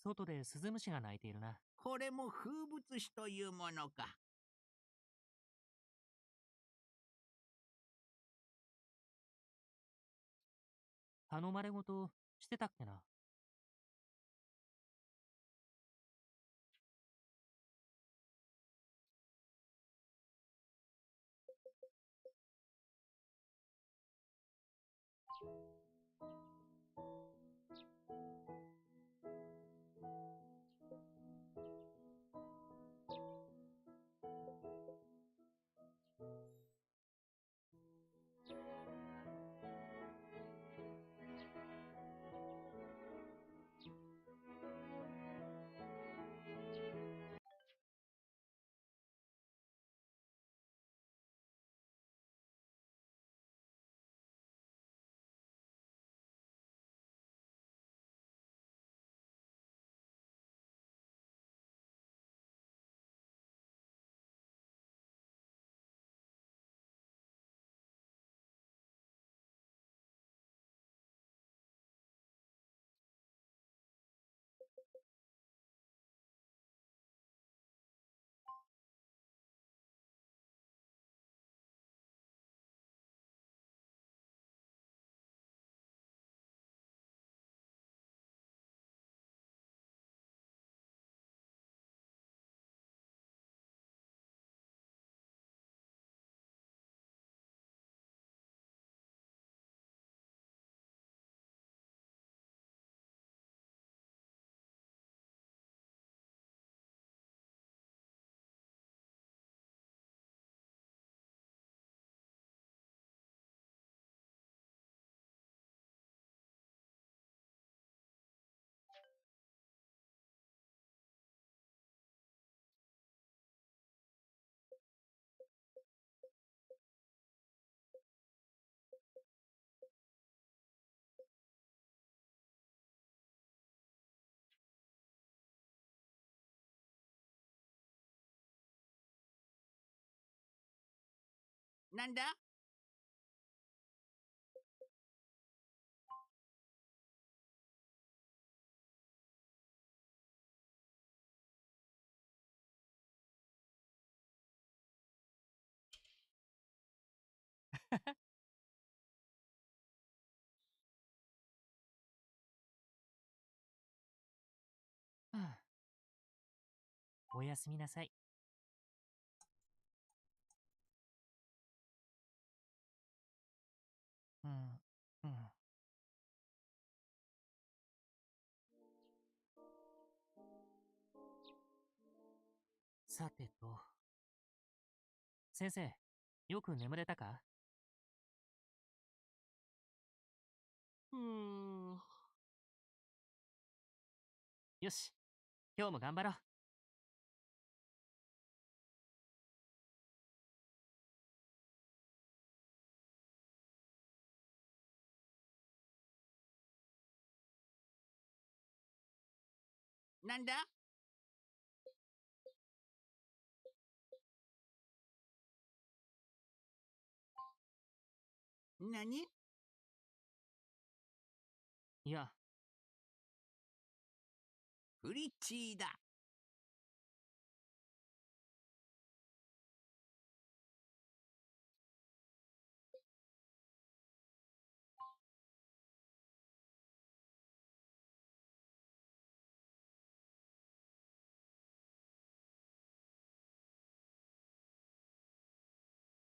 外でスズムシが鳴いているな。これも風物詩というものか。頼まれごとしてたっけな。なんだ？はあ、おやすみなさい。うん、うん。さてと。先生、よく眠れたか？よし、今日も頑張ろう。なんだ？何？いや、フリッチーだ。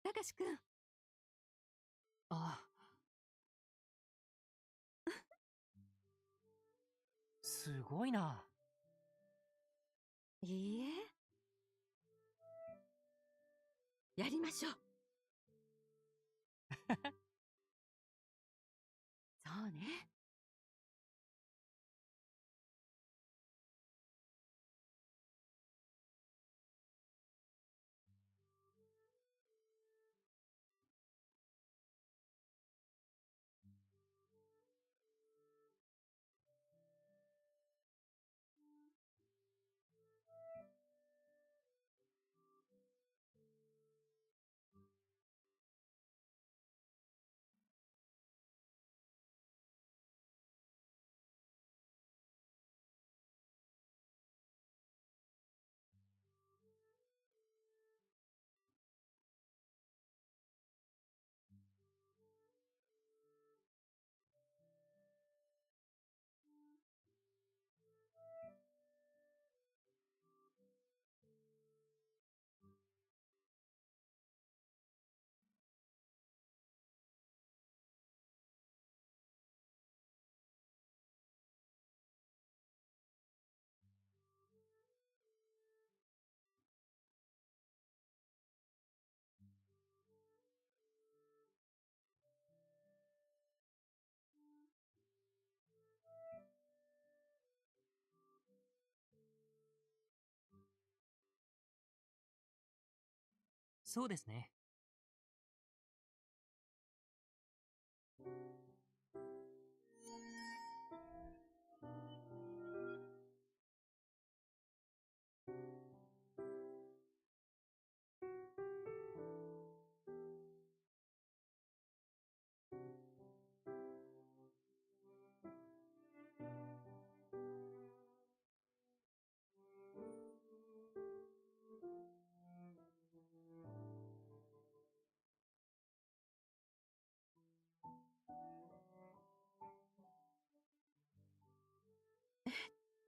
たかしくん。あ、すごいな。いいえ。やりましょう。そうね。そうですね。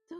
と、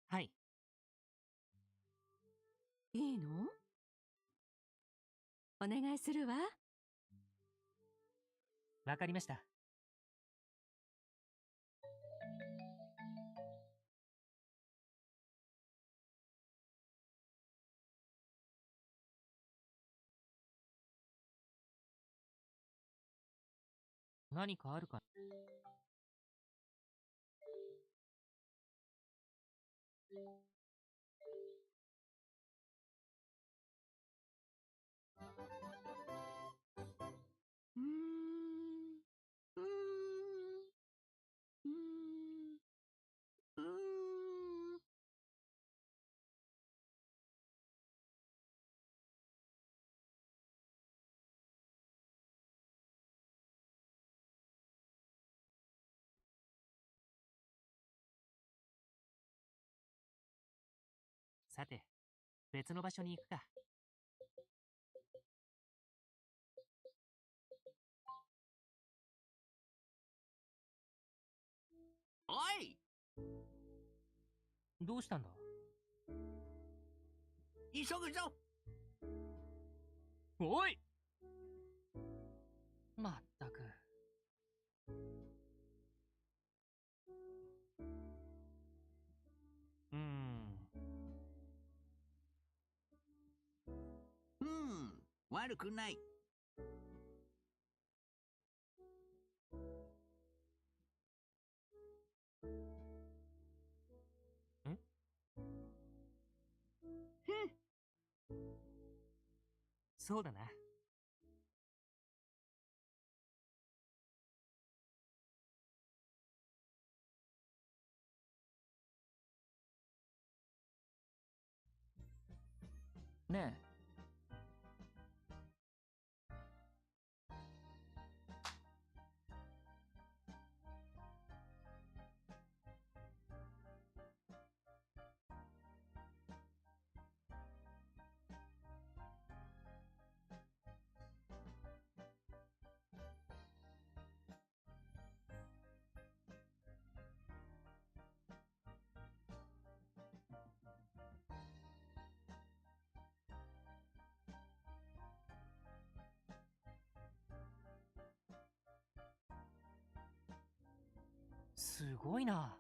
はい。いいの？お願いするわ。わかりました。何かあるかな？うーん、うーん、うーん、うーん。さて、別の場所に行くか。おい、どうしたんだ？急ぐぞ。おい、まったく。うーん。悪くない。ん？そうだな。ねえ、すごいな。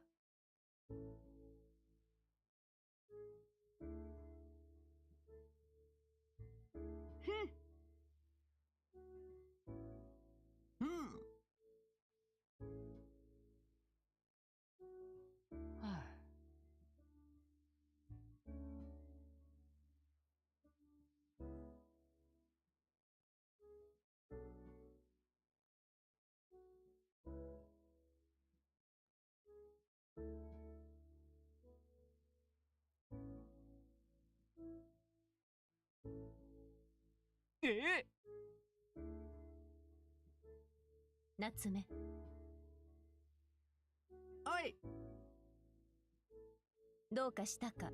うん。はあ、え夏目、おい。どうかしたか？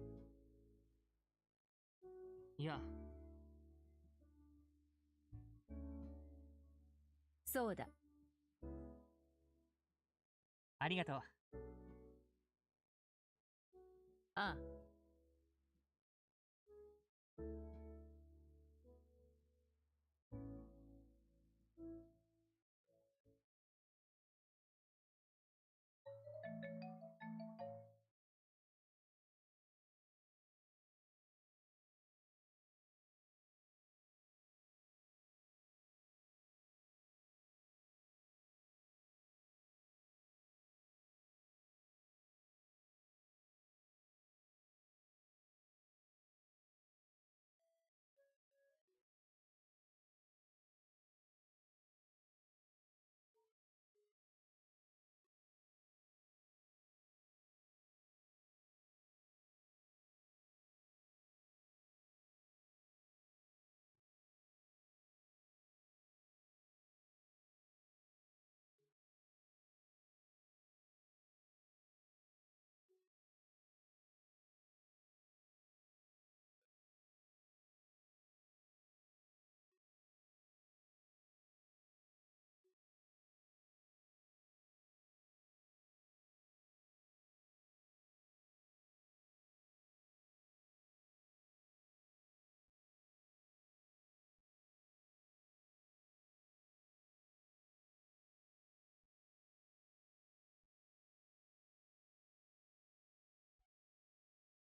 いや、そうだ。ありがとう。ああ。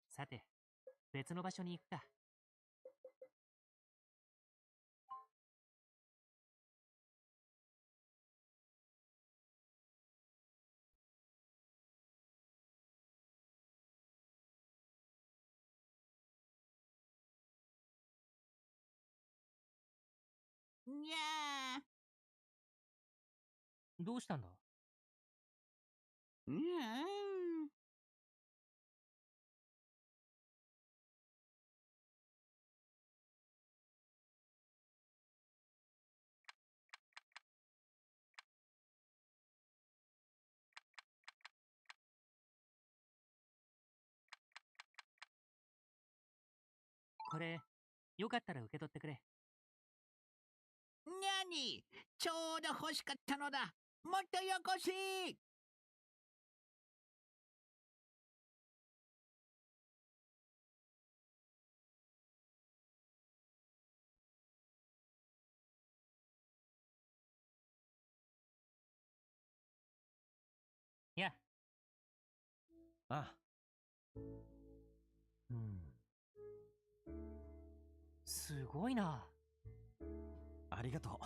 さて、別の場所に行くか。にゃどうしたんだ？ー。にゃー。これ、よかったら受け取ってくれ。にゃに、ちょうど欲しかったのだ。もっとよこせ。いや。あうん。すごいな。あ、ありがと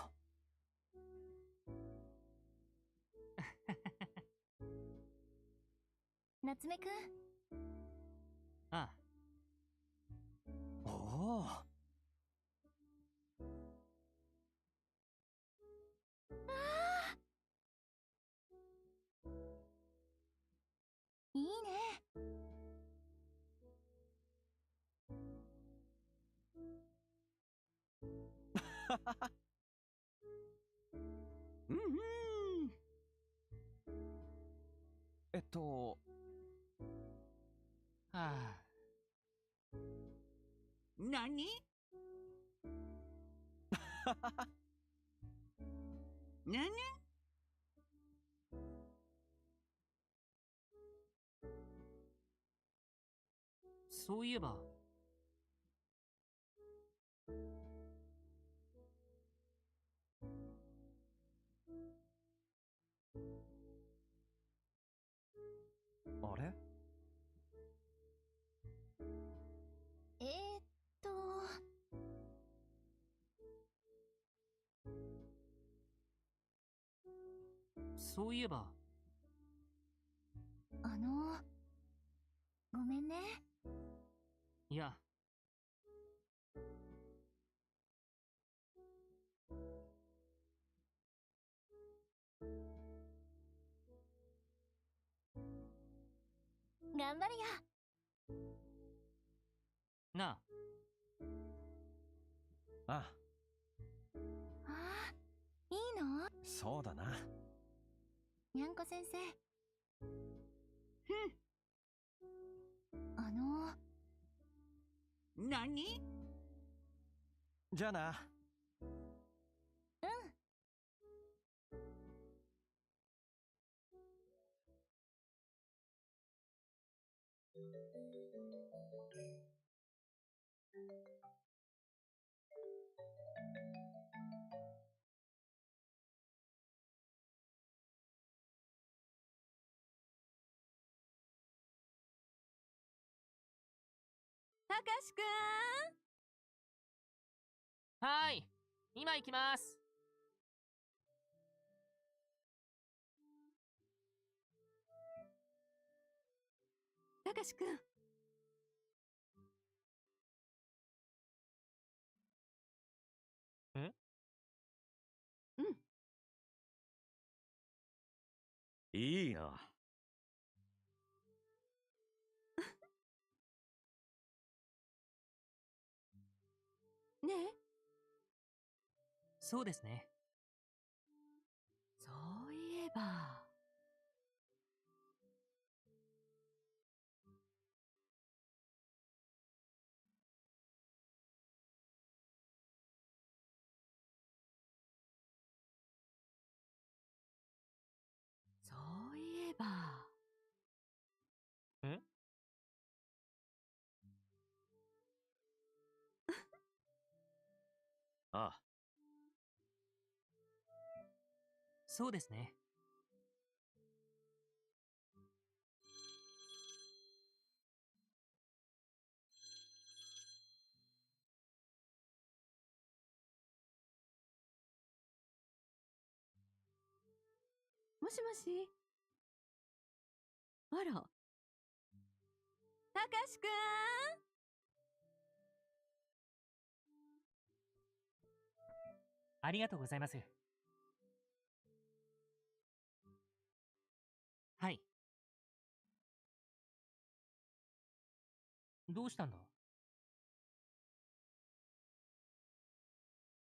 夏目くん。ああ、う。おお。いいね。うんうん。はあ、なに。なに。そういえば、そういえば、ごめんね。いや、頑張るよ。なあ、あ、あー、いいの？そうだな。にゃんこ先生。何？じゃあな。たかしくん。はーい、今行きます。たかしくん。え？うん。いいよ。ねえ。そうですね。そういえば。そういえば。え？ああ、そうですね。もしもし。あら。たかしくん。ありがとうございます。はい。どうしたんだ？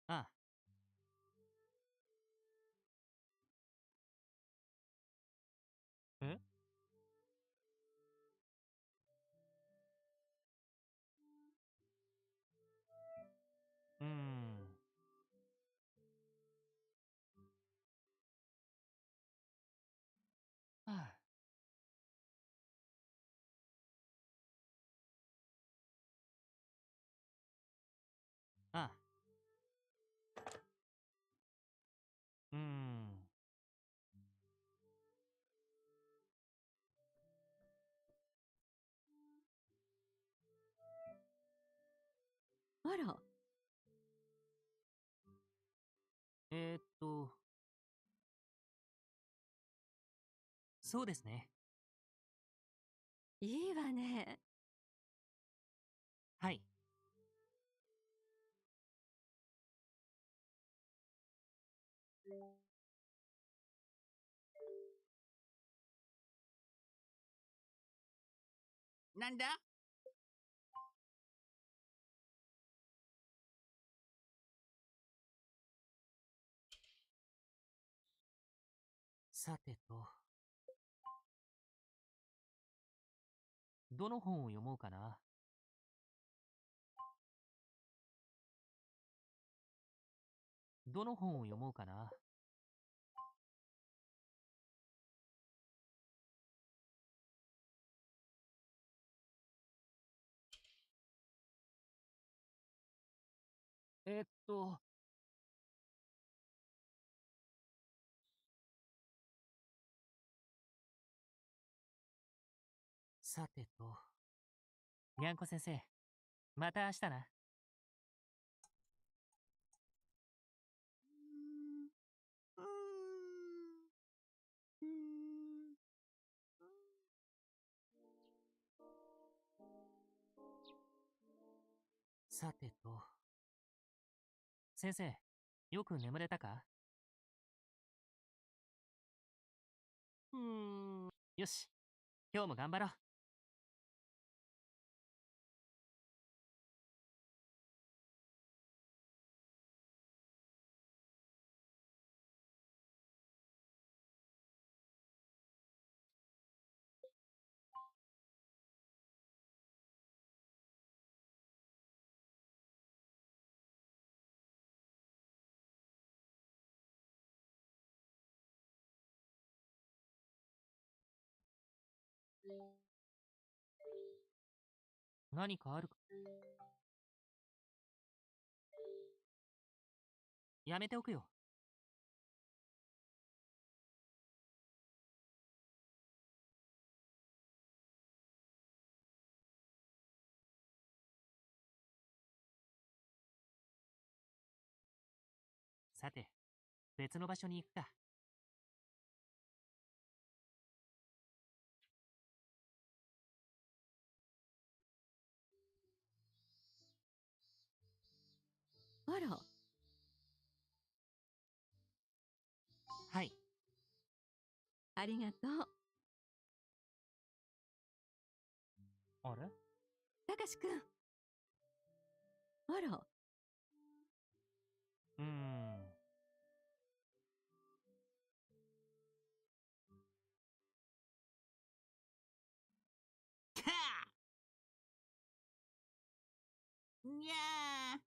ああ、え？うーん。はあ、ああ、うーん。あら。えーっと、そうですね。いいわね。はい。なんだ？さてと、どの本を読もうかな。どの本を読もうかな。えーっと、さてと、にゃんこ先生、また明日な。うーん。さてと。先生、よく眠れたか？よし、今日も頑張ろう。何かあるか？やめておくよ。さて、別の場所に行くか。あら、はい。ありがとう。あれ？たかしくん。あら、うーん。かにゃん？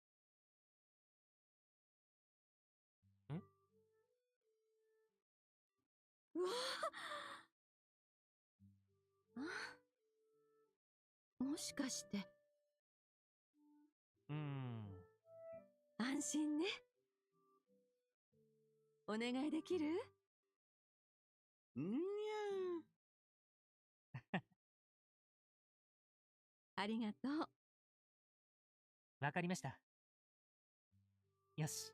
うわあ、もしかして。安心ね。お願いできる？ーにありがとう。わかりました。よし。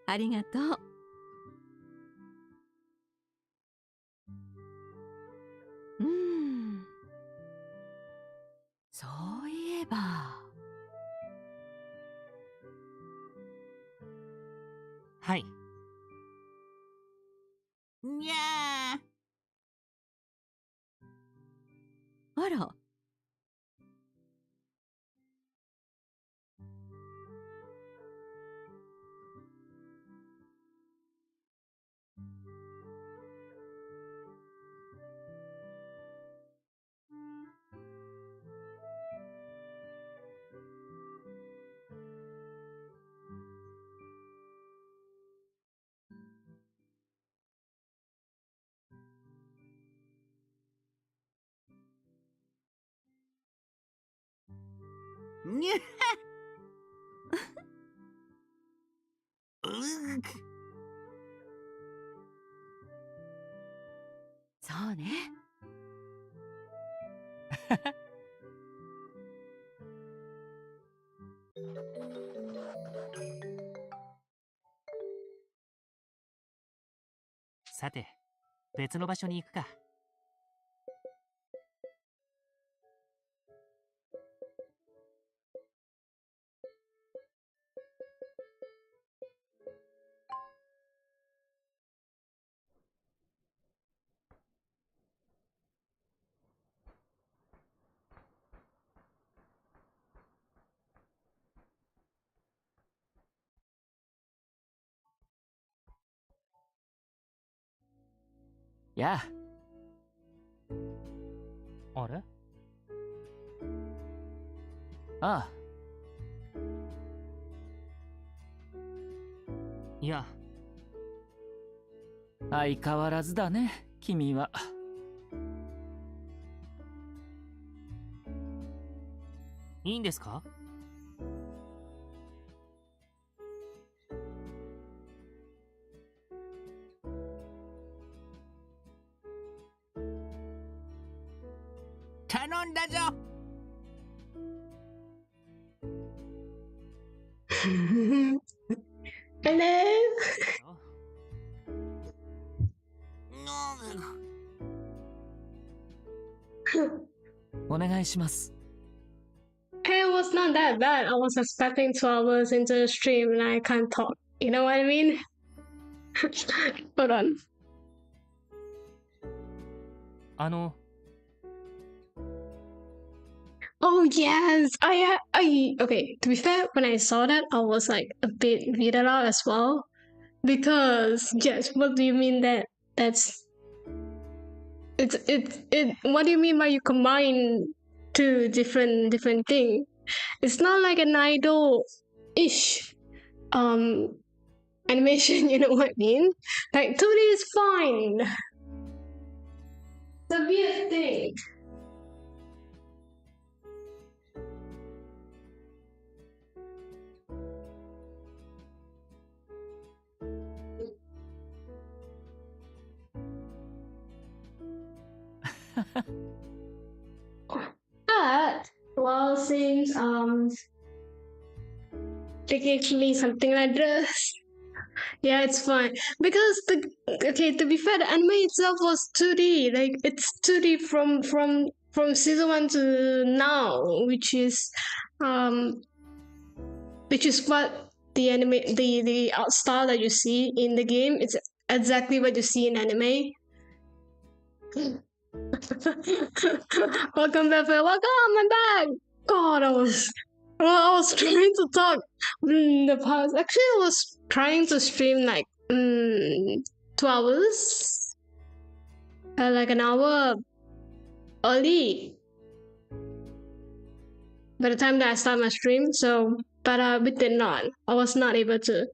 ありがとう。そういえば。はい。ゃあら、にゃうそうね。さて、別の場所に行くか。やあ。あれ？ああ。いや、相変わらずだね、君は。いいんですか？頼んだぞ。Hello. お願いします。 It was not that bad. I was expecting 2 hours into the stream and I can't talk. You know what I mean? Hold on. Oh yes, okay, to be fair, when I saw that, I was like a bit weirded out as well. Because, yes, what do you mean that what do you mean by you combine two different things? It's not like an idol-ish, animation, you know what I mean? Like, 2D is fine. It's a weird thing. But well, since they gave me something like this, yeah, it's fine because to be fair, the anime itself was 2D. Like it's 2D from season 1 to now, which is what the anime the art style that you see in the game. It's exactly what you see in anime. Welcome back, Phil. Welcome, I'm back. God, I was trying to talk in the past. Actually, I was trying to stream like 2 hours, like an hour early by the time that I start my stream. So, but we did not. I was not able to.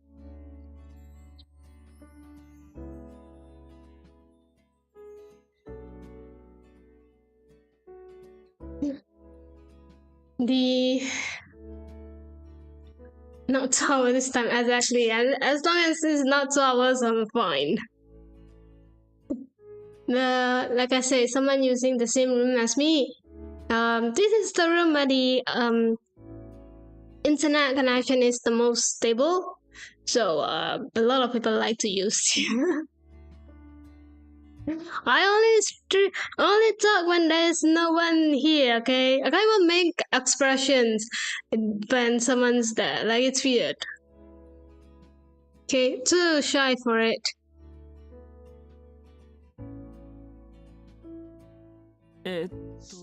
Not 2 hours this time, exactly. As long as it's not 2 hours, I'm fine. Like I say, someone using the same room as me. This is the room where the internet connection is the most stable. So a lot of people like to use here. I only talk when there's no one here, okay? I can't even make expressions when someone's there. Like, it's weird. Okay, too shy for it.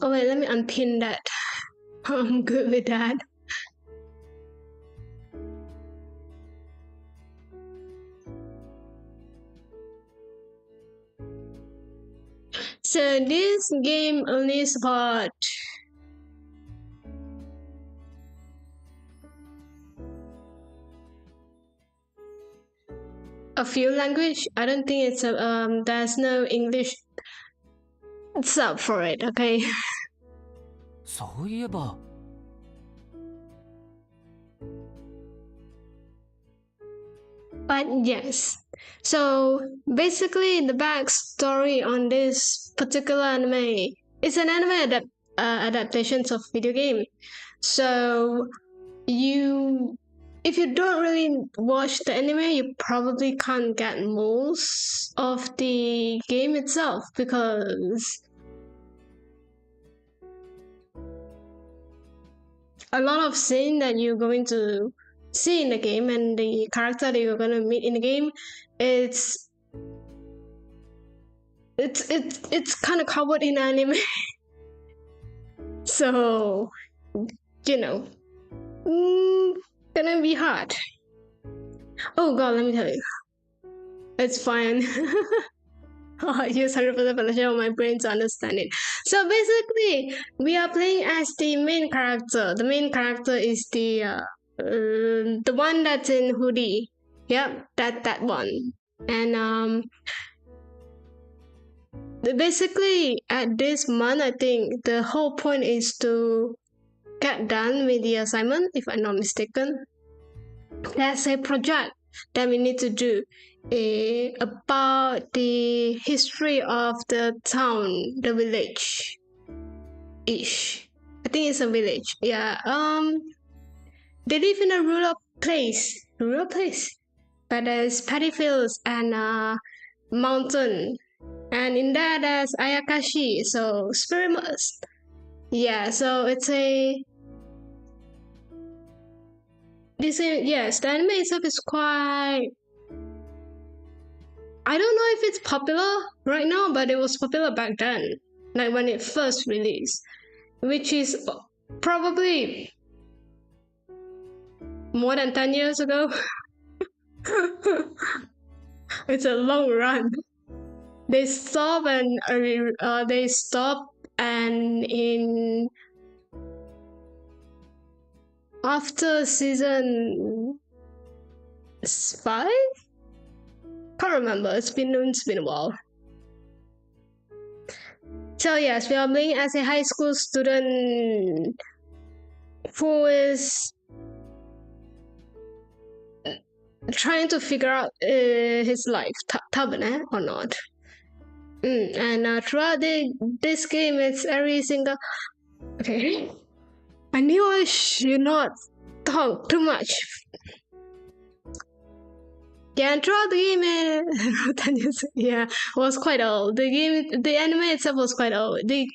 Oh wait, let me unpin that. I'm good with that. So this game only supports a few language. I don't think it's there's no English sub for it, okay? そういえば。But yes, so basically the backstory on this particular anime is an anime adaptations of video game. So if you don't really watch the anime, you probably can't get most of the game itself because a lot of scene that you're going to see in the game and the character that you're gonna meet in the game, it's kind of covered in anime. So, you know, gonna be hard. Oh god, let me tell you, it's fine. I use 100% potential of my brain to understand it. So basically, we are playing as the main character. The main character is the one that's in hoodie. Yep, that one. And basically at this month, I think the whole point is to get done with the assignment, if I'm not mistaken. There's a project that we need to do about the history of the town, the village ish. I think it's a village. Yeah. They live in a rural place, but there's paddy fields and mountain, and in that there's Ayakashi, so spirit months. Yeah, so it's yes, the anime itself is quite. I don't know if it's popular right now, but it was popular back then, like when it first released, which is probably more than 10 years ago. It's a long run. They stop and in after season 5. Can't remember. It's been a while. So yes, we are playing as a high school student who is trying to figure out his life, tabane or not. And throughout this game, it's every single. Okay, I knew I should not talk too much. Yeah, and throughout the game, 10 years, yeah, was quite old. The anime itself was quite old. The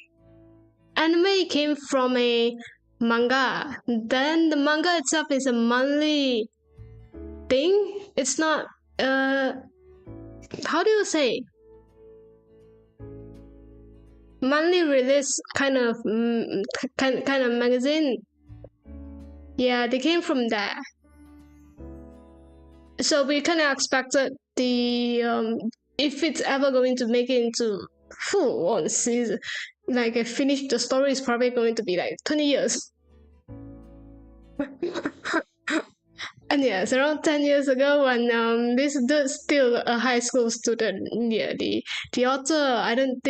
anime came from a manga. Then the manga itself is a monthly thing. It's not how do you say, monthly release kind of magazine. Yeah, they came from there. So we kind of expected the if it's ever going to make it into full on season, like a finish, the story is probably going to be like 20 years. And yes, around 10 years ago, when this dude's still a high school student, yeah, the author, I don't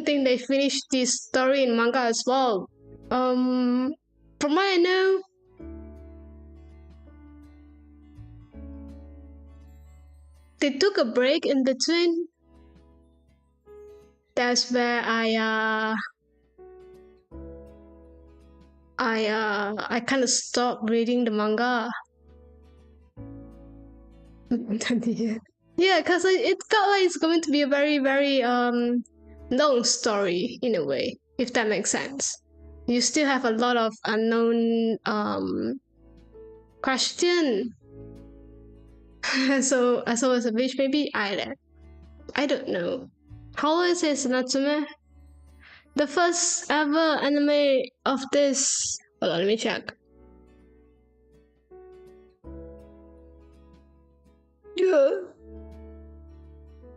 think they finished this story in manga as well. From what I know, they took a break in between. That's where I kind of stopped reading the manga. Yeah, because it felt like it's going to be a very, very long story in a way, if that makes sense. You still have a lot of unknown question. So as always, a beach baby island. I don't know. How old is Natsume? The first ever anime of this. Hold on, let me check. Yeah.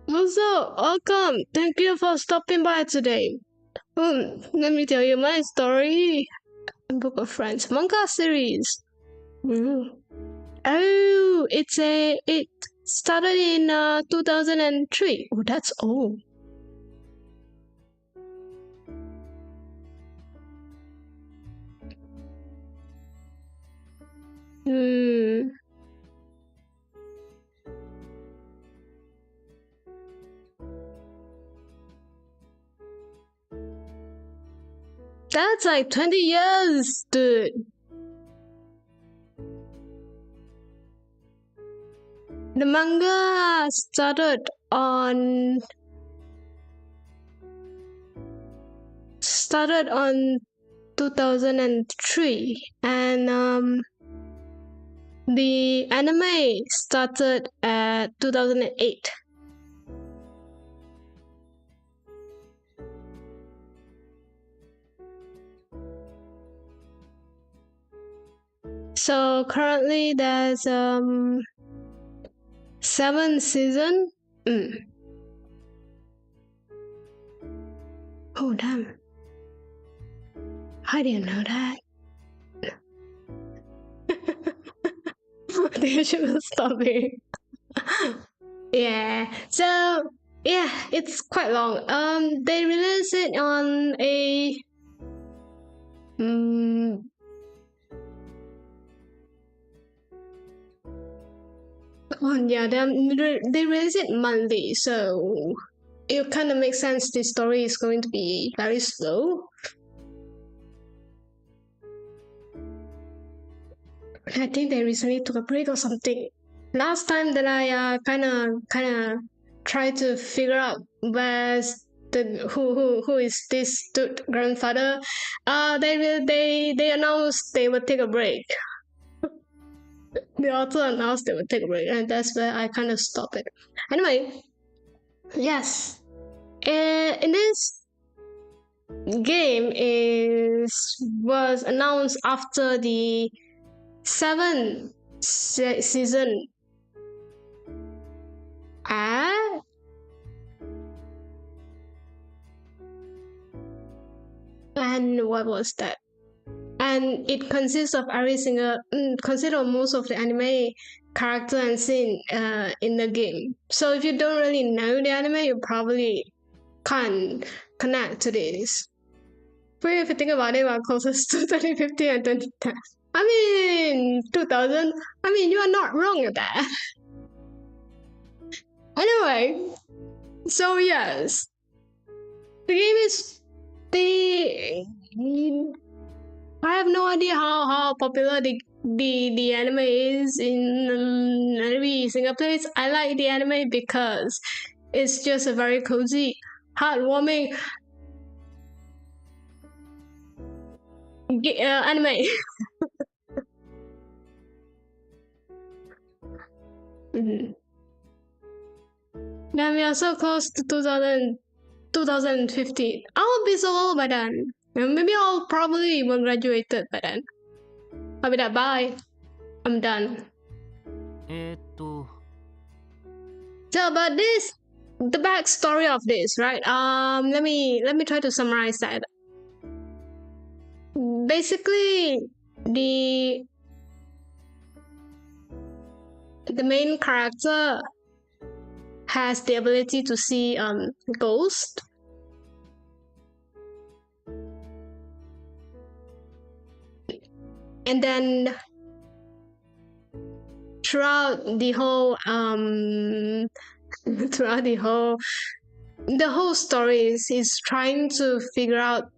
Also, welcome. Thank you for stopping by today. Let me tell you my story. Book of Friends manga series. Oh, it started in 2003. Oh, that's old. That's like 20 years, dude. The manga started on 2003, and the anime started at 2008. So currently there's 7 seasons. Oh damn. I didn't know that. They should stop it. Yeah. So yeah, it's quite long. They released it on a yeah, they release it monthly, so it kind of makes sense. The story is going to be very slow. I think they recently took a break or something. Last time that I kind of tried to figure out where's who is this grandfather. They announced they would take a break. The author announced they would take a break, and that's where I kind of stopped it. Anyway, yes, in this game was announced after the 7th season. And what was that? And it consists of consider most of the anime character and scene in the game. So if you don't really know the anime, you probably can't connect to this. But if you think about it, we're closest to 2015 and 2010. I mean, 2000. I mean, you are not wrong with that. Anyway, so yes, the game is I have no idea how popular the anime is in every single place. I like the anime because it's just a very cozy, heartwarming anime. Then we are so close to 2015. I will be so old by then. Maybe I'll probably even graduated by then. I'll be that. Bye. I'm done. So about this, the backstory of this, right? Let me try to summarize that. Basically, the main character has the ability to see ghosts. And then throughout the whole story is trying to figure out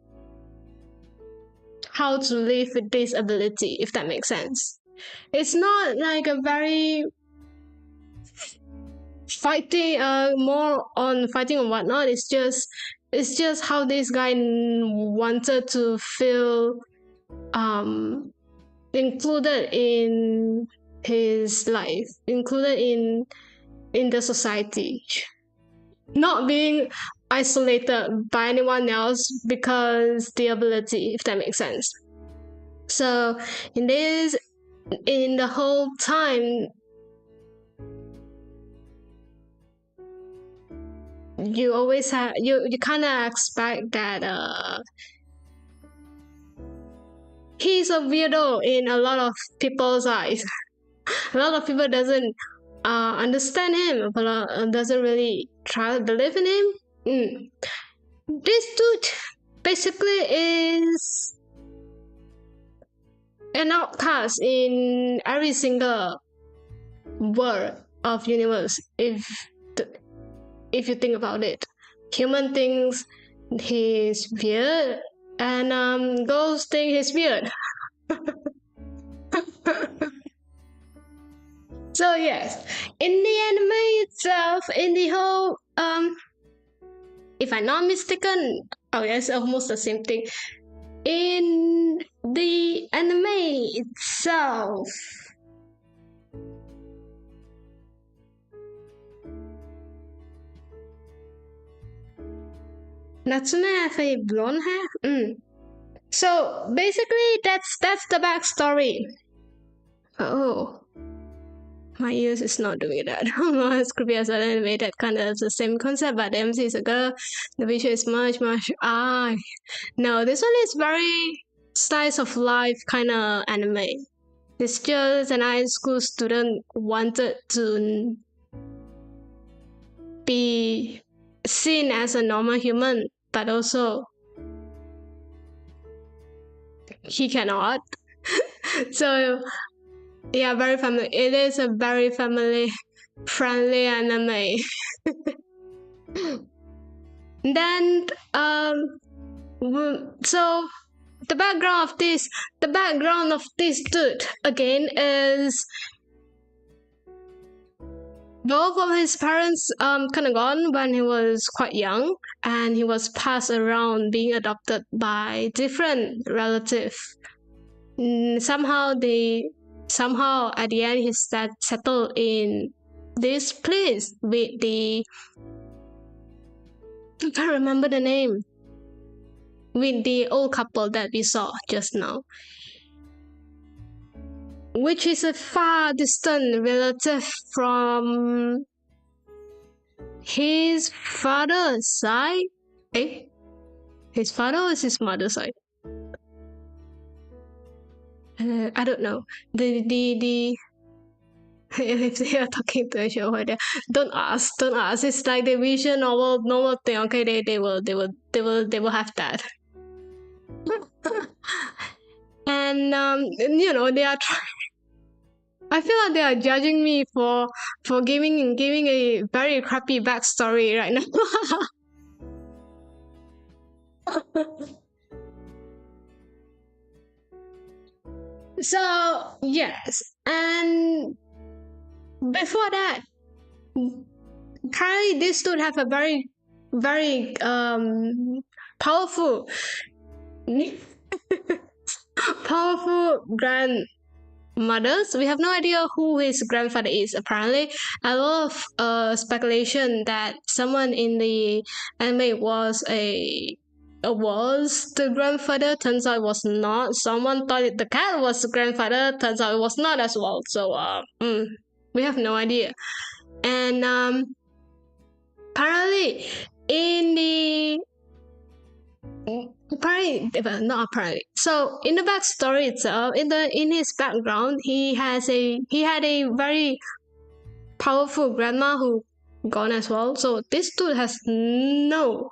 how to live with this ability, if that makes sense. It's not like a very fighting, more on fighting and whatnot. It's just how this guy wanted to feel included in his life, included in the society, not being isolated by anyone else because the ability, if that makes sense. So in the whole time, you always have you kind of expect that he's a weirdo in a lot of people's eyes. A lot of people doesn't understand him, doesn't really try to believe in him. This dude basically is an outcast in every single world of universe. If you think about it, human thinks he's weird, and ghosts think he's weird. So yes, in the anime itself, in the whole if I'm not mistaken, oh yes, almost the same thing. In the anime itself, Natsume has a blonde hair. So basically, that's the backstory. Oh, my ears is not doing that. As creepy as an anime, that kind of the same concept, but the MC is a girl. The visual is much. No, this one is very slice of life kind of anime. It's just an high school student wanted to be seen as a normal human, but also he cannot. So yeah, very family. It is a very family friendly anime. Then so the background of this dude again is both of his parents kind of gone when he was quite young, and he was passed around being adopted by different relatives. Somehow at the end he settled in this place with the, I can't remember the name, with the old couple that we saw just now, which is a far distant relative from his father's side. His father or his mother's side? I don't know. The if they are talking to a show right there, don't ask. It's like the vision normal thing. Okay, they will have that. And they are trying. I feel like they are judging me for giving a very crappy backstory right now. So yes, and before that, apparently this dude have a very powerful powerful grandmothers. We have no idea who his grandfather is. Apparently, a lot of speculation that someone in the anime was the grandfather. Turns out it was not. Someone thought the cat was the grandfather. Turns out it was not as well. So we have no idea. And apparently not apparently. So in the backstory itself, in his background, he had a very powerful grandma who gone as well. So this dude has no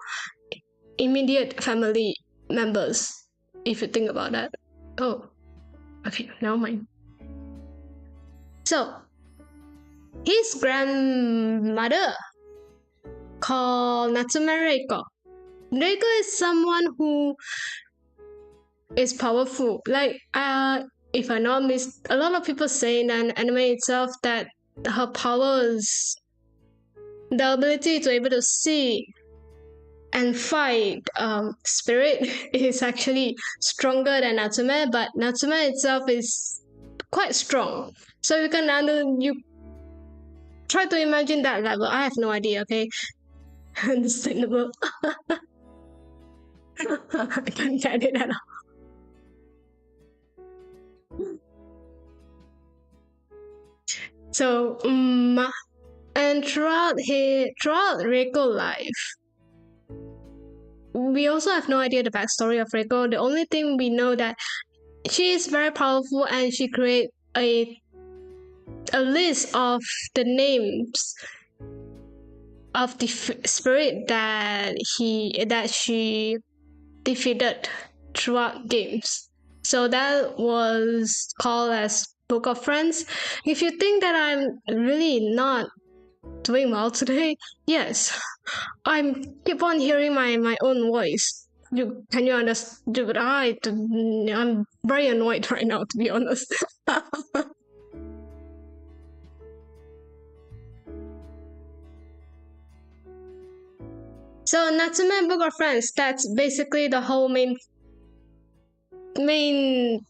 immediate family members, if you think about that. Oh, okay, never mind. So his grandmother, called Natsume Reiko. Reiko is someone who is powerful. Like if I not miss, a lot of people say in an anime itself that her powers, the ability to able to see and fight spirit is actually stronger than Natsume, but Natsume itself is quite strong. So you try to imagine that level. I have no idea, okay? Understandable. I can't get it at all. So, and throughout Reiko's life, we also have no idea the backstory of Reiko. The only thing we know that she is very powerful, and she created a list of the names of the spirit that she defeated throughout games. So that was called as Book of Friends. If you think that I'm really not doing well today, yes, I keep on hearing my own voice. Can you understand? Dude, I'm very annoyed right now, to be honest. So Natsume Book of Friends, that's basically the whole main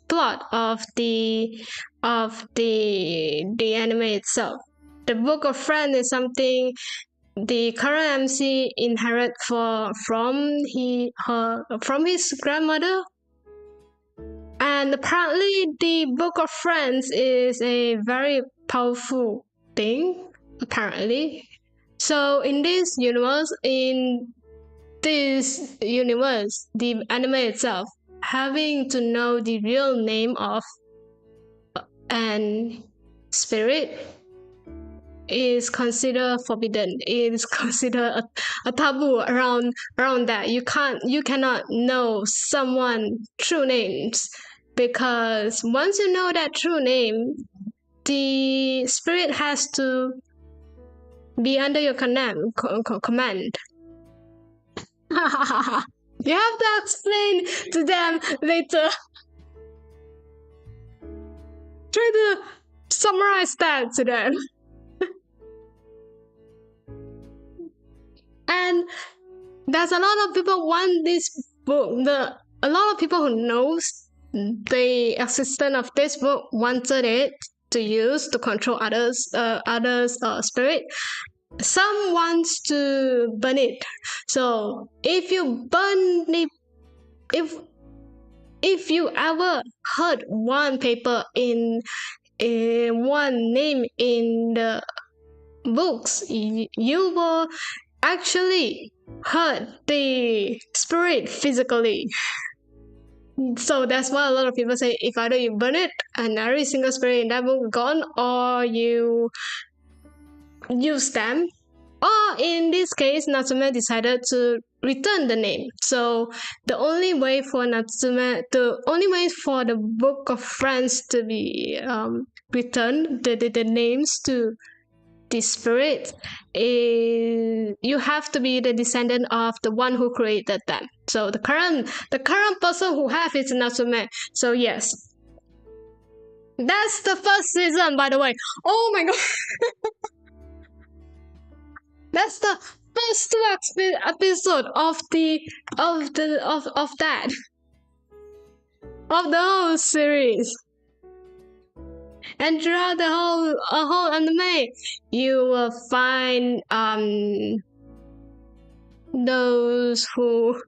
plot of the anime itself. The Book of Friends is something the current MC inherit from his grandmother. And apparently the Book of Friends is a very powerful thing, apparently. So in this universe, the anime itself, having to know the real name of an spirit is considered forbidden. It is considered a taboo around that. You cannot know someone true names, because once you know that true name, the spirit has to be under your command. You have to explain to them later. Try to summarize that to them. And there's a lot of people want this book. A lot of people who knows the existence of this book wanted it to use to control others spirit. Some wants to burn it. So if you burn it, if you ever heard one paper in one name in the books, you will actually hurt the spirit physically. So that's why a lot of people say, if either you burn it and every single spirit in that book gone, or you use them, or in this case Natsume decided to return the name. So the only way for the book of friends to be returned, the names to the spirit, is you have to be the descendant of the one who created them. So the current person who have is Natsume. So yes, that's the first season, by the way. Oh my god. That's the first two episode of the whole series. And throughout the whole anime, you will find those who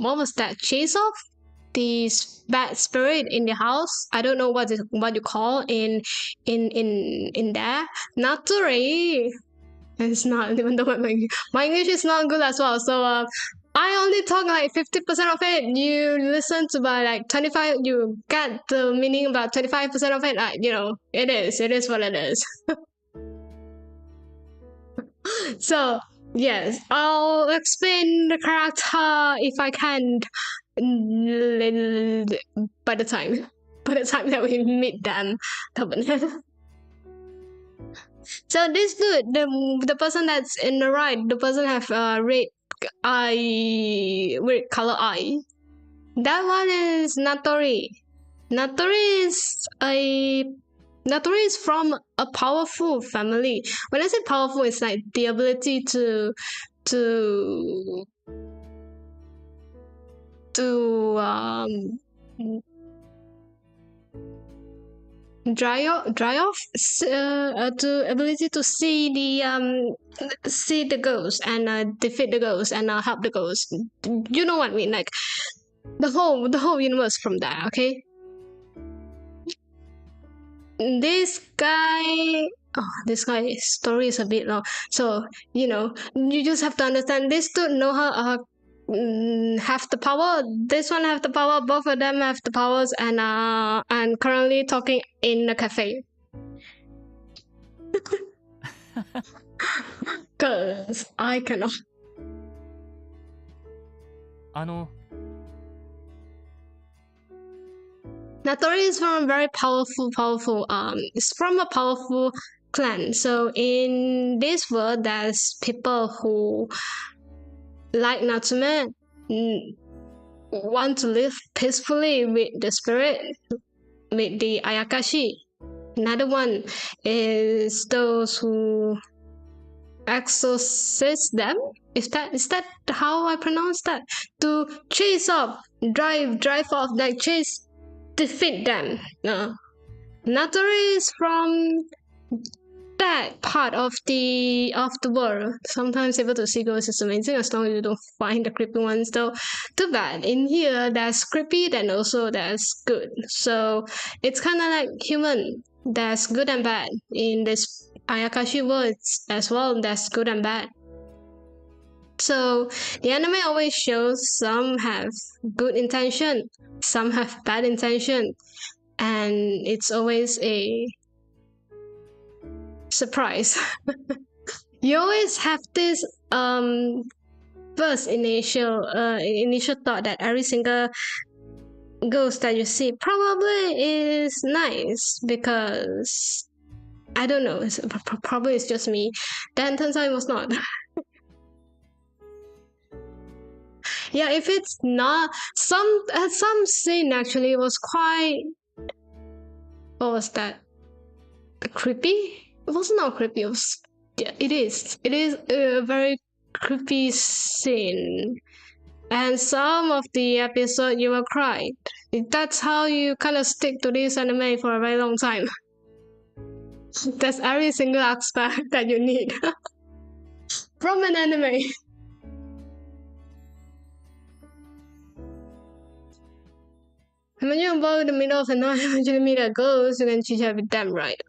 what was that, chase off the bad spirit in the house. I don't know what you call in there. Natori. It's not, even though my English is not good as well. So I only talk like 50% of it. You listen to about like 25. You get the meaning about 25% of it. Like, you know, it is what it is. So yes, I'll explain the character if I can by the time that we meet them. So this dude, the person that's in the right, the person have red color eye. That one is Natori. Natori is from a powerful family. When I say powerful, it's like the ability to dry off to ability to see the ghost and defeat the ghost and help the ghost. You know what I mean? Like the whole universe from that. Okay. This guy's story is a bit long, so you know, you just have to understand this dude know how have the power. This one have the power. Both of them have the powers, and currently talking in a cafe. Cause I cannot. Natori is from a very powerful it's from a powerful clan. So in this world, there's people who, like Natsume, want to live peacefully with the spirit, with the Ayakashi. Another one is those who exorcise them. Is that how I pronounce that? To chase off, drive off, like chase, defeat them. No. Natori is from that part of the world. Sometimes able to see ghosts is amazing, as long as you don't find the creepy ones. Though, too bad. In here, there's creepy, then also there's good. So it's kind of like human. There's good and bad in this Ayakashi world as well. There's good and bad. So the anime always shows some have good intention, some have bad intention, and it's always a surprise. You always have this first initial thought that every single ghost that you see probably is nice because I don't know, probably it's just me. Then turns out it was not. Yeah, if it's not, some scene actually was quite, what was that? Creepy? It was not creepy. It was, yeah, it is. It is a very creepy scene. And some of the episode you will cry. That's how you kind of stick to this anime for a very long time. That's every single aspect that you need from an anime. And when you're involved in the middle of the night, when you meet a ghost, you can chit-chat with them, right?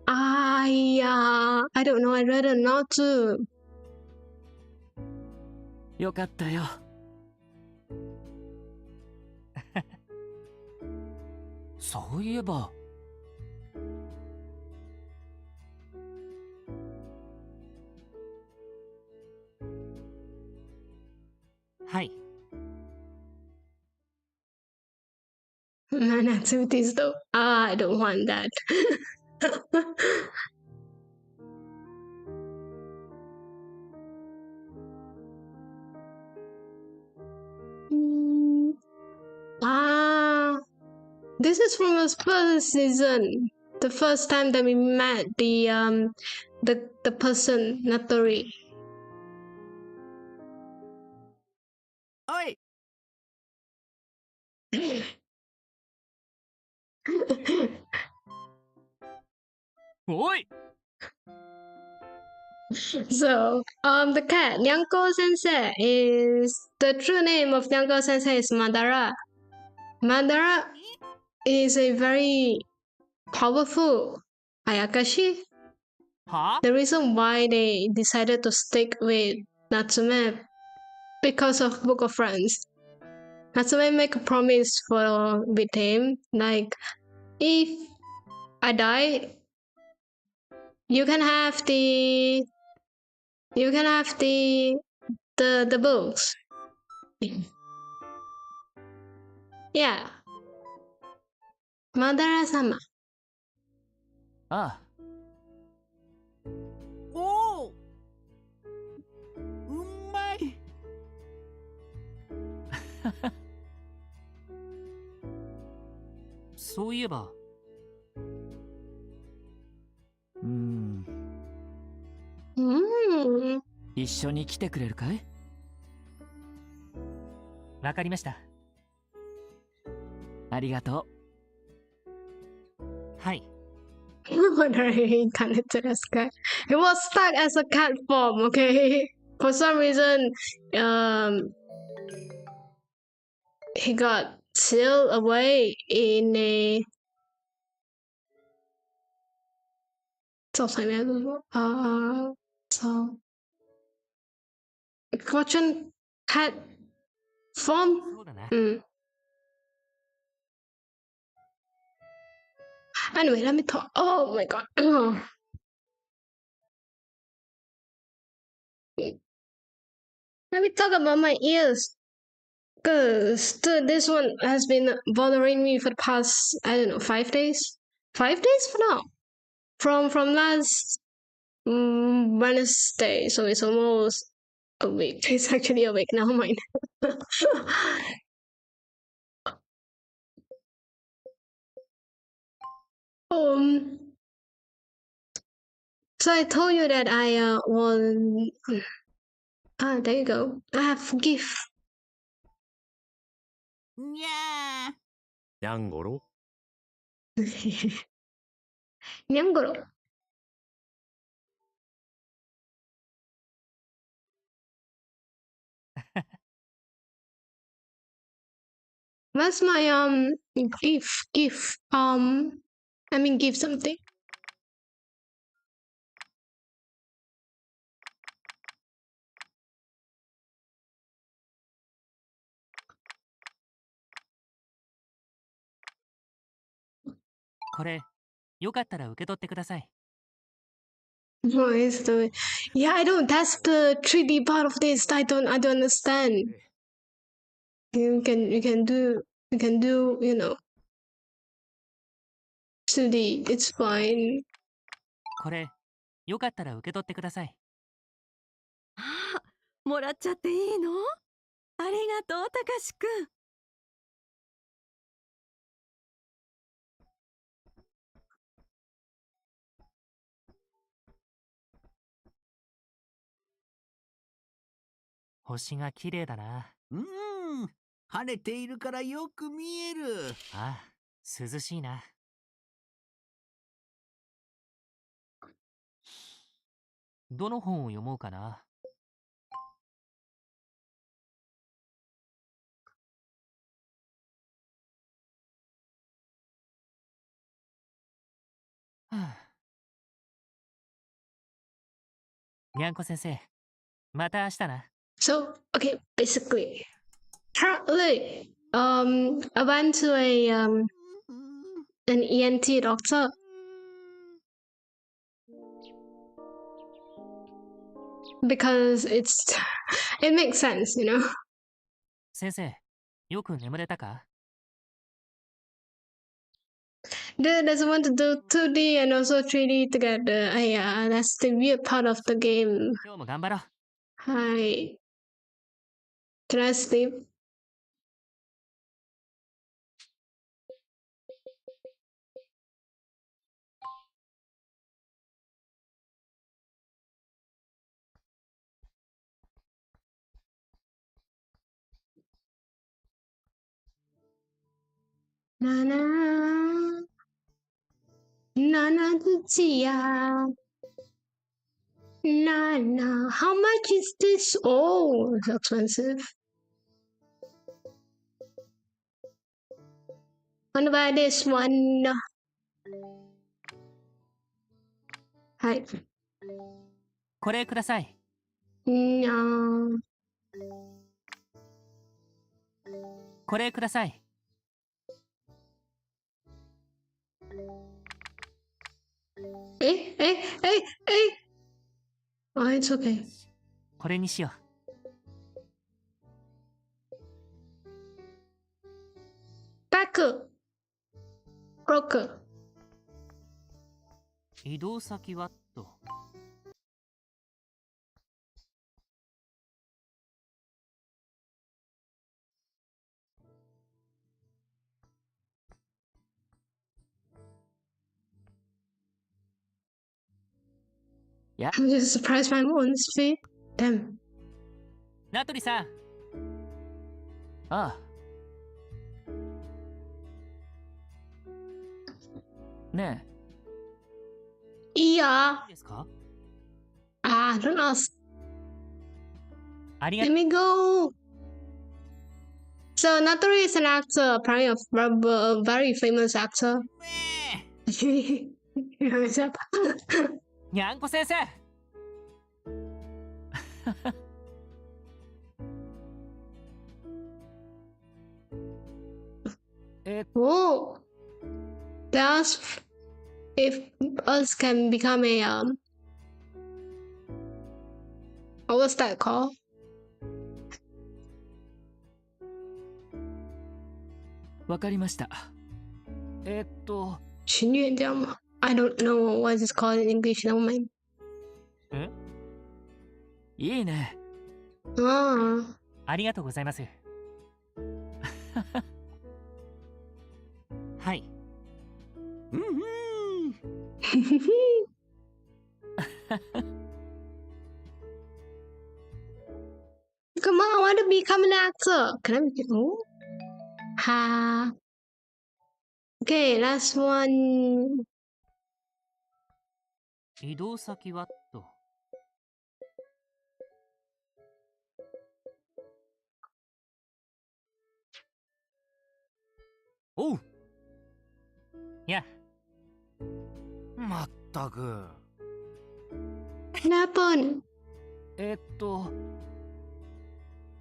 Yeah, I don't know, I'd rather not to. よかったよ。そういえば。はい。Man activities though. I don't want that. This is from the first season. The first time that we met the person, Natori. おい おい So, the cat, Nyanko Sensei, is the true name of Nyanko Sensei is Madara. Madara is a very powerful Ayakashi. は The reason why they decided to stick with Natsume because of Book of Friends. Natsume make a promise with him, like, if I die, you can have the books. Yeah. Madara-sama. ああ。おおうまいそういえば。一緒に来てくれるかい？わかりました。ありがとう。はい。Madara reincarnated as cat. He was stuck as a cat form, okay? For some reason, he got sealed away in a so fortune cat form. そうだな。Anyway, let me talk. Oh my god. Let me talk about my ears. Because this one has been bothering me for the past, I don't know, 5 days? 5 days for now. From last Wednesday, so it's almost a week. It's actually a week now, mine. So I told you that I won. There you go. I have gift. にゃーにゃんごろ Nyangoro. What's my gift? I mean give something. これ、よかったら受け取ってください。 What is the? Yeah, I don't. That's the 3D part of this. I don't understand. You can do, 2D. It's fine. これ、よかったら受け取ってください。ああ、もらっちゃっていいの？ありがとう、たかしくん。星が綺麗だな。晴れているからよく見える。ああ、涼しいな。どの本を読もうかな。はあ、にゃんこ先生、また明日な。So, okay, basically, look, I went to an ENT doctor because it makes sense, 先生、よく眠れたか？ Dude doesn't want to do 2D and also 3D together. Yeah, that's the weird part of the game. 今日も頑張ろう。Hi. Can I sleep? Na na na na Lucia. Na na. How much is this? Oh, it's expensive. Wanna buy this one? Hi. これください。No. これください。Hey. Oh, it's okay. これにしよう。Back. Broker. 移動先はと。I'm just surprised by my own speed. Damn. 名取さん。ああ。ねえ。Yeah. いいですか？ Don't ask. ありが Let me go. So Natori is an actor, apparently a very famous actor. にゃんこ先生。Oh, that's if us can become a what was that called? わかりました。侵略者吗？ I don't know what it's called in English. Never mind. いいね。Ah. ありがとうございます。はい。Come on, I want to become an actor. Can I become? Oh. Ha. Okay, last one. 移動先はと。おう。や。まったく。What happened?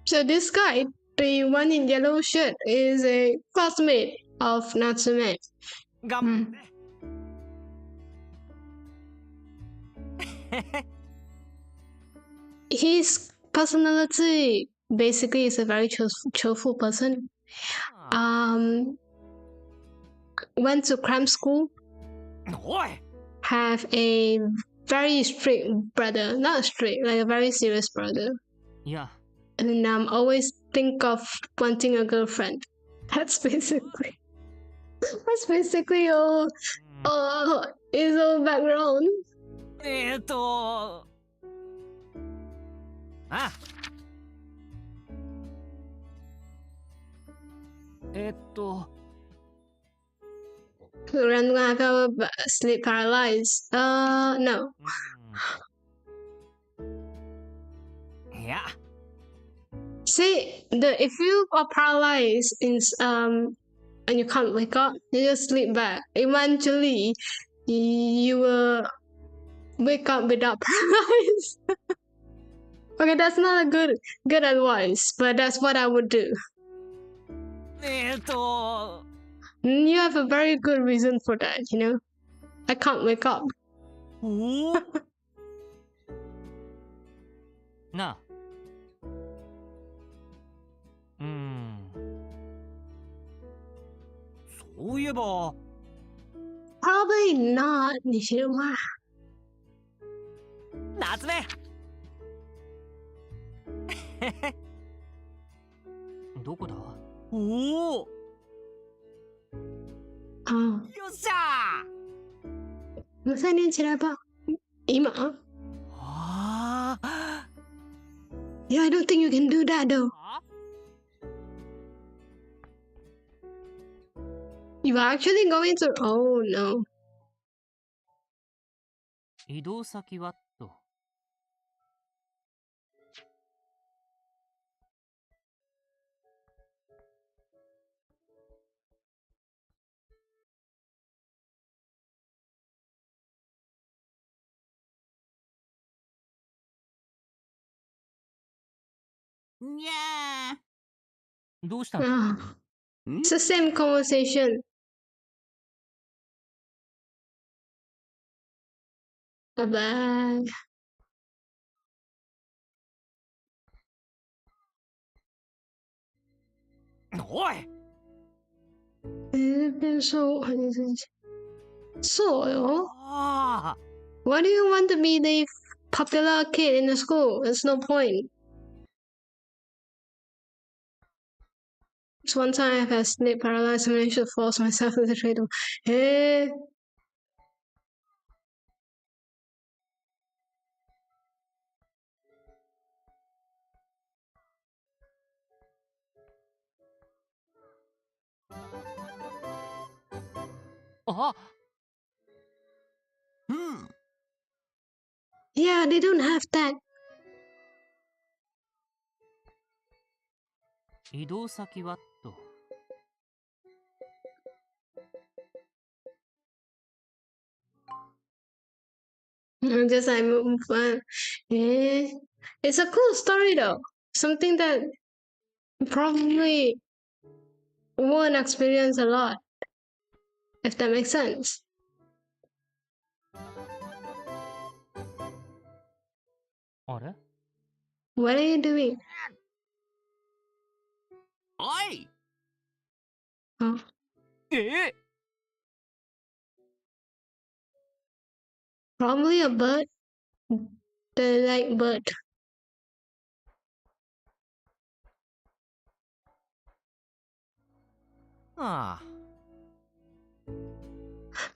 So this guy, the one in yellow shirt, is a classmate of Natsume. 頑張って。His personality basically is a very cheerful person. Went to cram school. おい Have a very strict brother. Not strict, like a very serious brother. いや、 And always think of wanting a girlfriend. That's basically all his whole background. あI'm gonna have sleep paralyzed. No. いや、 See, if you are paralyzed and you can't wake up, you just sleep back. Eventually, you will wake up without paralysis. Okay, that's not a good advice, but that's what I would do. You have a very good reason for that, you know. I can't wake up. おおなあ。そういえば。 Probably not, Nishima. 夏目どこだおお Oh. よっしゃ Masa ni cerita Ima? ああ Yeah, I don't think you can do that though. You are actually going to. Oh no. 移動先はと。にゃどうしたの Ah. It's the same conversation. Bye bye. おい It's been so. So, ああ why do you want to be the popular kid in the school? There's no point. It's one time I've had sleep paralysis and I should force myself to the cradle. Hey. あ Yeah, they don't have that. 移動先はと。 Just like move on. Yeah. It's a cool story though. Something that you probably won't experience a lot. If that makes sense. あれ What are you doing? おい Oh. え Probably a bird. The like bird. ああ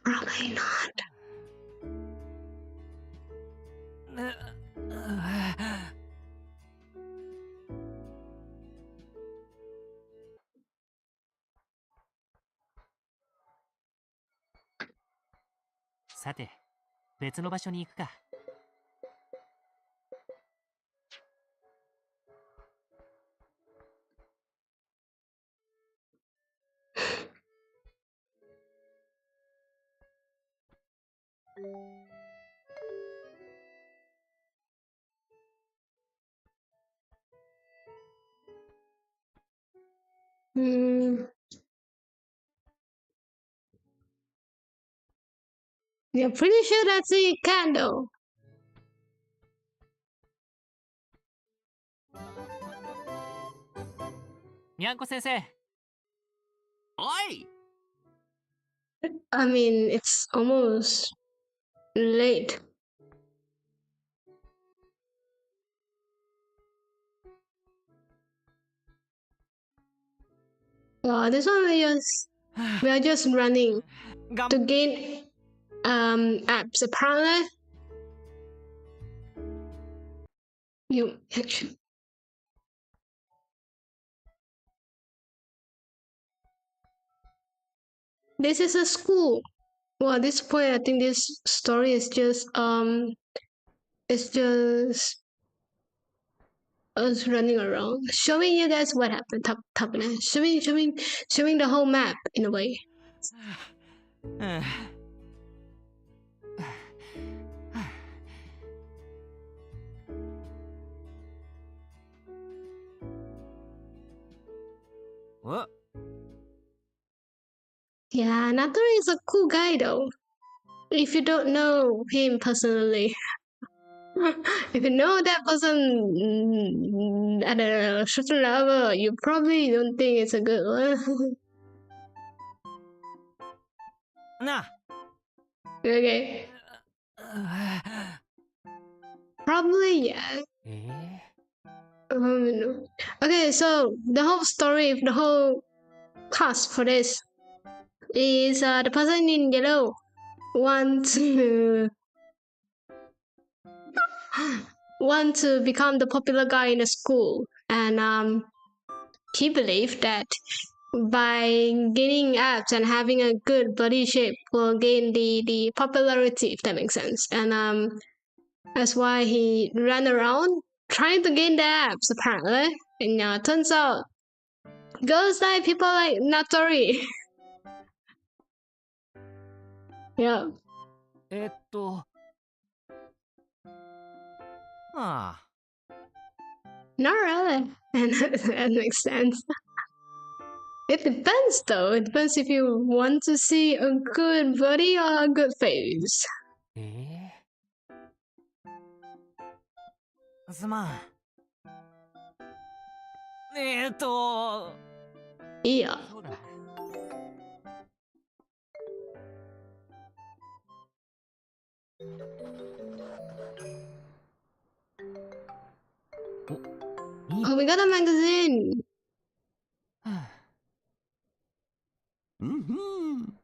Probably not. さて、別の場所に行くか。Hmm. You're pretty sure that's a candle. にゃんこ先生。おい、 I mean, it's almost late. This one we are just running がん to gain apps apparently. You actually. This is a school. Well, at this point, I think this story is just it's just us running around, showing you guys what happened. Top showing the whole map in a way. お Yeah, Natori is a cool guy though. If you don't know him personally, if you know that person at a certain level, you probably don't think it's a good one. なあ。 Okay, probably yeah. No. Okay, so the whole story, the whole cast for this is the person in yellow wants to want to become the popular guy in the school, and he believed that by gaining abs and having a good body shape will gain the popularity, if that makes sense. And that's why he ran around trying to gain the abs apparently. And turns out girls like people like Natori. Yeah. まあ。 Not really. And that makes sense. It depends though. It depends if you want to see a good body or a good face. すまん。Yeah. そうだ。お、いい。 Oh, we got a magazine. はあ うんふん。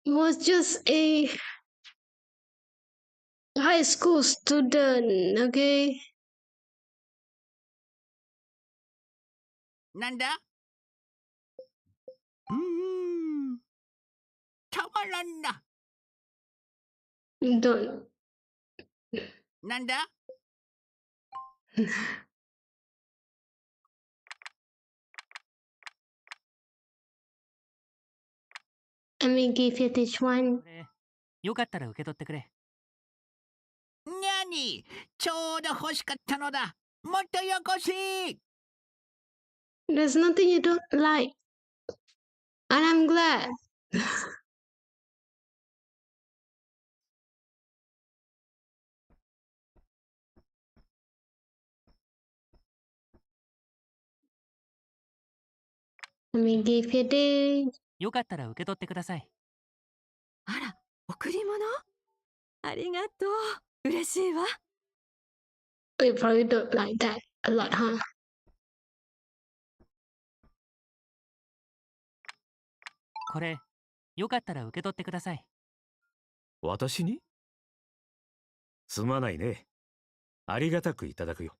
He was just a high school student, okay? なんだ、たまらんな。 Don't なんだ、 let me give you this one. これよかったら受け取ってくれ。にゃに、ちょうど欲しかったのだ。もっとよこし。 There's nothing you don't like. And I'm glad. Let me give you this. よかったら受け取ってください。あら、贈り物ありがとう。嬉しいわ。You probably don't like that a lot, huh? これよかったら受け取ってください。私に？すまないね。ありがたくいただくよ。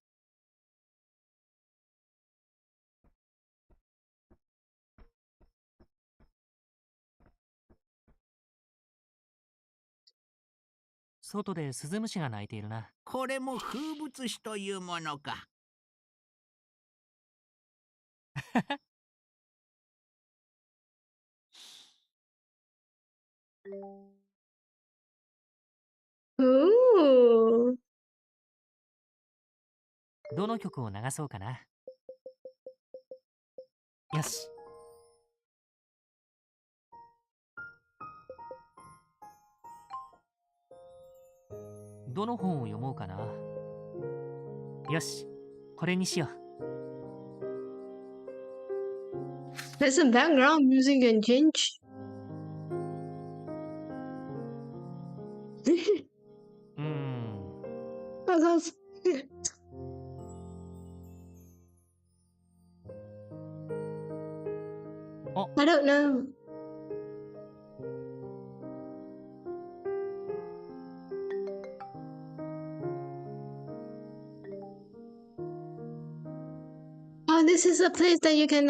外でスズムシが鳴いているな。これも風物詩というものか。Ooh. どの曲を流そうかな。よし。どの本を読もうかな。よし、これにしよう。There's some background music and change. あ、そうそう。I don't know. Oh, this is a place that you can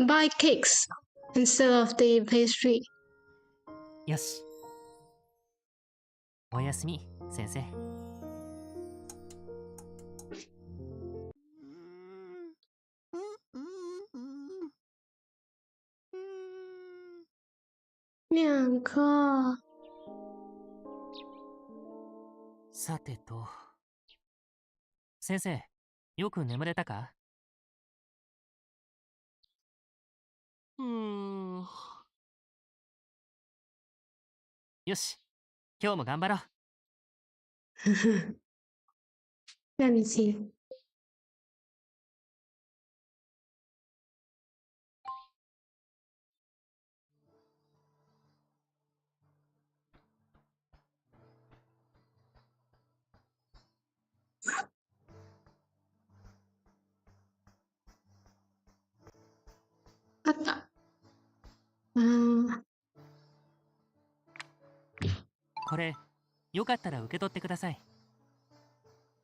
buy cakes instead of the pastry. よし。おやすみ、先生。两颗。さてと。先生、よく眠れたか？よし、今日も頑張ろう。Let me see. あった。これ、よかったら受け取ってください。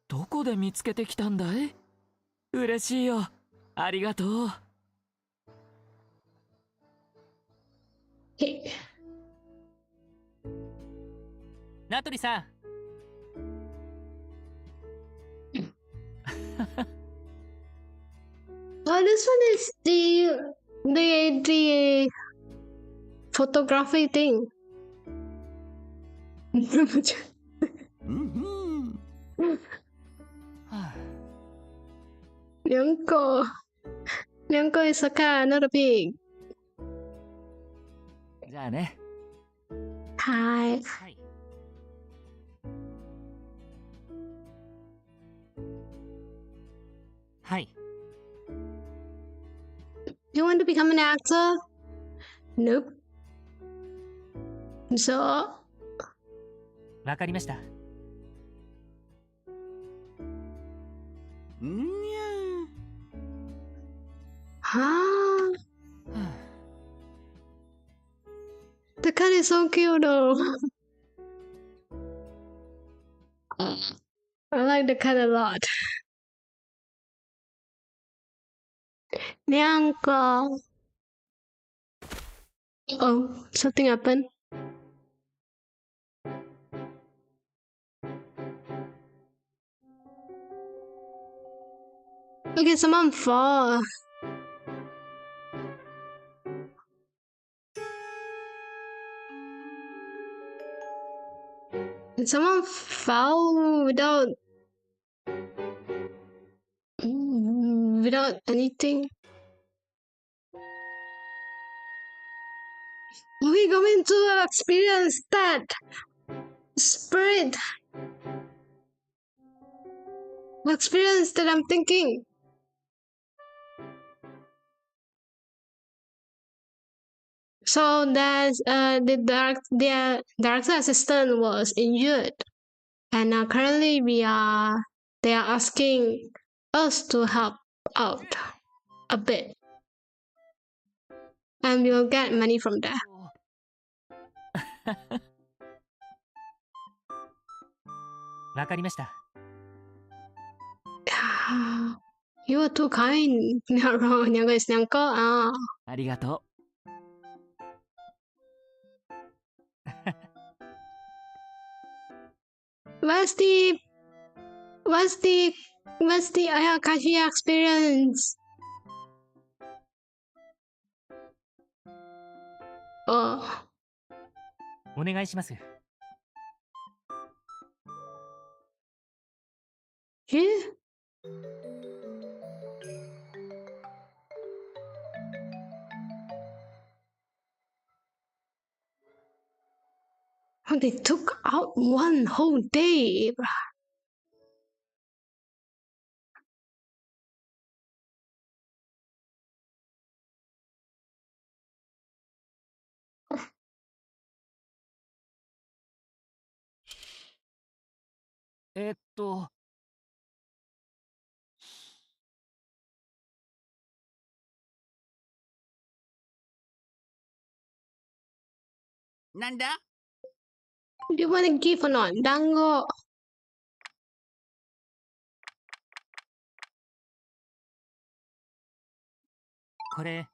どこで見つけてきたんだい？嬉しいよ。ありがとう。名取さん。Oh, this one is the photography thing. 两個is a cat, not a pig. じゃあね。はい。はい。はい。You want to become an actor? Nope. So, わかりました。huh? The cat is so cute though. I like the cat a lot. 两個 Oh, something happened. Okay, someone fall. Did someone fall without anything? We going to experience that spirit experience that I'm thinking. So that the director assistant was injured, and currently they are asking us to help out a bit, and we will get money from that. わかりました。You are too kind. にゃんこですにゃんこ。あありがとう。What's the Ayakashi experience? Oh, お願いします。Oh, they took out one whole day. えっと、なんだ Do you want to give or not? Dango. これ、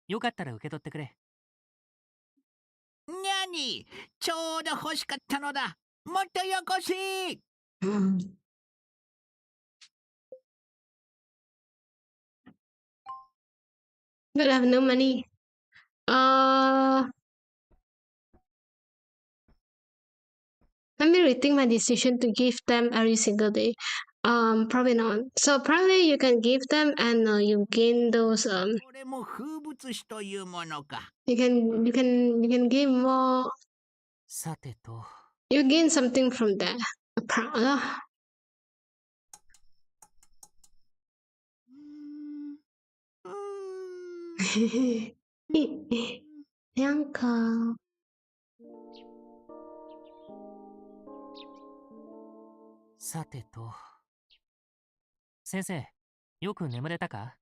よかったら受け取ってくれ。にゃに、ちょうど欲しかったのだ。もっとよこし。 But I have no money. Let me rethink my decision to give them every single day. Probably not. So probably you can give them and you gain those. これも風物詩というものか。You can gain more. さてと。You gain something from that. Proud. なんか。さてと。先生、よく眠れたか？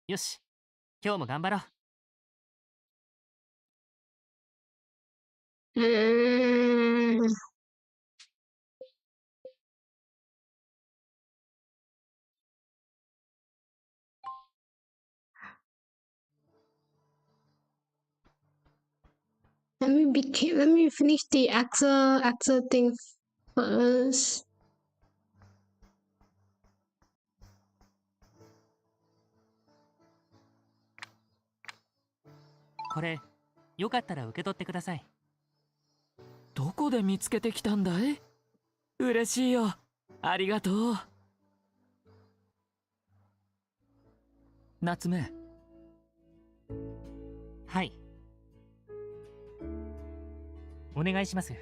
よし、今日も頑張ろう。Let me finish the actor thing first. これ、よかったら受け取ってください。どこで見つけてきたんだい？嬉しいよ。ありがとう。夏目。はい。お願いします。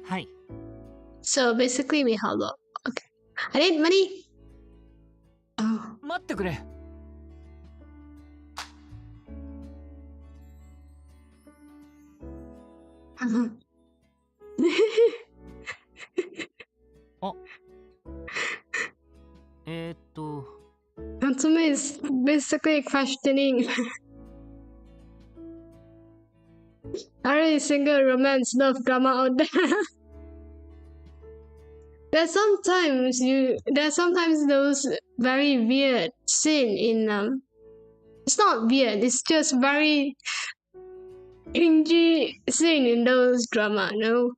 はい。So basically we have a okay. I need money. Oh. 待ってくれ。あ。Natsume is basically questioning every single romance love drama out there. There's sometimes those very weird scene in it's not weird, it's just very cringy scene in those drama, no?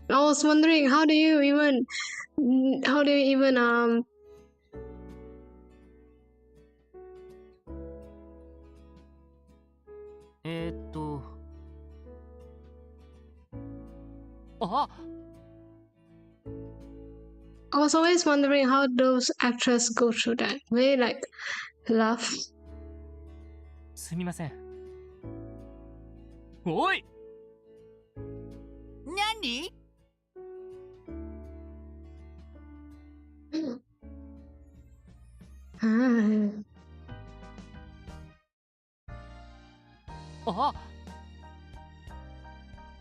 I was wondering how do you evenあ。I was always wondering how those actors go through that. They like laugh. すみません。おい。何？あ。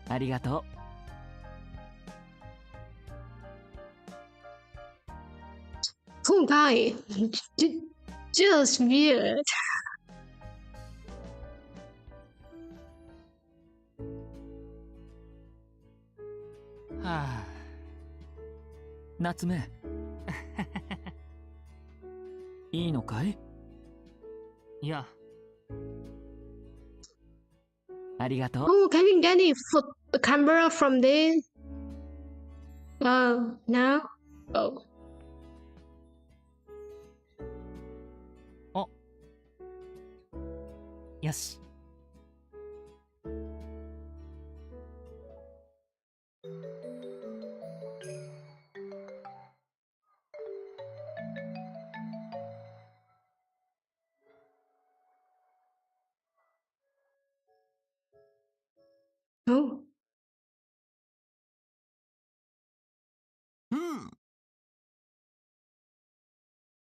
ありがとう。Cool guy. Just weird. はあ。夏目。いいのかい？いや。ありがとう。Oh, can we get a camera from there? Now? Oh. あ。よし。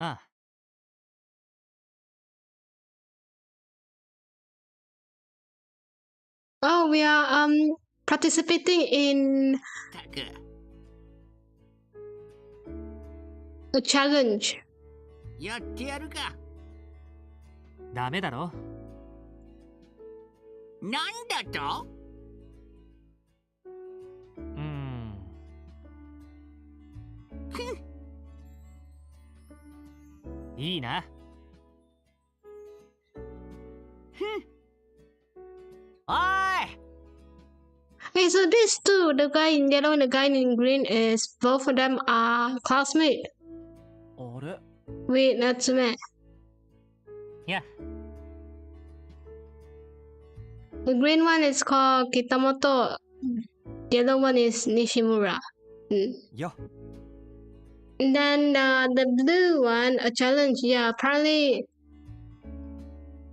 ああ、Oh, we are participating in たく a challenge. やってやるか。ダメだろ。なんだと？いいな。おい Hey, so these two, the guy in yellow and the guy in green, is both of them are classmates あれ with Natsume. いや、The green one is called Kitamoto. The yellow one is Nishimura. Mm. や And then the blue one, a challenge. Yeah, apparently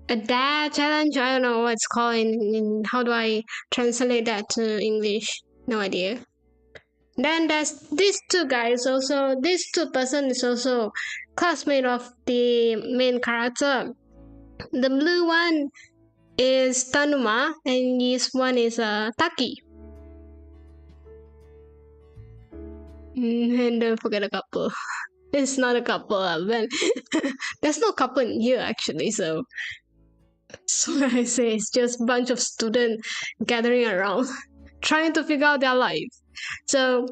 a dad challenge. I don't know what it's called in how do I translate that to English? No idea. Then there's these two guys also. These two person is also classmate of the main character. The blue one is Tanuma, and this one is Taki. And don't forget a couple. It's not a couple, but there's no couple in here actually. So I say it's just a bunch of students gathering around, trying to figure out their life. So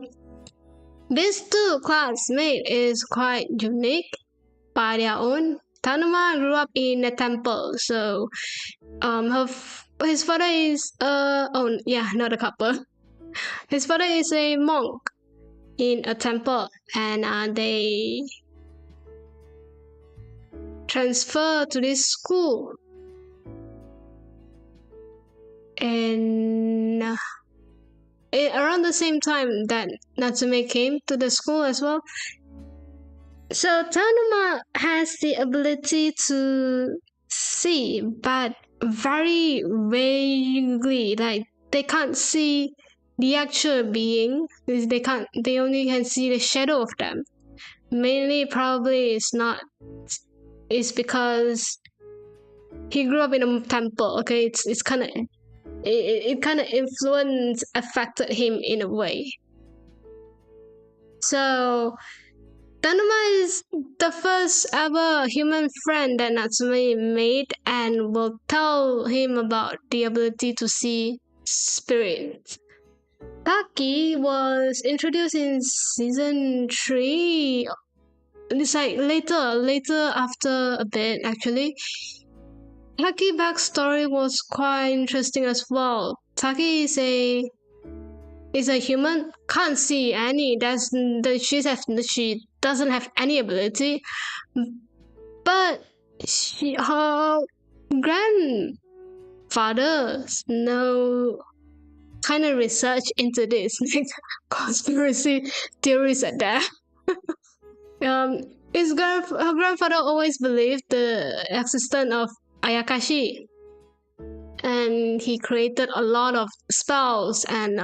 these two classmates is quite unique by their own. Tanuma grew up in a temple, so his father is not a couple. His father is a monk in a temple, and they transfer to this school. And around the same time that Natsume came to the school as well. So Tanuma has the ability to see, but very vaguely. Like they can't see the actual being. They only can see the shadow of them. Mainly probably it's because he grew up in a temple. Okay, it's kind of it kind of affected him in a way. So Tanuma is the first ever human friend that Natsume made, and will tell him about the ability to see spirits. Taki was introduced in season 3. It's like later after a bit actually. Taki backstory was quite interesting as well. Taki is a human, can't see any. She doesn't have any ability, but her grandfathers know kind of research into this. Conspiracy theories are there. Her grandfather always believed the existence of Ayakashi, and he created a lot of spells and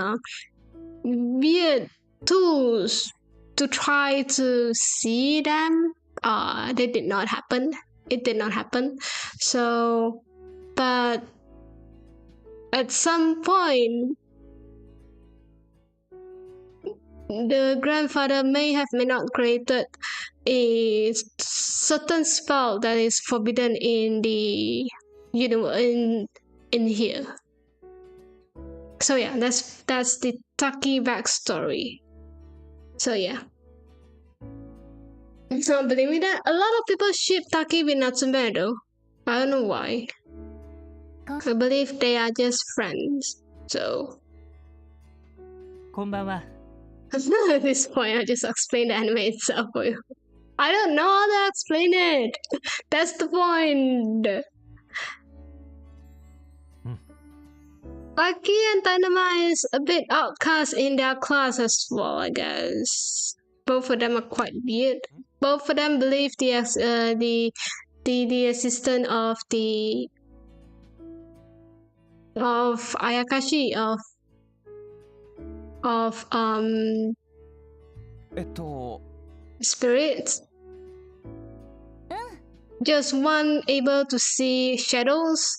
weird tools to try to see them. They did not happen. It did not happen. So, but at some point, the grandfather may not created a certain spell that is forbidden in the in here. So yeah, that's the Taki backstory. So yeah. It's not believing that a lot of people ship Taki with Natsume though. I don't know why. I believe they are just friends. So こんばんは。 at this point, I just explain the anime itself for you. I don't know how to explain it. That's the point. Aki and Tanama is a bit outcast in their class as well, I guess. Both of them are quite weird. Both of them believe the assistant of Ayakashi of spirits. just one able to see shadows,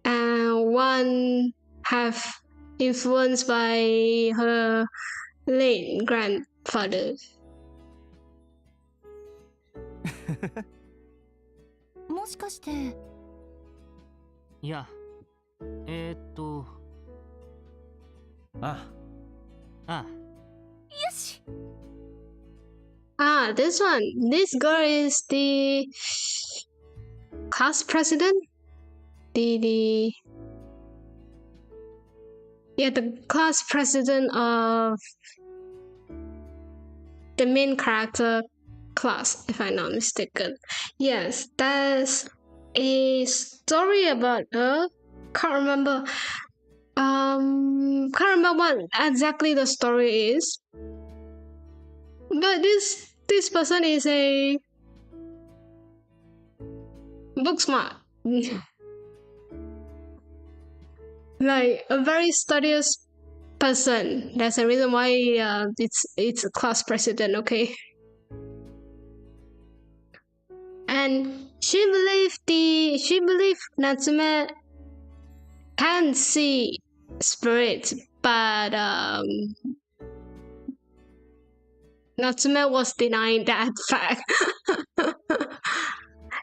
and one have influenced by her late grandfather. もしかして。いや、ああ、よし。Ah, this one. This girl is the class president. The yeah, the class president of the main character class, if I'm not mistaken. Yes, that's a story about her. Can't remember. Can't remember what exactly the story is. But this person is a book smart. Like a very studious person. That's the reason why it's a class president, okay? And she believed Natsume can see spirits, but Natsume was denying that fact.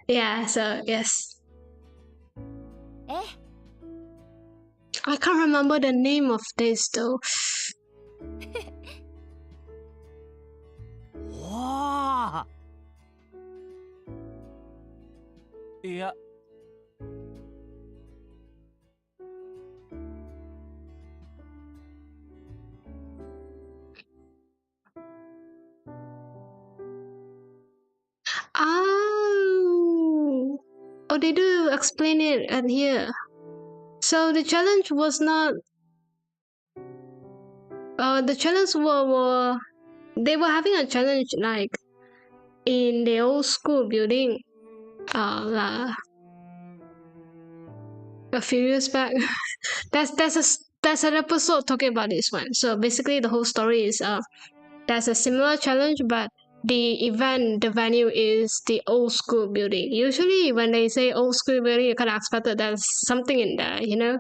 Yeah, so yes. I can't remember the name of this though. おー。いや。Oh, they do explain it at here. So the challenge was not. The challenge were they were having a challenge like in the old school building. A few years back. that's an episode talking about this one. So basically, the whole story is there's a similar challenge, but the venue is the old school building. Usually, when they say old school building, you kind of expect that there's something in there, you know.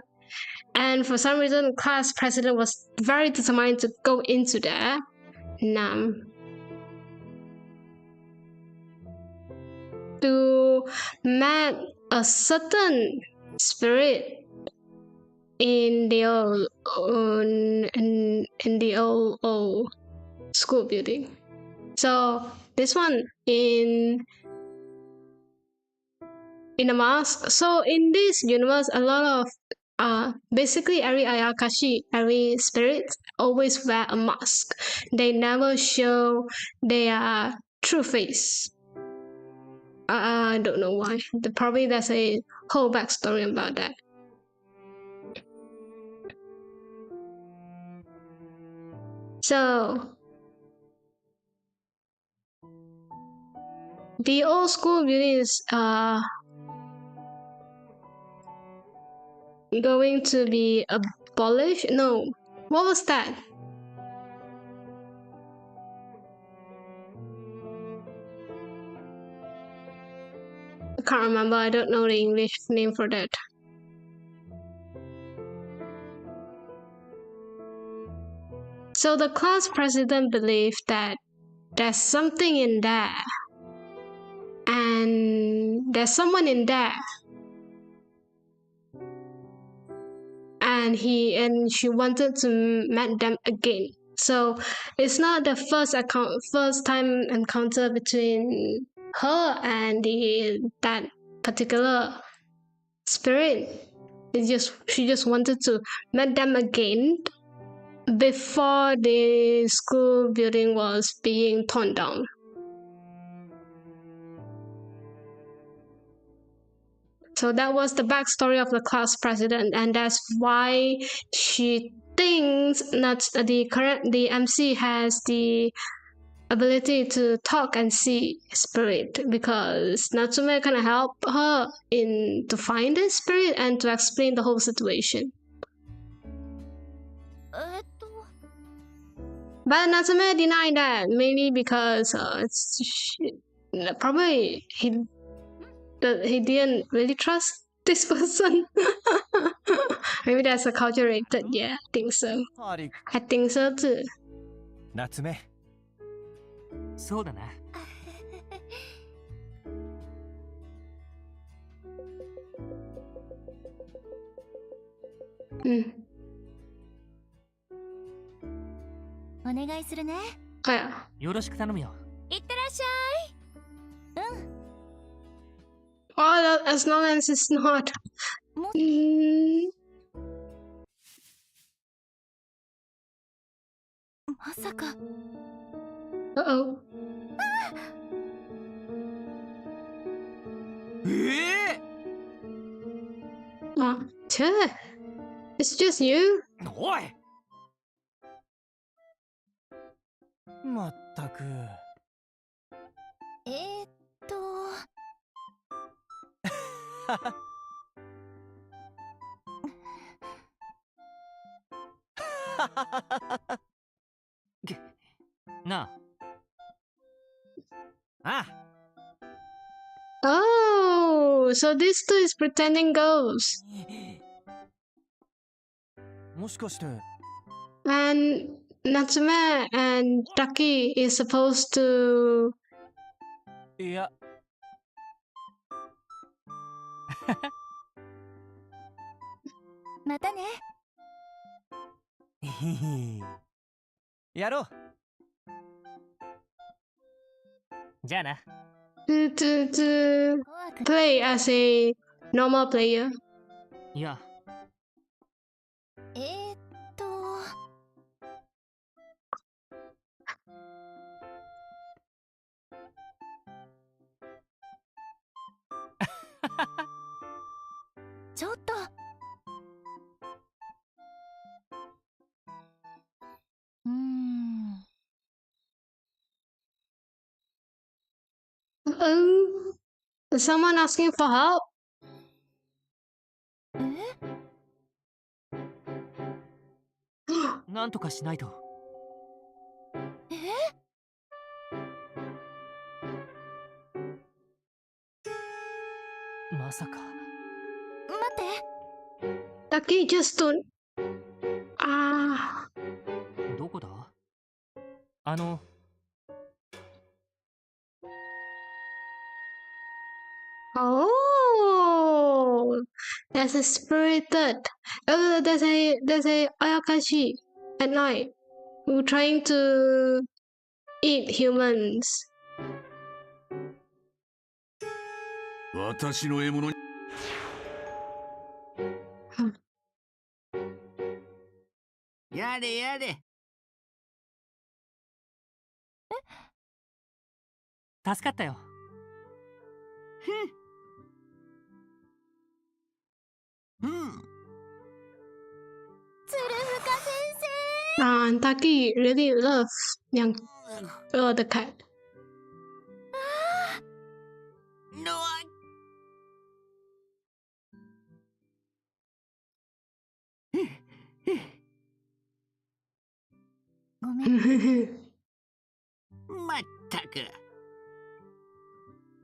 And for some reason, class president was very determined to go into there. To meet a certain spirit in the old school building. So this one in a mask. So in this universe, a lot of basically every Ayakashi, every spirit always wear a mask. They never show their true face. I don't know why. Probably there's a whole backstory about that. So the old school building is going to be abolished? No. What was that? I can't remember. I don't know the English name for that. So the class president believed that there's something in there. And there's someone in there. And she wanted to meet them again. So it's not the first time encounter between her and that particular spirit. She just wanted to meet them again before the school building was being torn down. So that was the backstory of the class president, and that's why she thinks that the MC has the ability to talk and see spirit, because Natsume can help her to find the spirit and to explain the whole situation. But Natsume denied that, mainly because that he didn't really trust this person. Maybe that's acculturated. Yeah, I think so. I think so too. 夏目、そうだな。お願いするね。よろしく頼むよ。いってらっしゃい。Oh, as long as it's not. まさか。Uh-oh. 切 It's just you. おい。まったく。なあ。Oh, so these two is pretending ghosts. もしかして。And Natsume and Taki is supposed to. いや。またね。やろう。じゃあな。To play as a normal player. いや。ちょっと。Is someone asking for help? なんとかしないと。まさか。待って。Taki just don't. どこだ？Oh, there's a spirited. Oh, there's a ayakashi at night who trying to eat humans. 私の獲物に。やれやれ。助かったよ。And Taki really loves the cat. No, ごめん。まったく。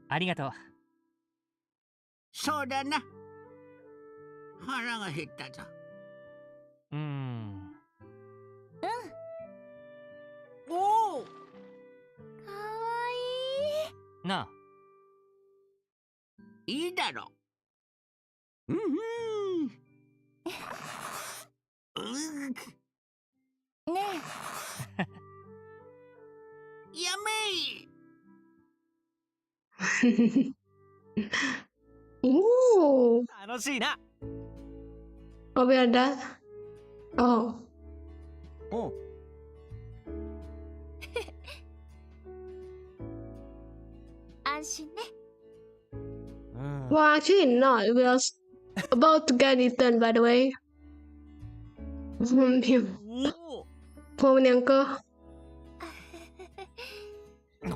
ありがとう。そうだな。腹が減ったぞ。おお。かわいい。なあ。いいだろ。ねえ。やめOoh. 楽しいな。Oh, we are done. Oh. おう。安心ね。Well, actually not. We are about to get eaten, by the way. Poor uncle.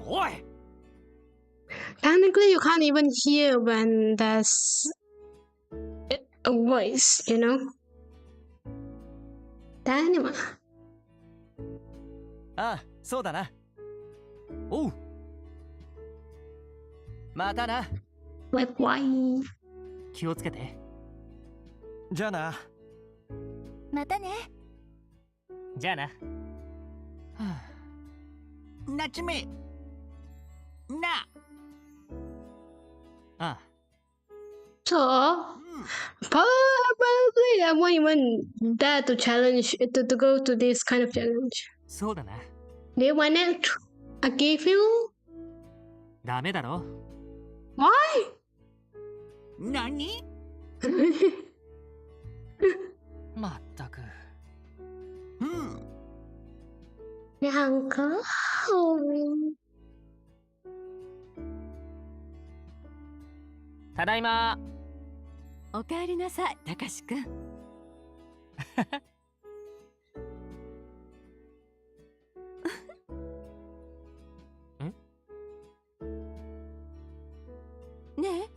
おい。 Technically, you can't even hear when there's a voice, you know? Anyway. ああ、そうだな。おう。またな。Like why? 気をつけて。じゃあな。またね。じゃあな。はあ、夏目。な。ああ、 So probably I want even dad to challenge to go to this kind of challenge. そうだな。 Do you want it? I give you? ダメだろ。 Why? 何？まったく。うん。なんかただいま。おかえりなさい、たかしくん。ねえ。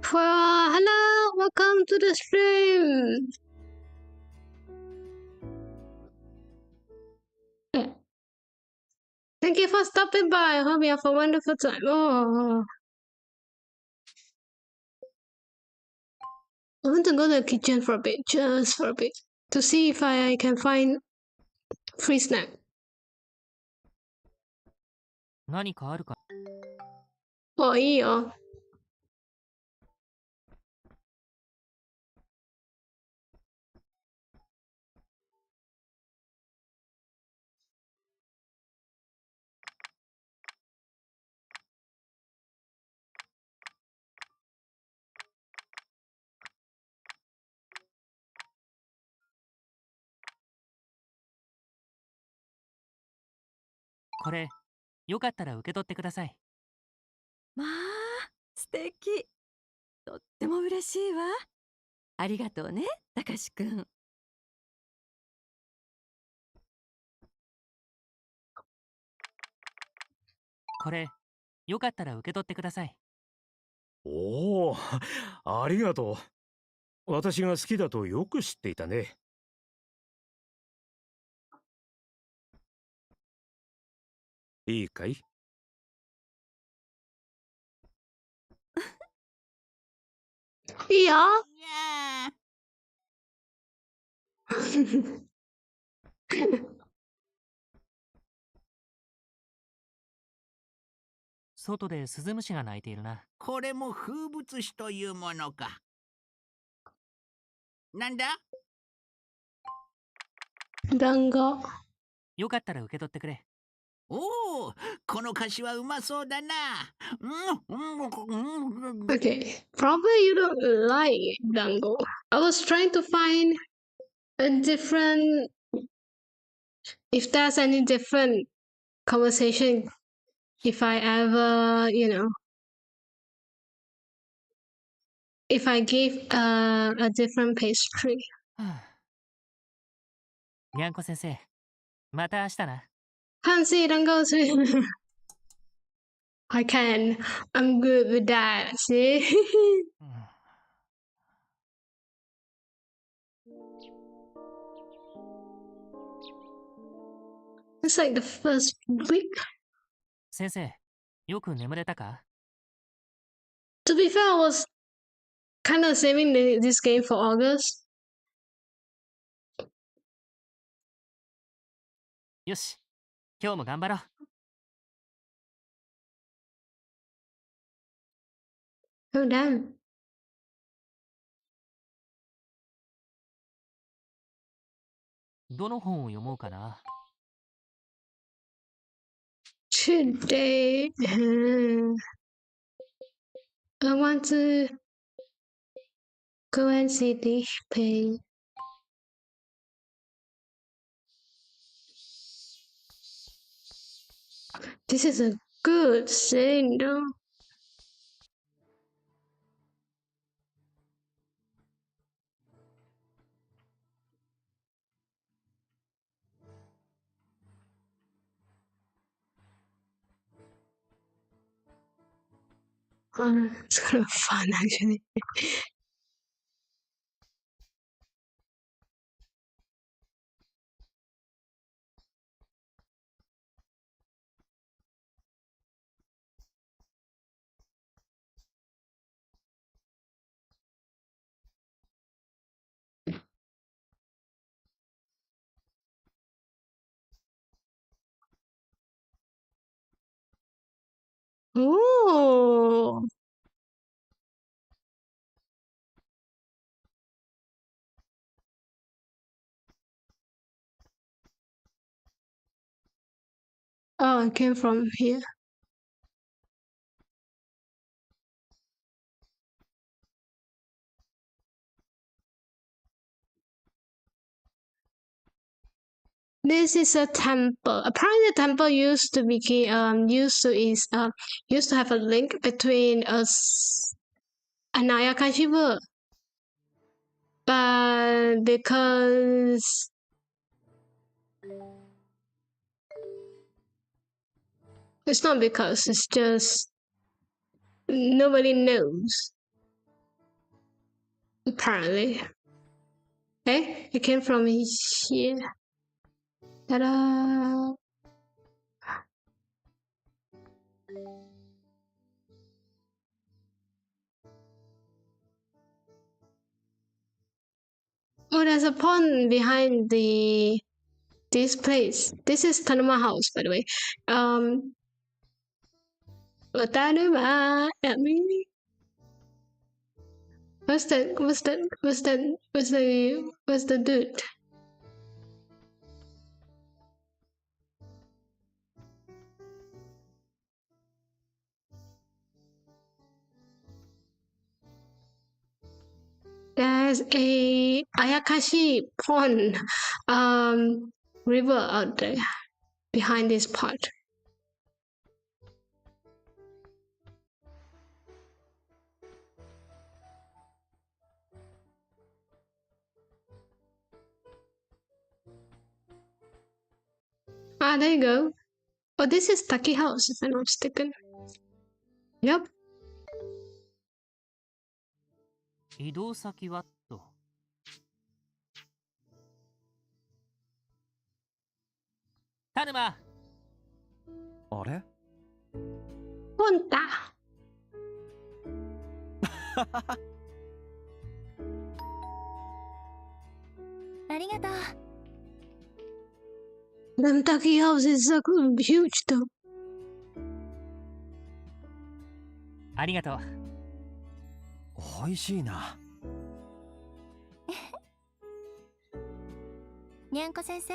Hello, welcome to the stream. Thank you for stopping by. I hope you have a wonderful time. Oh, I want to go to the kitchen for a bit, just for a bit, to see if I can find free snack. 何かあるか。Oh, いいよ。これ、よかったら受け取ってください。まあ、素敵。とっても嬉しいわ。ありがとうね、たかしくん。これ、よかったら受け取ってください。おお、ありがとう。私が好きだとよく知っていたね。いいかい？いいよ。いや外でスズムシが鳴いているな。これも風物詩というものか。なんだ？団子。よかったら受け取ってくれ。おお、この菓子はうまそうだな。Okay, probably you don't like dango. I was trying to find a different, if there's any different conversation, if I ever, if I give a different pastry. はあ、にゃんこ先生、また明日な。 Fancy dango too. I can. I'm good with that. See? うん、 It's like the first week. 先生、よく眠れたか？ To be fair, I was kind of saving this game for August. よし、今日も頑張ろう。Oh, damn. どの本を読もうかな。Today, I want to go and see the pay. This is a good scene, though. It's kind of fun, actually. Oh. Oh, it came from here. This is a temple. Apparently, the temple used to have a link between us and Ayakashi, but because it's not because it's just nobody knows. Apparently, okay, it came from here. Ta-da! Oh, there's a pond behind this place. This is Tanuma House, by the way. Tanuma, I mean, what's the dude? There's a Ayakashi pond, river out there behind this part. Ah, there you go. Oh, this is Taki House, if I'm not mistaken. Yep. 移動先はと。田沼、あれ？ Punta. ありがとう。 The Taki House is so huge, though. ありがとう。美味しいな。にゃんこ先生。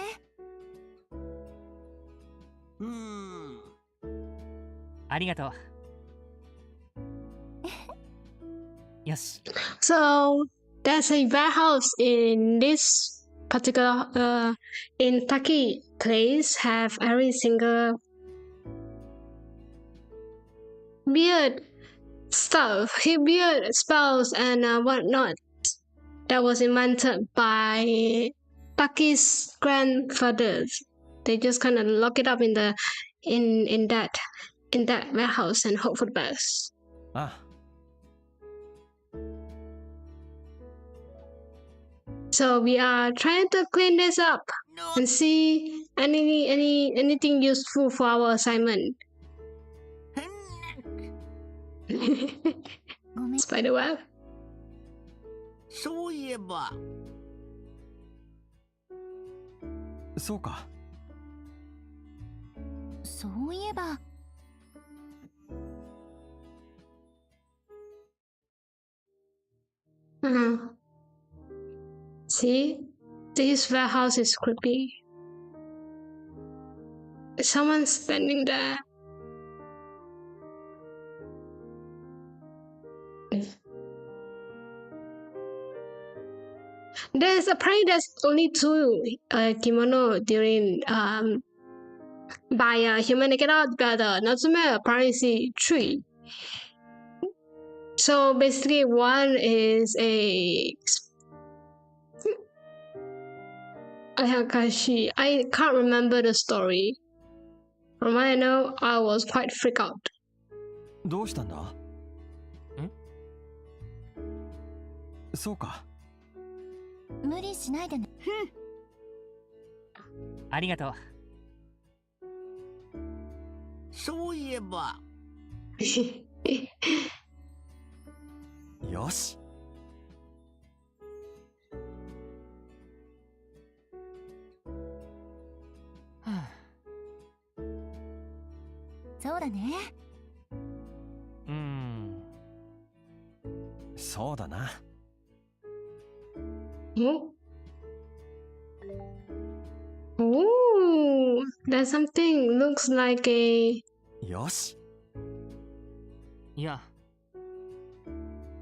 ありがとう。よし。So there's a warehouse in this particular in Taki place have every single weird weird spells and whatnot that was invented by Taki's grandfathers. They just kind of lock it up in that warehouse and hope for the best. あ、 So we are trying to clean this up and see anything useful for our assignment. ごめん。 Spiderweb. そういえば、そうか。そういえば。 See, this warehouse is creepy. Someone's standing there. There's only two kimono during by human naked art, but Natsume apparently see three. So basically, one is a Ayakashi. I can't remember the story. From what I know, I was quite freaked out. どうしたんだ？そうか。無理しないでね。ありがとう。そういえば、よし。そうだね。だな。Oh. Oh, there's something looks like a. よし。いや、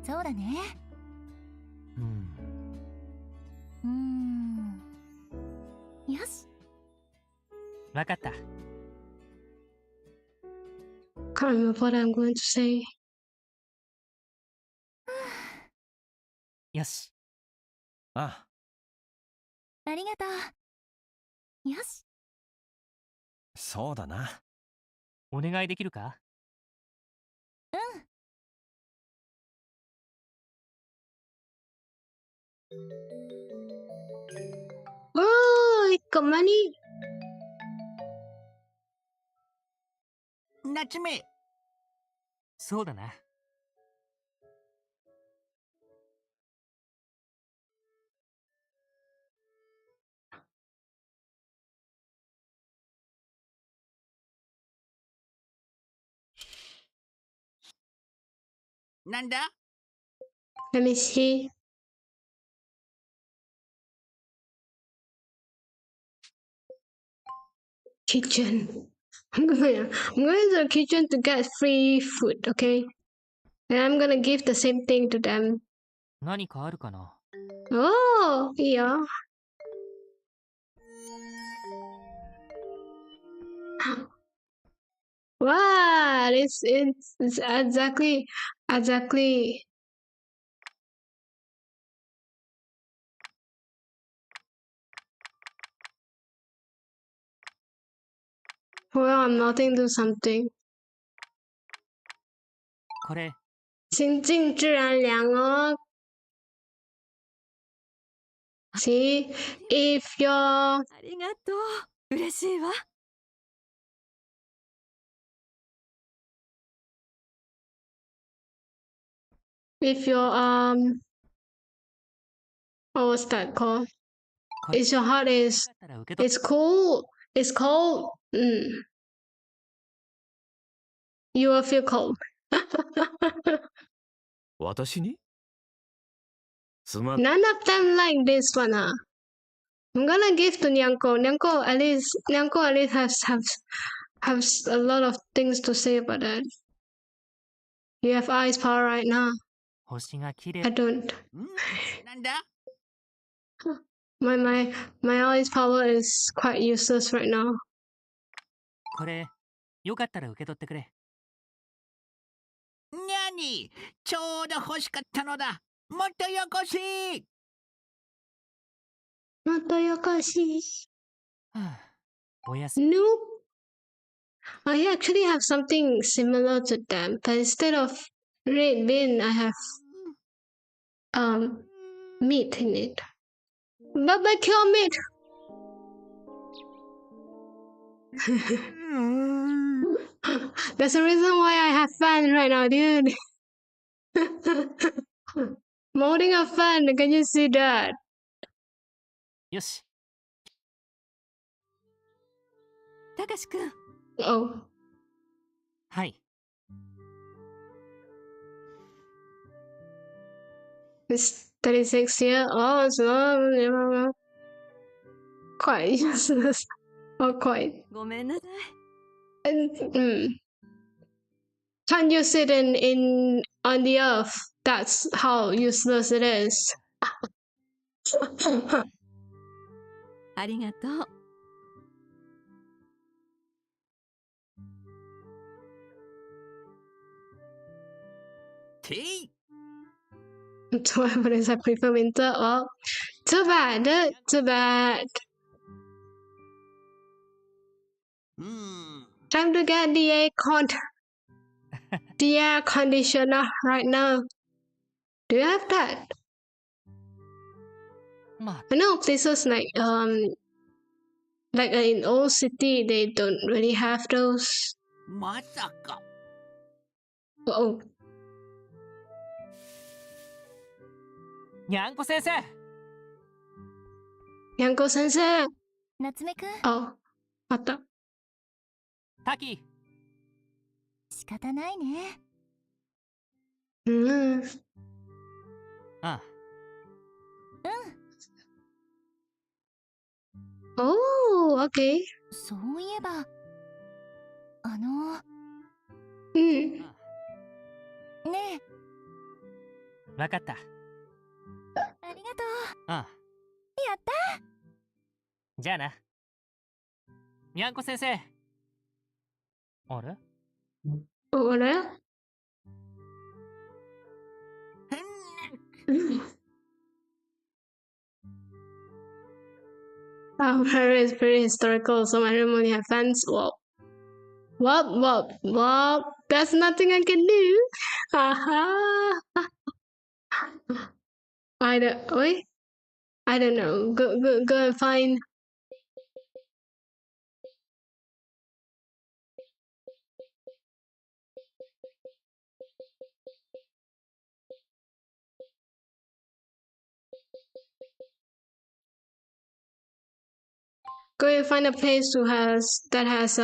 そうだね。うん。よし。わかった。Can't remember what I'm going to say. よし。あ、ありがとう。よし。そうだな。お願いできるか？Oh, it got money. 夏目、そうだな。なんだ？ Let me see. Kitchen. I'm going to the kitchen to get free food, okay? And I'm gonna give the same thing to them. 何かあるかな？ Oh, yeah. Wow, it's exactly. Well, I'm nothing to something. これ、心静自然凉哦。See, if you're ありがとう。嬉しいわ。if you're what was that called? これ、 If your heart is だったら受け取っ it's cold, it's cold. You will feel cold. 私にすまん。 None of them like this one, huh? I'm gonna give to Nyanko. Nyanko at least has a lot of things to say about that. You have eyes power right now. 星が綺 I 麗。 don't. なんだ？ My eyes power is quite useless right now. これ、よかったら受け取ってくれ。にゃに、ちょうど欲しかったのだ。もっとよこし。 Motoyokoshi. はあ、おやすみ。 Nope. I actually have something similar to them, but instead of red bean, I have meat in it. Barbecue meat. That's the reason why I have fun right now, dude. Molding a fan, can you see that? よし。たかしくん、 Oh, はい。 it's 36 here. Oh, it's not quite useless. Or quite. ごめんなさい。 Can't use it in on the earth. That's how useless it is. ありがとう。てい。 So whatever it is, I prefer winter. Oh, too bad. Too bad. うん。 Time to get the air conditioner right now. Do you have that? まあ、 I know places like in old city they don't really have those. まさか。 Oh, にゃんこ先生。 Yanko sensei. 夏目くん、 Oh, あった。タキ、仕方ないね。あ Oh, okay. そういえば、Mm. ねえ、わかった。ありがとう。あやったじゃあな。にゃんこ先生。あれ Oh, what? Our era is pretty historical, so my room only have fans. Well, there's nothing I can do. Haha. Wait. I don't know. Go and find. Go and find a place that has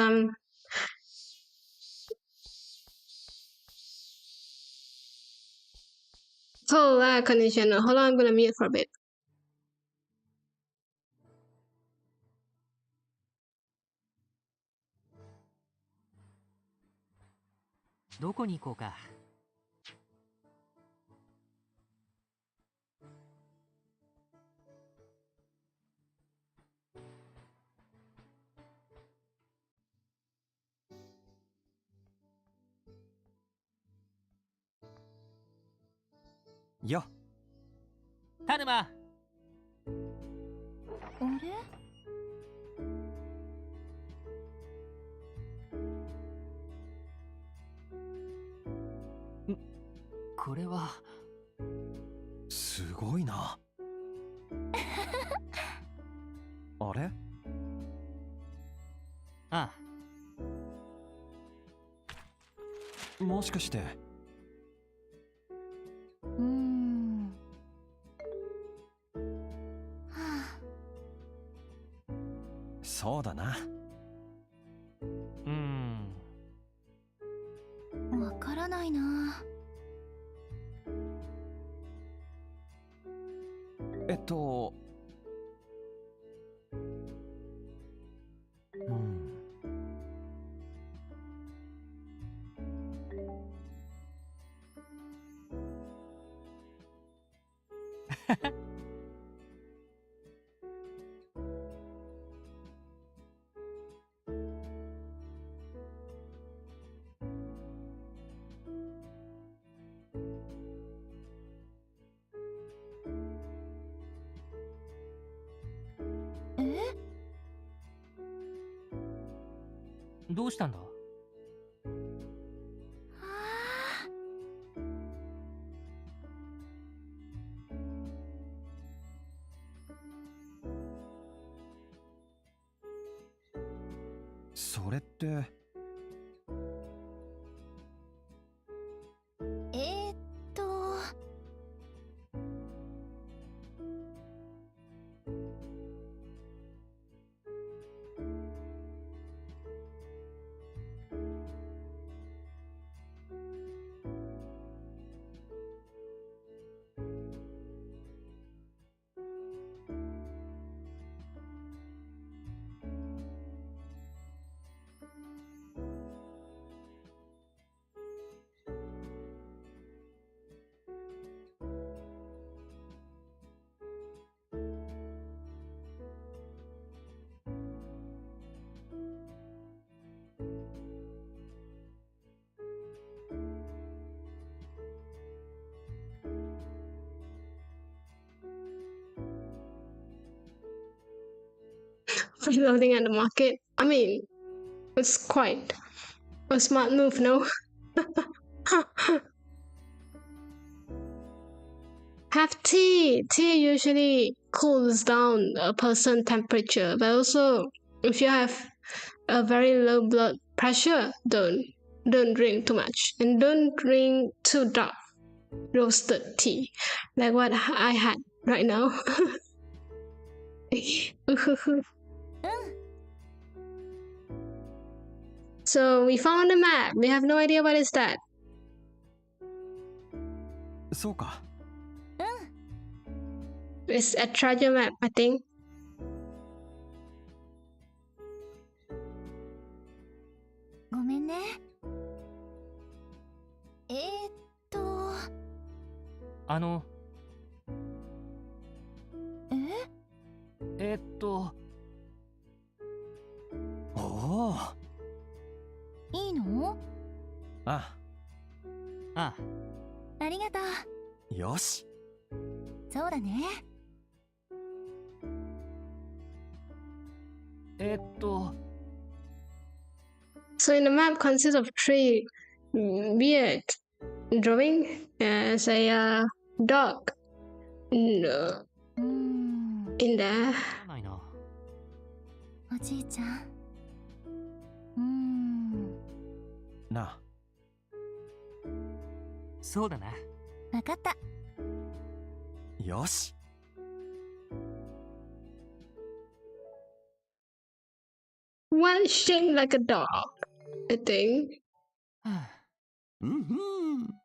full air conditioner. Hold on, I'm gonna mute for a bit. どこに行こうか。よ。タヌマ。あれ？これは。すごいな。あれ？あもしかして。そうだな。わからないな。どうしたんだ？それって。えーっと。Reloading at the market. I mean, it's quite a smart move, no? Have tea. Tea usually cools down a person's temperature, but also if you have a very low blood pressure, don't drink too much, and don't drink too dark roasted tea like what I had right now. So we found a map. We have no idea what is that. そうか。It's a treasure map, I think. ごめんね。えーっと。あの、え？おお。いいの？ああありがとう。よし。そうだね。So in the map consists of three weird drawing as a dog in うーん。there. あ、ないな。おじいちゃん。うーん。な。そうだな。わかった。よし。One shaped like a dog, I think. はあ、うんふん。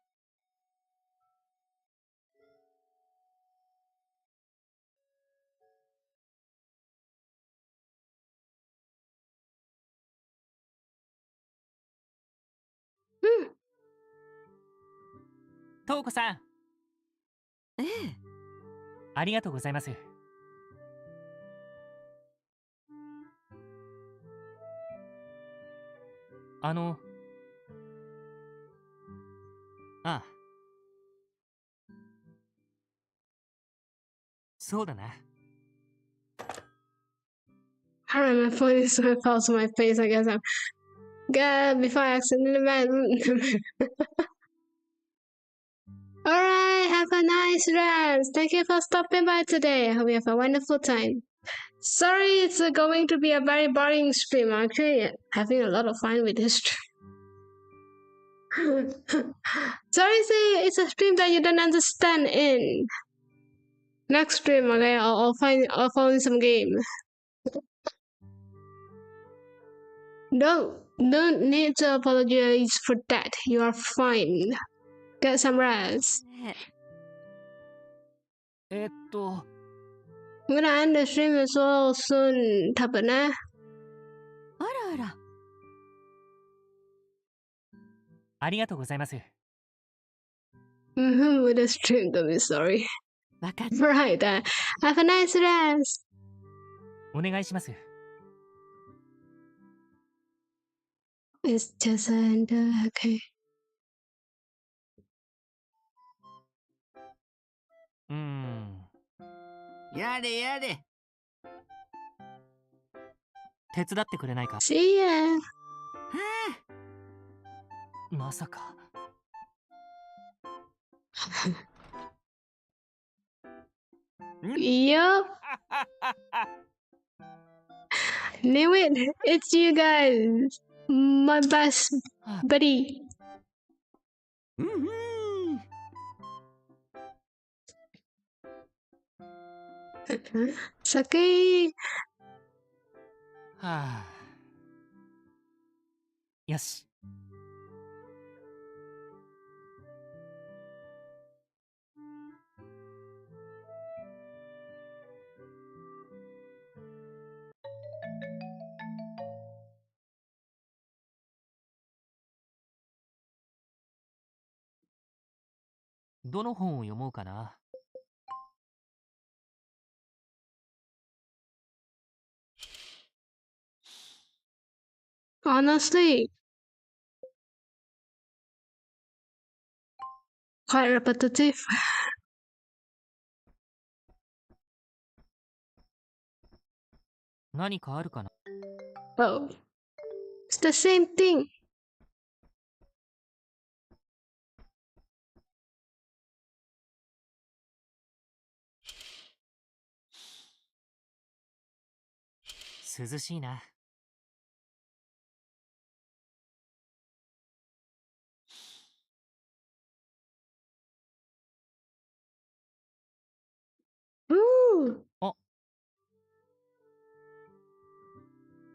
トウコさん、ええ。ありがとうございます。あの、ああ、そうだな。Alright, my phone is so close to my face. I guess I'm. God, before I accidentally man. Alright, have a nice rest. Thank you for stopping by today. I hope you have a wonderful time. Sorry, it's going to be a very boring stream. I'm actually having a lot of fun with this stream. Sorry, say it's a stream that you don't understand in. Next stream, okay, I'll find some game. Don't need to apologize for that. You are fine. Get some rest. ねI'm gonna end the stream as well soon. 多分ね。あらあら。ありがとうございます。With the stream, don't be sorry. わかった。 Right then. Have a nice rest. お願いします。It's just okay. やれやれ。手伝ってくれないか。 See ya. まさか。Yup. Knew it. It's you guys. My best buddy. うんふん。Saki. はあ。よし。どの本を読もうかな。Honestly, quite repetitive. 何かあるかな。 Oh, it's the same thing. 涼しいな。Ooh.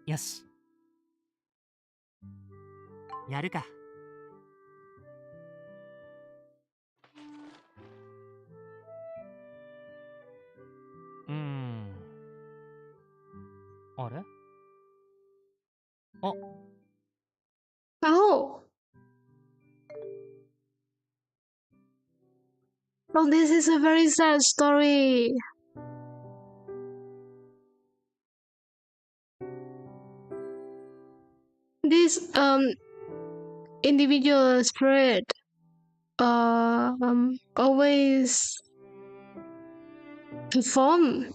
よし。やるか。あれあ、 Oh. Oh, this is a very sad story. This individual spirit always perform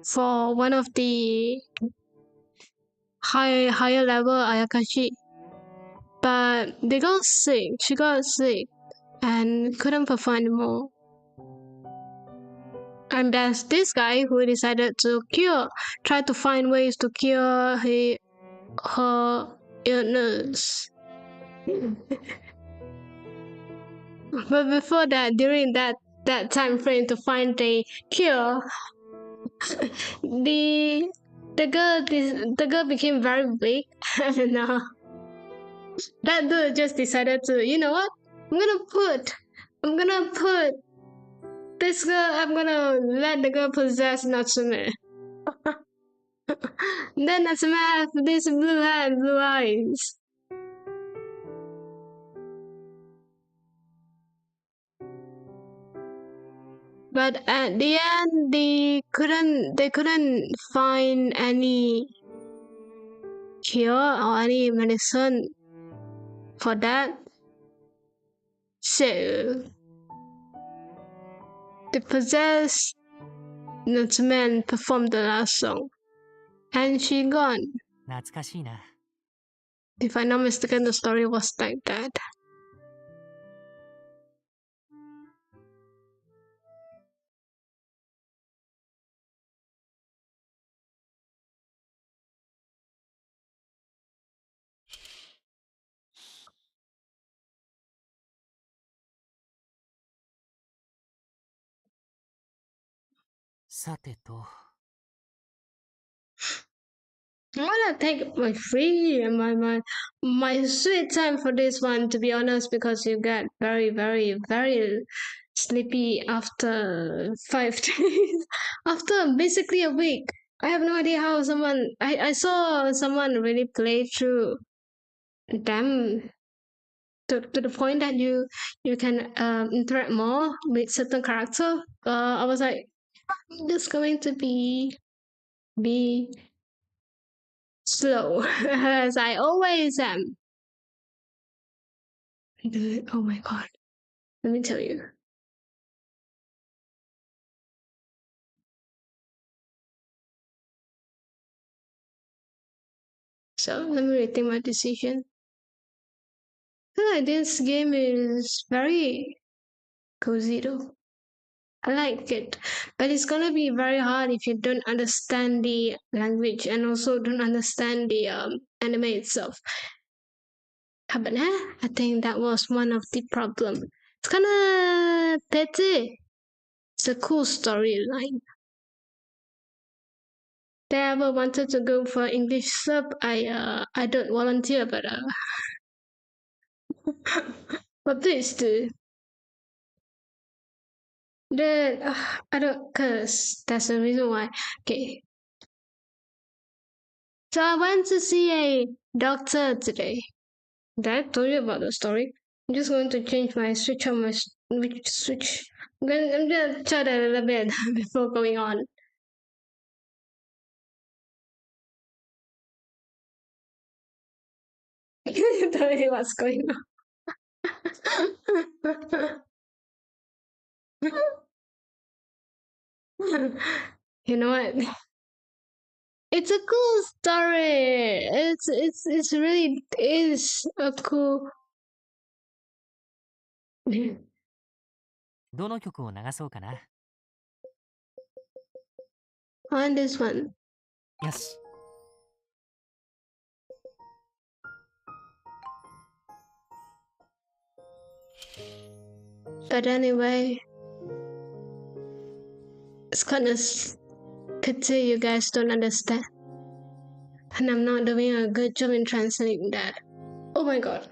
for one of the higher level Ayakashi, but they got sick. She got sick and couldn't perform anymore. And there's this guy who decided to try to find ways to cure her illness. But before that, during that time frame to find a cure, the girl became very weak, and that dude just decided to, you know what? I'm gonna put this girl. I'm gonna let the girl possess Natsume. Then Natsume has this blue hair and blue eyes. But at the end, they couldn't find any cure or any medicine for that. So the possessed Natsume performed the last song, and she gone. 懐かしいな。 If I'm not mistaken, the story was like that.さてと。 I'm gonna take my free and my sweet time for this one, to be honest, because you got very, very, very sleepy after 5 days. After basically a week. I have no idea how I saw someone really play through them to the point that you can interact more with certain character. I was like, I'm just going to be slow as I always am. Oh my god. Let me tell you. So let me rethink my decision. I feel like this game is very cozy though. I like it. But it's gonna be very hard if you don't understand the language and also don't understand the anime itself. But I think that was one of the problem. It's kinda petty. It's a cool storyline. If I ever wanted to go for English sub, I don't volunteer, but but please do. Then I don't, cause that's the reason why. Okay. So I went to see a doctor today. Did I told you about the story? I'm just going to change my switch on my switch. I'm gonna chat a little bit before going on. Can you tell me what's going on? You know what? It's a cool story. It's really is a cool. どの曲を流そうかな。 On this one. よし。 But anyway, it's kind of pity you guys don't understand. And I'm not doing a good job in translating that. Oh my god.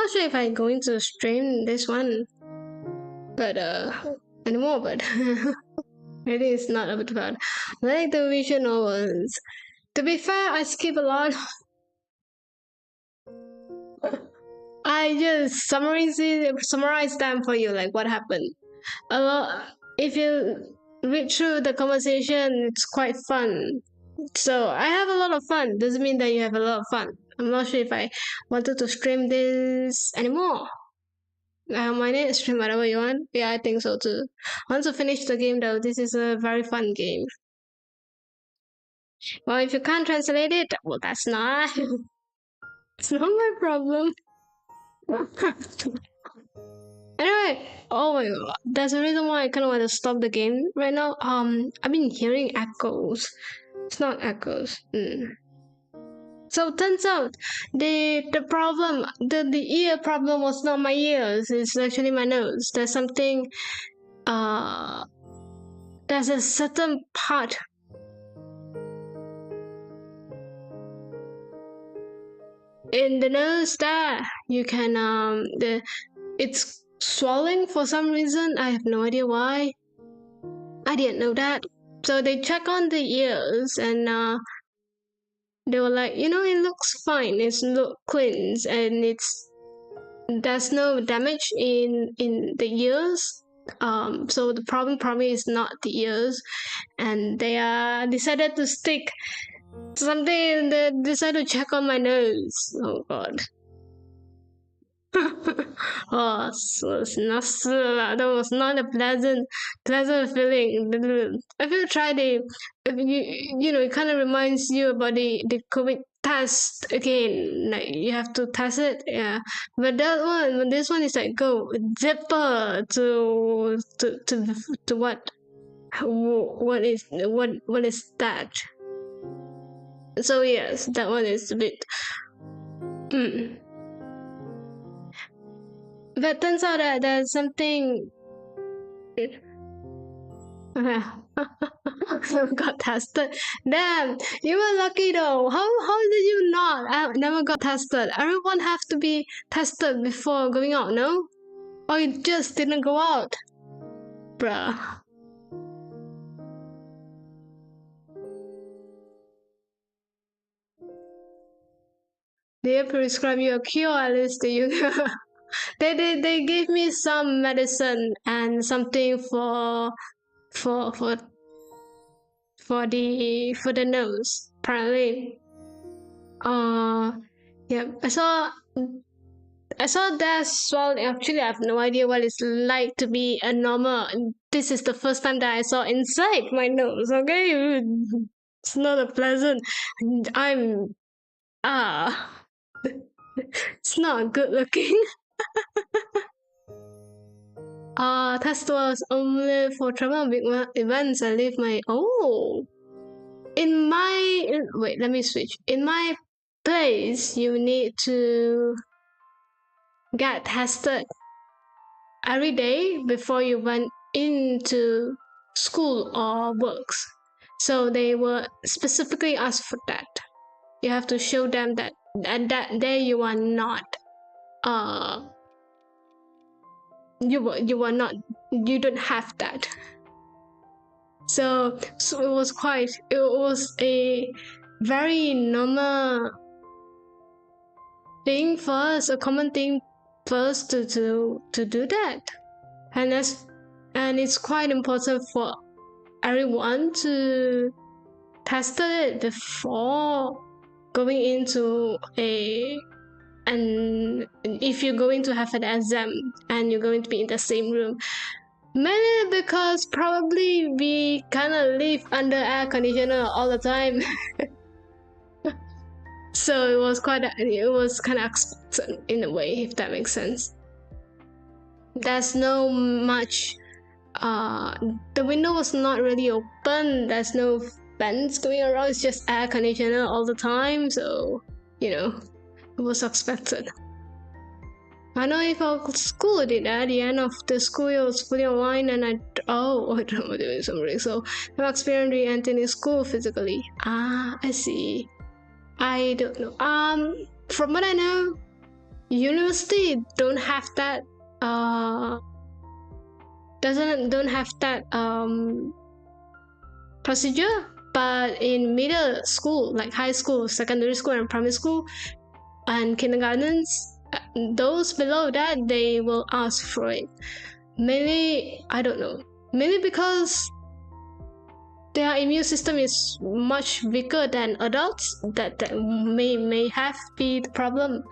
not sure if I'm going to stream this one, but anymore. But it is not a bit bad. Like the visual novels. To be fair, I skip a lot. I just summarize them for you, like what happened. A lot. If you read through the conversation, it's quite fun. So I have a lot of fun. Doesn't mean that you have a lot of fun. I'm not sure if I wanted to stream this anymore. Why not stream whatever you want? Yeah, I think so too. Once you finish the game though, this is a very fun game. Well, if you can't translate it, well, that's not. It's not my problem. Anyway, oh my god, that's the reason why I kind of want to stop the game right now. I've been hearing echoes. It's not echoes. So turns out the problem, the ear problem was not my ears. It's actually my nose. There's something. There's a certain part. In the nose that you can it's swelling for some reason. I have no idea why. I didn't know that. So they check on the ears and they were like, it looks fine. It looks clean and there's no damage in the ears. So the problem probably is not the ears, and they decided to stick something. They decided to check on my nose. Oh god. Oh, that was not a pleasant feeling. If you try it kind of reminds you about the COVID test again. Like you have to test it, yeah. But this one is like go zipper to what? What is that? So yes, that one is a bit. But turns out that there's something. Got tested. Damn, you were lucky though. How did you not? I never got tested. Everyone have to be tested before going out, no? Or you just didn't go out, bruh. They prescribe you a cure, at least you. They gave me some medicine and something for the nose, apparently. Yeah, I saw that swelling. Actually, I have no idea what it's like to be a normal. This is the first time that I saw inside my nose. Okay, it's not a pleasant. It's not good looking. Test was only for travel big events. I leave my wait, let me switch. In my place, you need to get tested every day before you went into school or works. So they were specifically asked for that. You have to show them that that day you are not you don't have that. So it was a very normal thing for us, a common thing for us to do that, and it's quite important for everyone to test it before going into and if you're going to have an exam and you're going to be in the same room. Mainly because probably we kind of live under air conditioner all the time. So it was kind of expected in a way, if that makes sense. There's no much the window was not really open, there's no vents going around, it's just air conditioner all the time, so it was expected. I know if our school did that, at the end of the school year was fully online, and I don't know doing something. So no experience re-entering school physically. I see. I don't know. From what I know, university don't have that don't have that procedure, but in middle school, like high school, secondary school, and primary school, and kindergartens, those below that, they will ask for it. Maybe, I don't know, maybe because their immune system is much weaker than adults, that may have be the problem.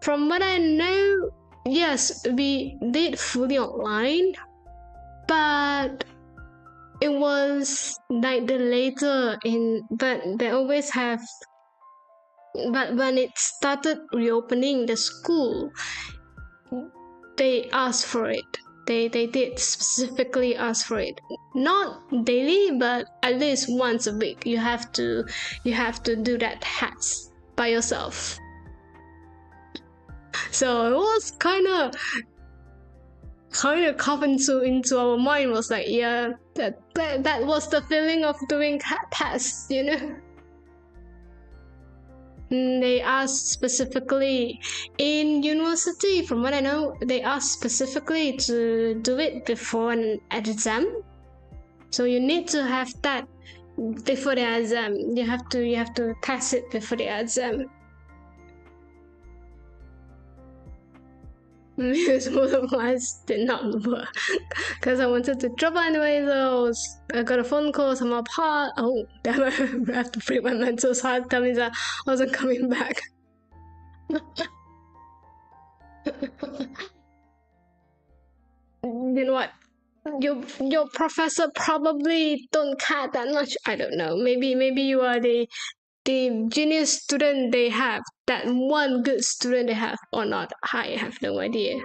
From what I know, yes, we did fully online, but it was like the later but they always have, but when it started reopening the school, they asked for it. They did specifically ask for it. Not daily, but at least once a week. You have to do that test by yourself. So it was kind of come into our mind, was like, yeah, that was the feeling of doing tests, you know. They asked specifically in university, from what I know, they asked specifically to do it before an exam. So you need to have that before the exam. You have to test it before the exam. Most of us did not work because I wanted to drop anyway. So I got a phone call from my part. Oh, damn it! I have to break my mental side. Tell me that I wasn't coming back. You know what? Your professor probably don't care that much. I don't know. Maybe you are the genius student they have, that one good student they have, or not. I have no idea.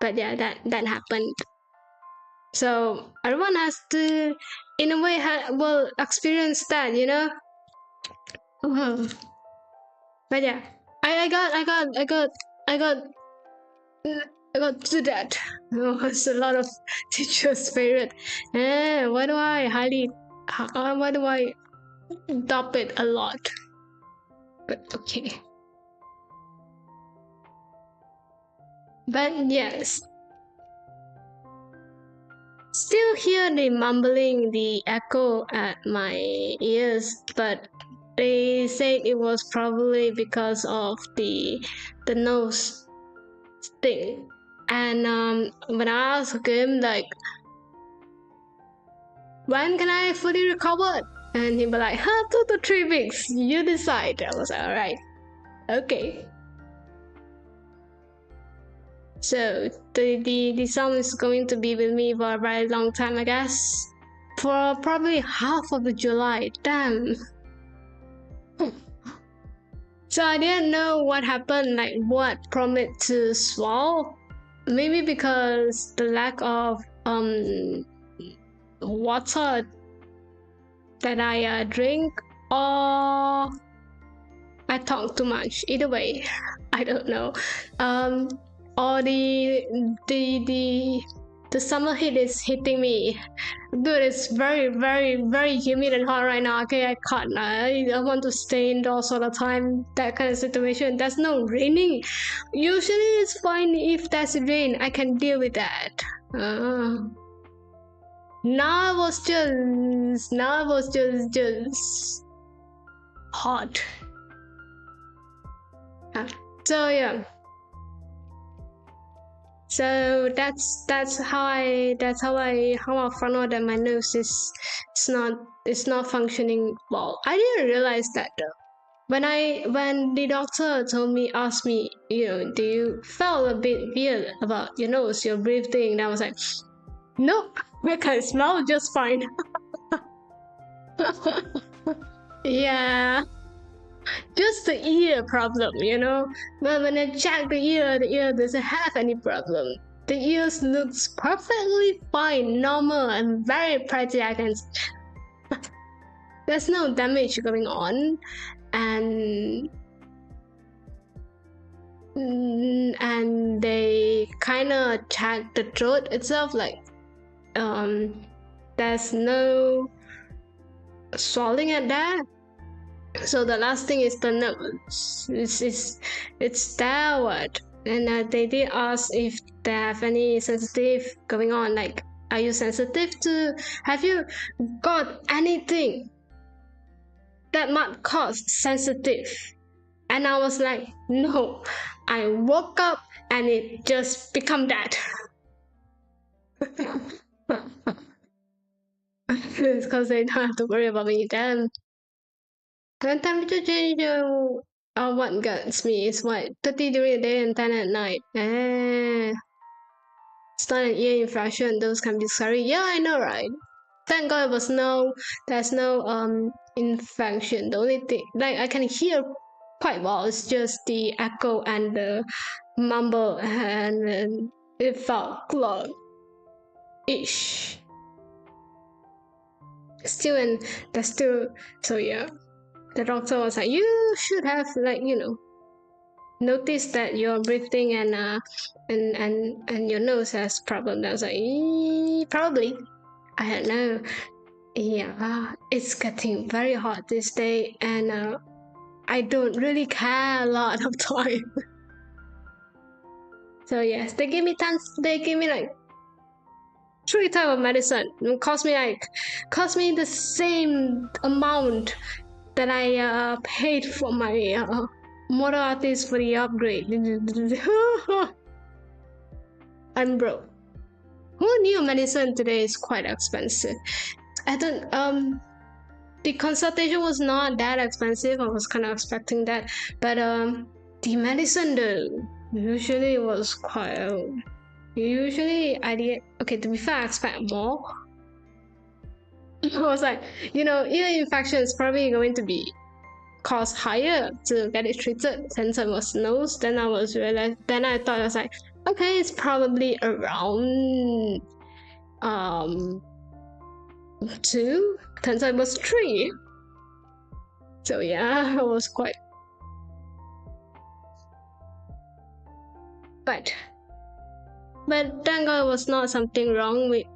But yeah, that happened. So everyone has to, in a way, will experience that, you know. But yeah, I got to that. It was a lot of teachers' favorite. Why do I drop it a lot? But okay. But yes, still hear the mumbling, the echo at my ears, but they said it was probably because of the nose thing. And when I asked him, like, when can I fully recover? And he'd be like, 2 to 3 weeks, you decide. I was like, alright, okay. So the song is going to be with me for a very long time, I guess. For probably half of the July. Damn. So I didn't know what happened, like what prompted to swallow. Maybe because the lack of water that I drink, or I talk too much. Either way, I don't know. Or the summer heat is hitting me. Dude, it's very, very, very humid and hot right now. Okay, I can't. I want to stay indoors all the time. That kind of situation. There's no raining. Usually it's fine if there's rain. I can deal with that. Now it was just hot. So yeah. So that's how I found out that my nose is not functioning well. I didn't realize that though. When the doctor asked me, you know, do you feel a bit weird about your nose, your breathing? And I was like, nope, I can smell just fine. Yeah. Just the ear problem, you know. But when I check the ear doesn't have any problem. The ears looks perfectly fine, normal, and very pretty. There's no damage going on, and they kind of check the throat itself, like there's no swelling at that. So the last thing is the nose. It's that word. And they did ask if they have any sensitive going on. Like, are you sensitive to? Have you got anything that might cause sensitive? And I was like, no. I woke up and it just become that. It's because they don't have to worry about me then. And temperature change, what gets me is what 30 during the day and 10 at night. It's not an ear infection, those can be scary. Yeah, I know, right? Thank God there's no infection. The only thing, like, I can hear quite well, it's just the echo and the mumble, and it felt clogged-ish. So yeah. The doctor was like, you should have, like, noticed that you're breathing and your nose has problem. I was like, probably. I don't know. Yeah, it's getting very hot this day, and I don't really care a lot of time. So yes, they gave me like 3 type of medicine. It cost me the same amount that I paid for my motor artist for the upgrade. I'm broke. Who knew medicine today is quite expensive? I don't the consultation was not that expensive. I was kind of expecting that, but the medicine though usually was quite usually okay, to be fair, I expect more. I was like, ear infection is probably going to be cost higher to get it treated. Since I was nose, then I thought, I was like, okay, it's probably around 2. Turns out it was 3. So yeah, I was quite. But thank God there was not something wrong with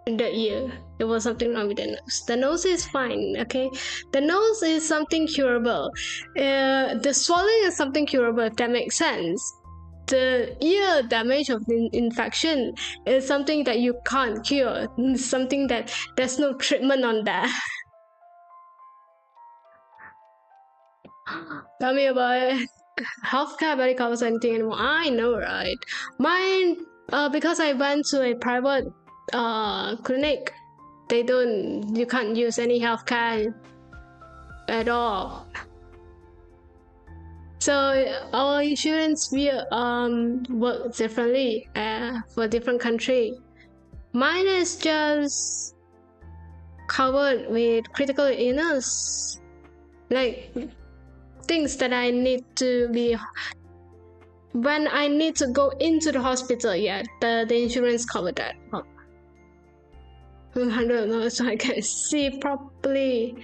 the ear. There was something wrong with the nose. The nose is fine, okay? The nose is something curable. The swelling is something curable, if that makes sense. The ear damage of the infection is something that you can't cure. It's something that there's no treatment on that. Tell me about it. Healthcare barely covers anything anymore. I know, right? Mine, because I went to a private clinic, you can't use any healthcare at all. So our insurance work differently for different country. Mine is just covered with critical illness, like things that I need to be when I need to go into the hospital. Yeah, the insurance covered that. I don't know, so I can't see properly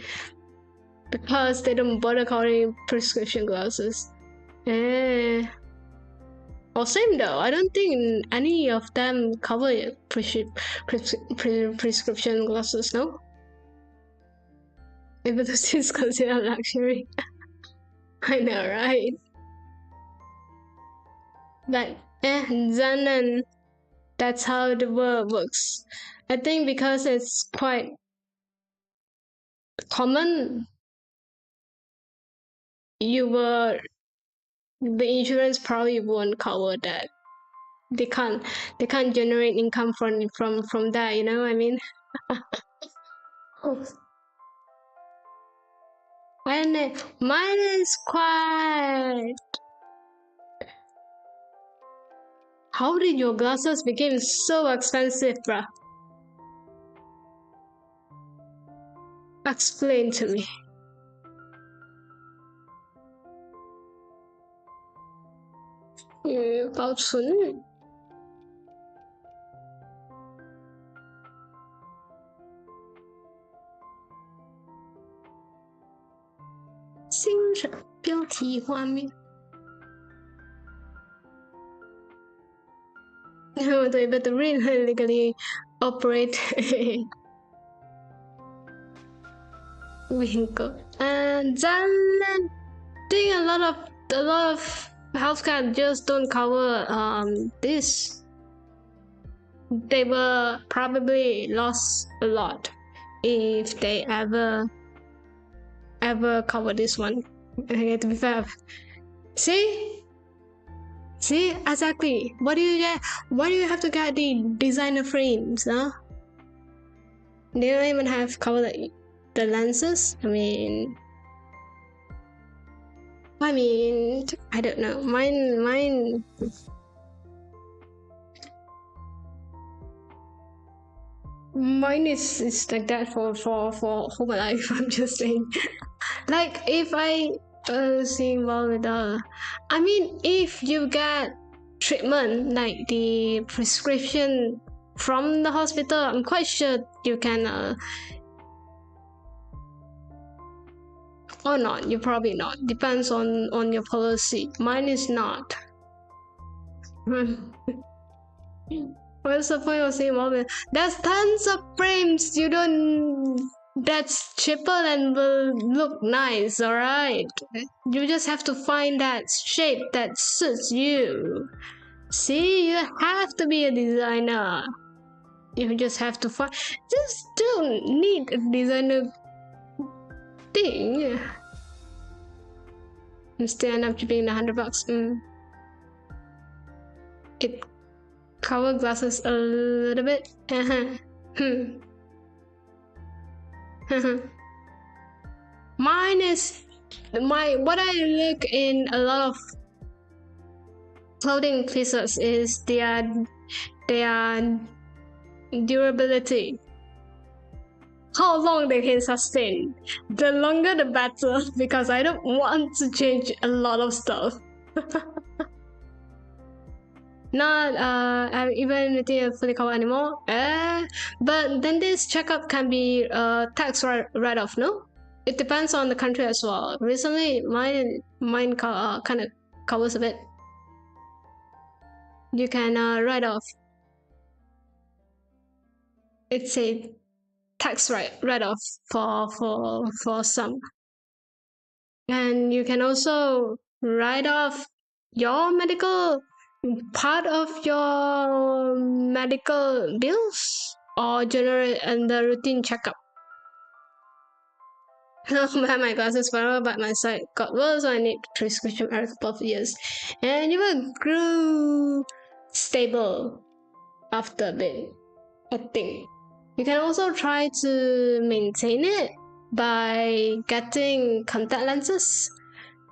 because they don't bother covering prescription glasses. Or same though, I don't think any of them cover prescription glasses, no? Maybe this is considered luxury. I know, right? But then that's how the world works. I think because it's quite common, the insurance probably won't cover that. They can't generate income from that, you know what I mean? And mine is quite. How did your glasses become so expensive, bruh? Explain to me. Bao Chun. Xing标题画面。对 but the real legally operate Winkle. And then I think a lot of healthcare just don't cover this. They will probably lost a lot if they ever cover this one. Okay, to be fair. See, exactly. What do you get? Why do you have to get the designer frames, huh? They don't even have cover the lenses. I mean, I don't know. Mine is like that for whole my life. I'm just saying. Like if I see well with I mean, if you get treatment like the prescription from the hospital, I'm quite sure you can or not. You probably not. Depends on your policy. Mine is not. What's the point of saying well? There's tons of frames you don't. That's cheaper and will look nice, alright? You just have to find that shape that suits you. See, you have to be a designer. You just have to find. Just don't need a designer thing. And still end up being $100. It cover glasses a little bit. Mine is what I look in a lot of clothing pieces is their durability. How long they can sustain. The longer the better, because I don't want to change a lot of stuff. Not even a fully covered anymore. But then this checkup can be tax write-off, no? It depends on the country as well. Recently, mine kind of covers a bit. You can write off. It's a tax write-off for some. And you can also write off your medical part of your medical bills or general and the routine checkup. My glasses forever, but my sight got worse, so I need prescription every couple of years. And you will grow stable after a bit, I think. You can also try to maintain it by getting contact lenses.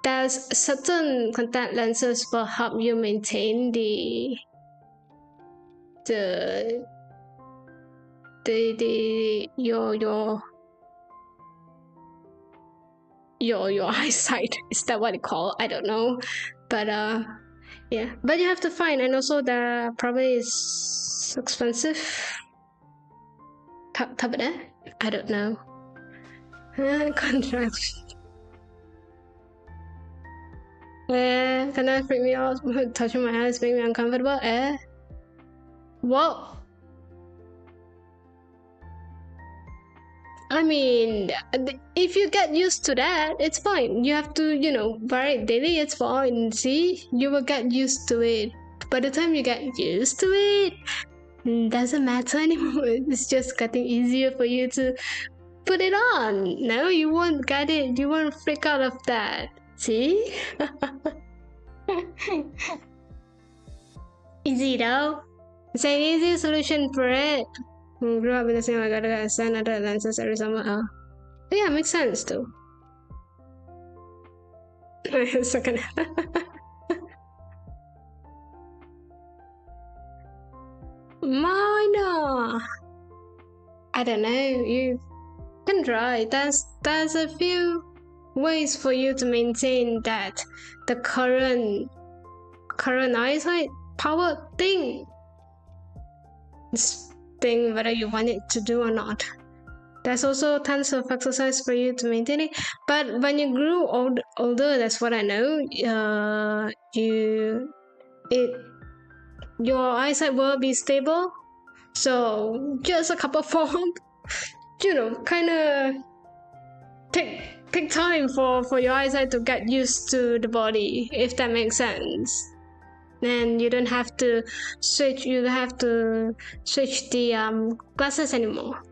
There's certain contact lenses will help you maintain your eyesight. Is that what it called? I don't know, but yeah. But you have to find, and also the probably is expensive. I don't know. Contract. Can that freak me out? Touching my eyes make me uncomfortable. What? I mean, if you get used to that, it's fine. You have to, wear it daily, it's fine. See, you will get used to it. By the time you get used to it, doesn't matter anymore. It's just getting easier for you to put it on. No, you won't get it. You won't freak out of that. See? Easy though. It's an easy solution for it. Grew up in the same, I gotta send other lenses every summer. Yeah, makes sense too. Second. Minor. I don't know. You can try. There's a few ways for you to maintain that the current eyesight power thing. Thing whether you want it to do or not. There's also tons of exercise for you to maintain it. But when you grew older, that's what I know. Your eyesight will be stable. So just a couple of form, kind of take time for your eyesight to get used to the body, if that makes sense. Then you don't have to switch. You don't have to switch the glasses anymore.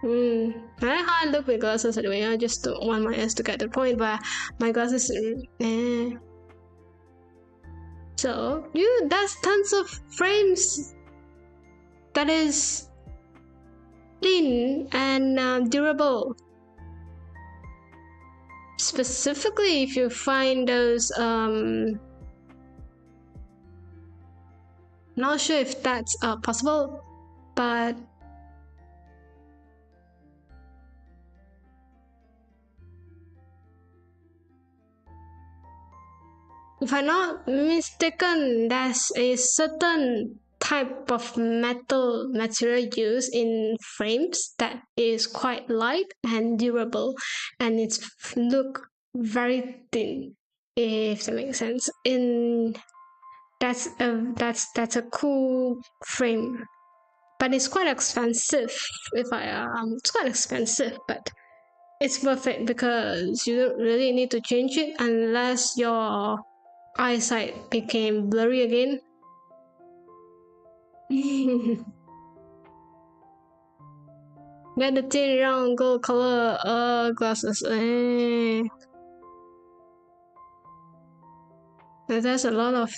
I can't look with glasses anyway. I just don't want my eyes to get to the point where my glasses. So that's tons of frames. That is thin and durable. Specifically, if you find those not sure if that's possible, but if I'm not mistaken, there's a certain type of metal material used in frames that is quite light and durable, and it's look very thin, if that makes sense. That's a cool frame, but it's quite expensive. It's quite expensive, but it's worth it because you don't really need to change it unless your eyesight became blurry again. Get the thin round gold color glasses. There's a lot of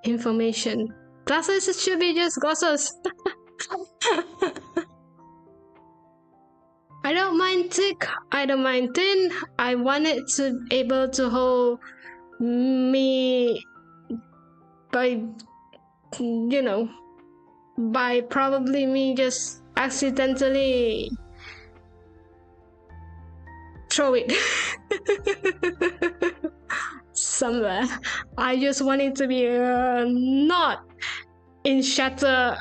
information. Glasses should be just glasses. I don't mind thick, I don't mind thin. I want it to be able to hold me by, by probably me just accidentally throw it somewhere. I just want it to be not in shatter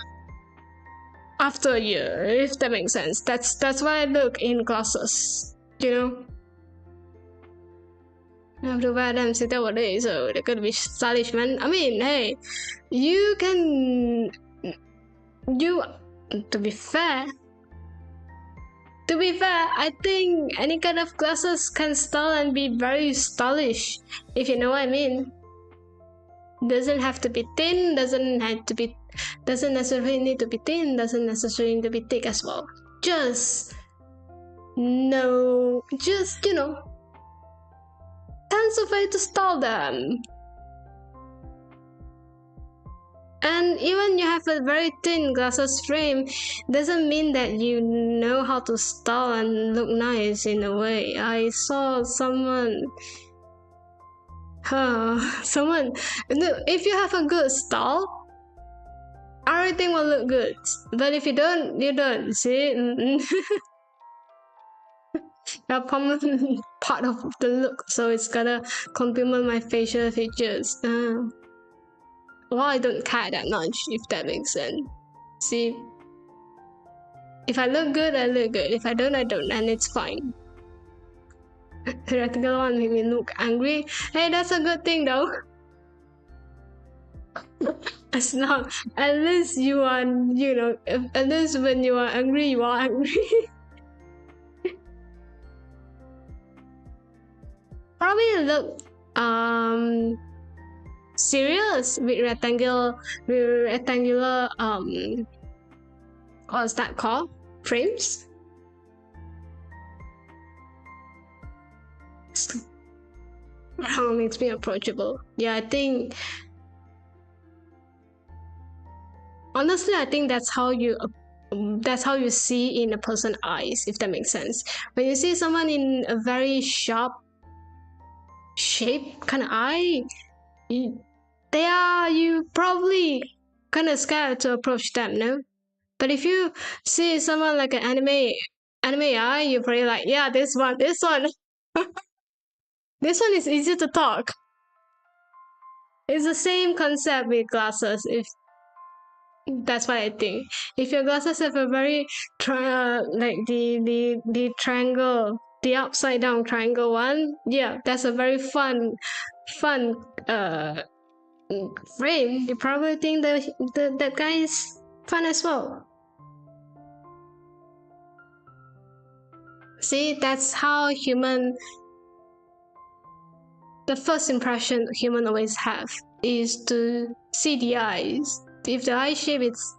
after a year, if that makes sense. That's why I look in glasses, I have to wear them since one day, so they're gonna be stylish, man. I mean, hey, to be fair, I think any kind of glasses can style and be very stylish, if you know what I mean. Doesn't have to be thin, doesn't necessarily need to be thin, doesn't necessarily need to be thick as well. Just tons of ways to style them. And even you have a very thin glasses frame, doesn't mean that you know how to style and look nice in a way. I saw someone, if you have a good style, everything will look good. But if you don't, you don't. See? A common part of the look, so it's gotta complement my facial features. Well, I don't care that much, if that makes sense. See? If I look good, I look good. If I don't, I don't, and it's fine. The rectangle one make me look angry. Hey, that's a good thing though. As long, at least you are, at least when you are angry, you are angry. Probably look serious with rectangular what's that called? Frames? Makes me approachable. Yeah, I think honestly, I think that's how you see in a person's eyes, if that makes sense. When you see someone in a very sharp shape kind of eye, you probably kind of scared to approach them, no? But if you see someone like an anime eye, you're probably like, yeah, this one. This one is easy to talk. It's the same concept with glasses. If that's what I think. If your glasses have a very like the triangle, the upside down triangle one, yeah, that's a very fun frame. You probably think that guy is fun as well. See, that's how the first impression human always have is to see the eyes. If the eye shape is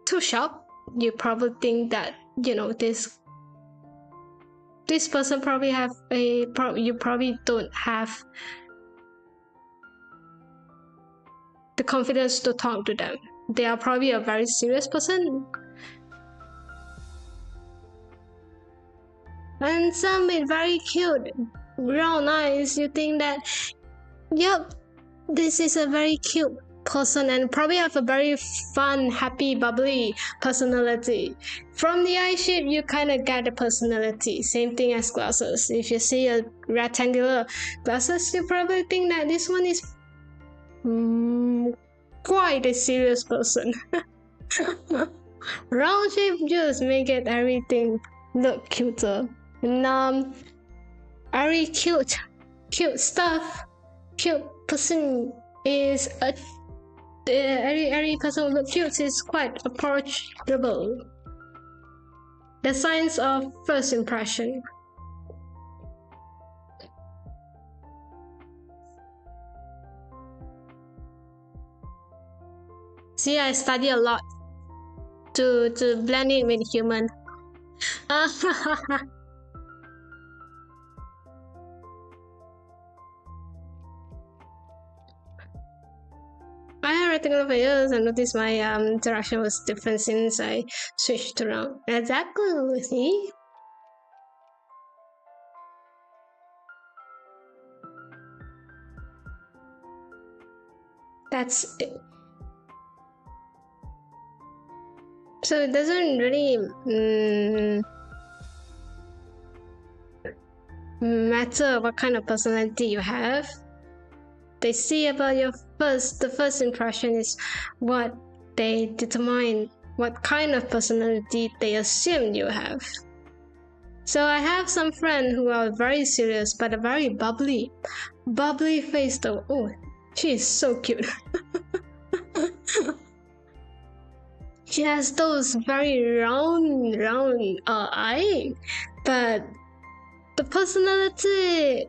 too sharp, you probably think that, this person probably you probably don't have the confidence to talk to them. They are probably a very serious person. And some is very cute, brown eyes. You think that, yep, this is a very cute person and probably have a very fun, happy, bubbly personality. From the eye shape, you kind of get the personality. Same thing as glasses. If you see a rectangular glasses, you probably think that this one is quite a serious person. Round shape just make it everything look cuter. And very cute stuff. Cute person is every person who looks cute is quite approachable. The signs of first impression. See, I study a lot to blend in with human. I have rectangular for years and noticed my interaction was different since I switched around. Exactly, see? That's it. So it doesn't really matter what kind of personality you have. They see about the first impression is what they determine what kind of personality they assume you have. So I have some friends who are very serious but a very bubbly face though. Oh, she is so cute. She has those very round eye, but her personality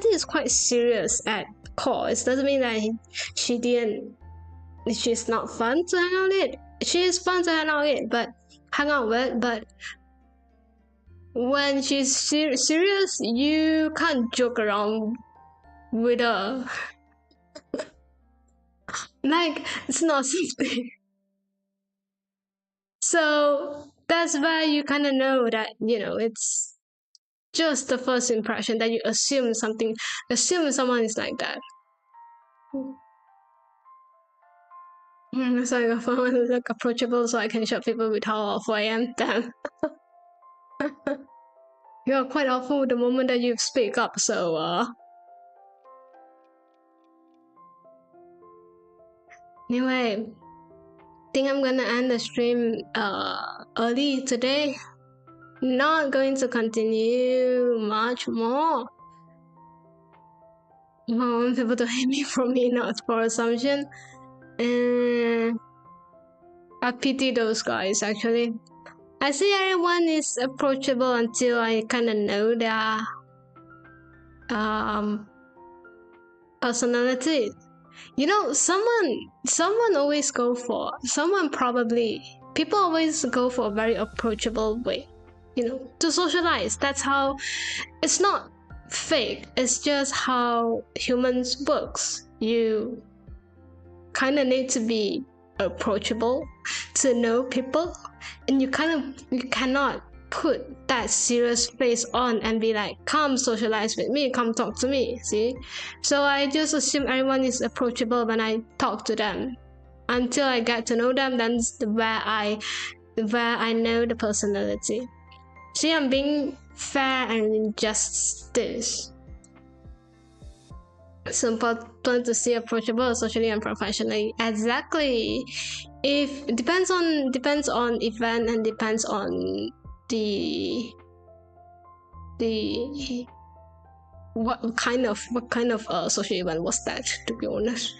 is quite serious at core. It doesn't mean that she's not fun to hang out with. She is fun to hang out with, but when she's serious, you can't joke around with her. Like, it's not something. So that's why you kind of know that, it's just the first impression that you assume someone is like that. So I got someone who's like approachable so I can show people with how awful I am. Damn. You're quite awful the moment that you speak up, so anyway, I think I'm gonna end the stream early today. Not going to continue much more. I want people to hate me for me, not for assumption. And I pity those guys actually. I see everyone is approachable until I kind of know their personality. Someone always go for people always go for a very approachable way, to socialize. That's how, it's not fake, it's just how humans works. You kind of need to be approachable to know people, and you cannot put that serious face on and be like, come socialize with me, come talk to me. See, so I just assume everyone is approachable when I talk to them. Until I get to know them, that's where I know the personality. See, I'm being fair and justice. It's important to see approachable socially and professionally. Exactly. If depends on event and depends on the what kind of social event was that, to be honest.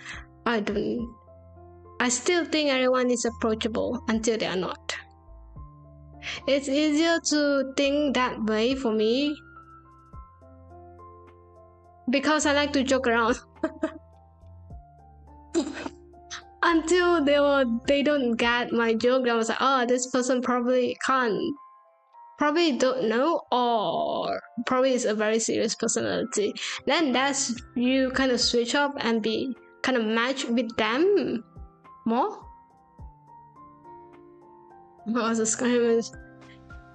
I still think everyone is approachable until they are not. It's easier to think that way for me because I like to joke around. Until they don't get my joke, I was like, oh, this person probably don't know, or probably is a very serious personality. Then that's you kind of switch up and be kind of match with them more. What was a scary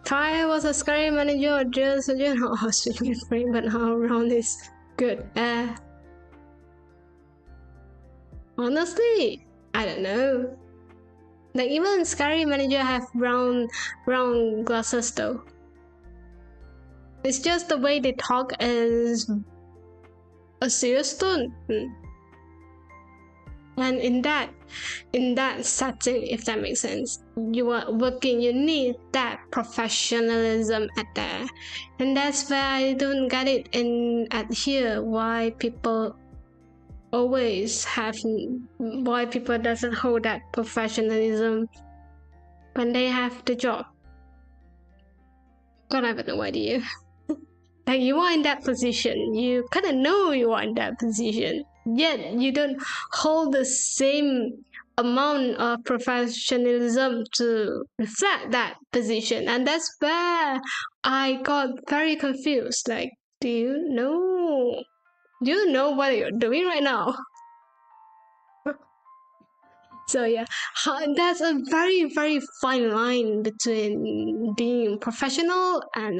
Kai was a scary manager, just a general speaking frame, but how around is good. Honestly, I don't know. Like even scary manager have round glasses though. It's just the way they talk is a serious tone. And in that setting, if that makes sense, you are working, you need that professionalism at there. And that's where I don't get it at here, why people doesn't hold that professionalism when they have the job. God, I have no idea. Like you are in that position, you kind of know you are in that position, yet you don't hold the same amount of professionalism to reflect that position. And that's where I got very confused. Like, do you know what you're doing right now? So yeah, that's a very, very fine line between being professional and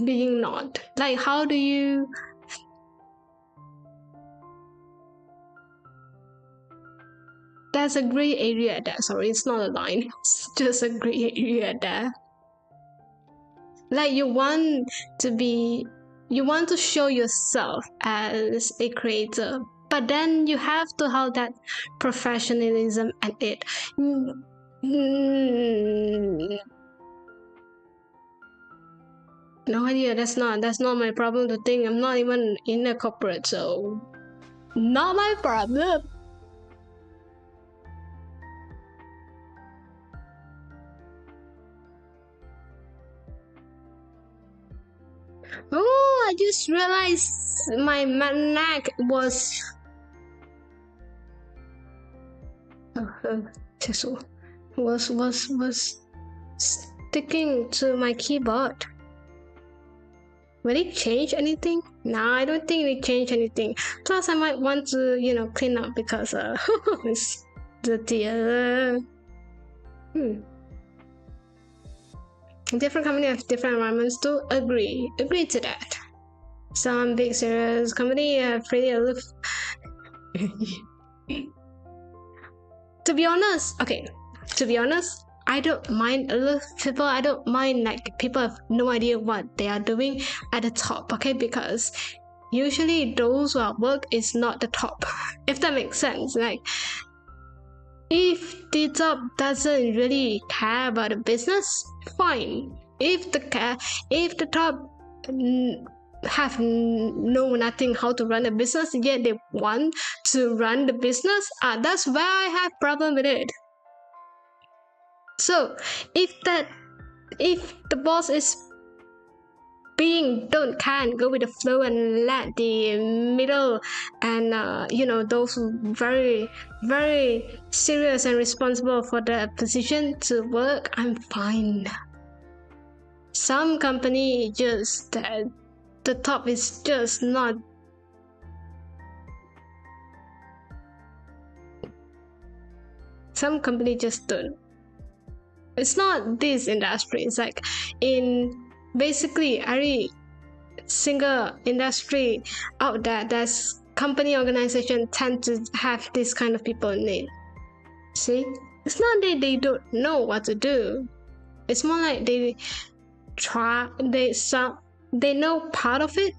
being not. Like, how do you there's a gray area there. Sorry, it's not a line, it's just a gray area there. Like you want to show yourself as a creator, but then you have to have that professionalism at it. No idea. That's not my problem to think. I'm not even in a corporate, so not my problem. Oh, I just realized my neck was sticking to my keyboard. Will it change anything? Nah, I don't think it changed anything. Plus, I might want to, clean up because it's dirty. Different company have different environments too. Agree to that. Some big serious company have pretty aloof. To be honest, I don't mind aloof people. I don't mind like people have no idea what they are doing at the top, okay? Because usually those who are work is not the top, if that makes sense. Like if the top doesn't really care about the business, fine. If the top have nothing how to run a business, yet they want to run the business, that's where I have problem with it. So if the boss is can't go with the flow and let the middle and those very, very serious and responsible for the position to work, I'm fine. Some company just the top is just not. Some company just don't. It's not this industry. It's like in basically every single industry out there, there's company organization tend to have this kind of people in it. See, it's not that they don't know what to do. It's more like they know part of it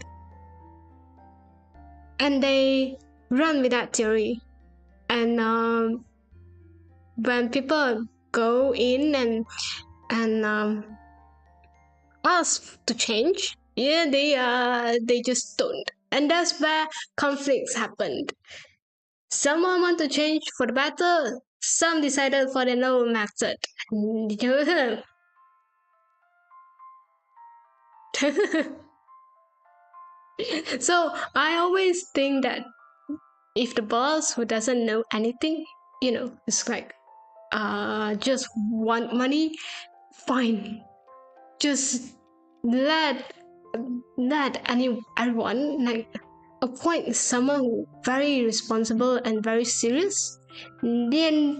and they run with that theory. And when people go in and ask to change, they just don't, and that's where conflicts happened. Someone want to change for the better. Some decided for the no method. So I always think that if the boss who doesn't know anything, it's like just want money, fine. Just let everyone like appoint someone who very responsible and very serious, then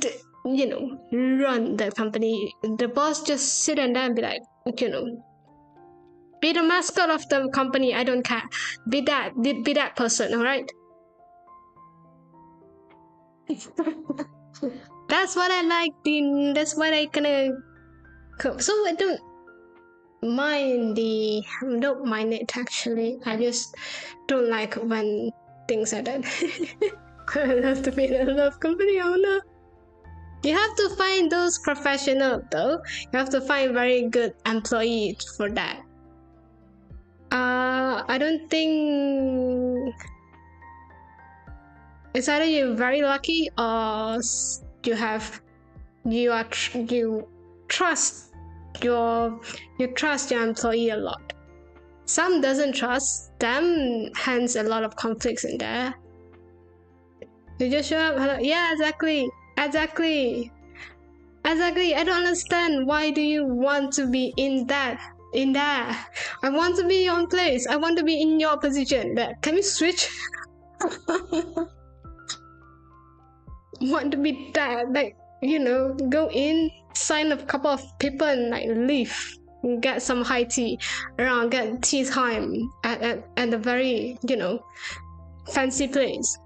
run the company. The boss just sit and then be like, be the mascot of the company. I don't care. Be that person. All right. That's what I like. That's what I kinda. So I don't mind it actually. I just don't like when things are done. I love to be a love company owner. You have to find those professionals though. You have to find very good employees for that. I don't think it's either you're very lucky or you trust your employee a lot. Some doesn't trust them, hence a lot of conflicts in there. You just show up, hello, yeah, exactly. I don't understand. Why do you want to be in there? I want to be in your place. I want to be in your position. Can we switch? Want to be that, like, go in, sign up a couple of people and like leave, get some high tea around, get tea time at a very fancy place.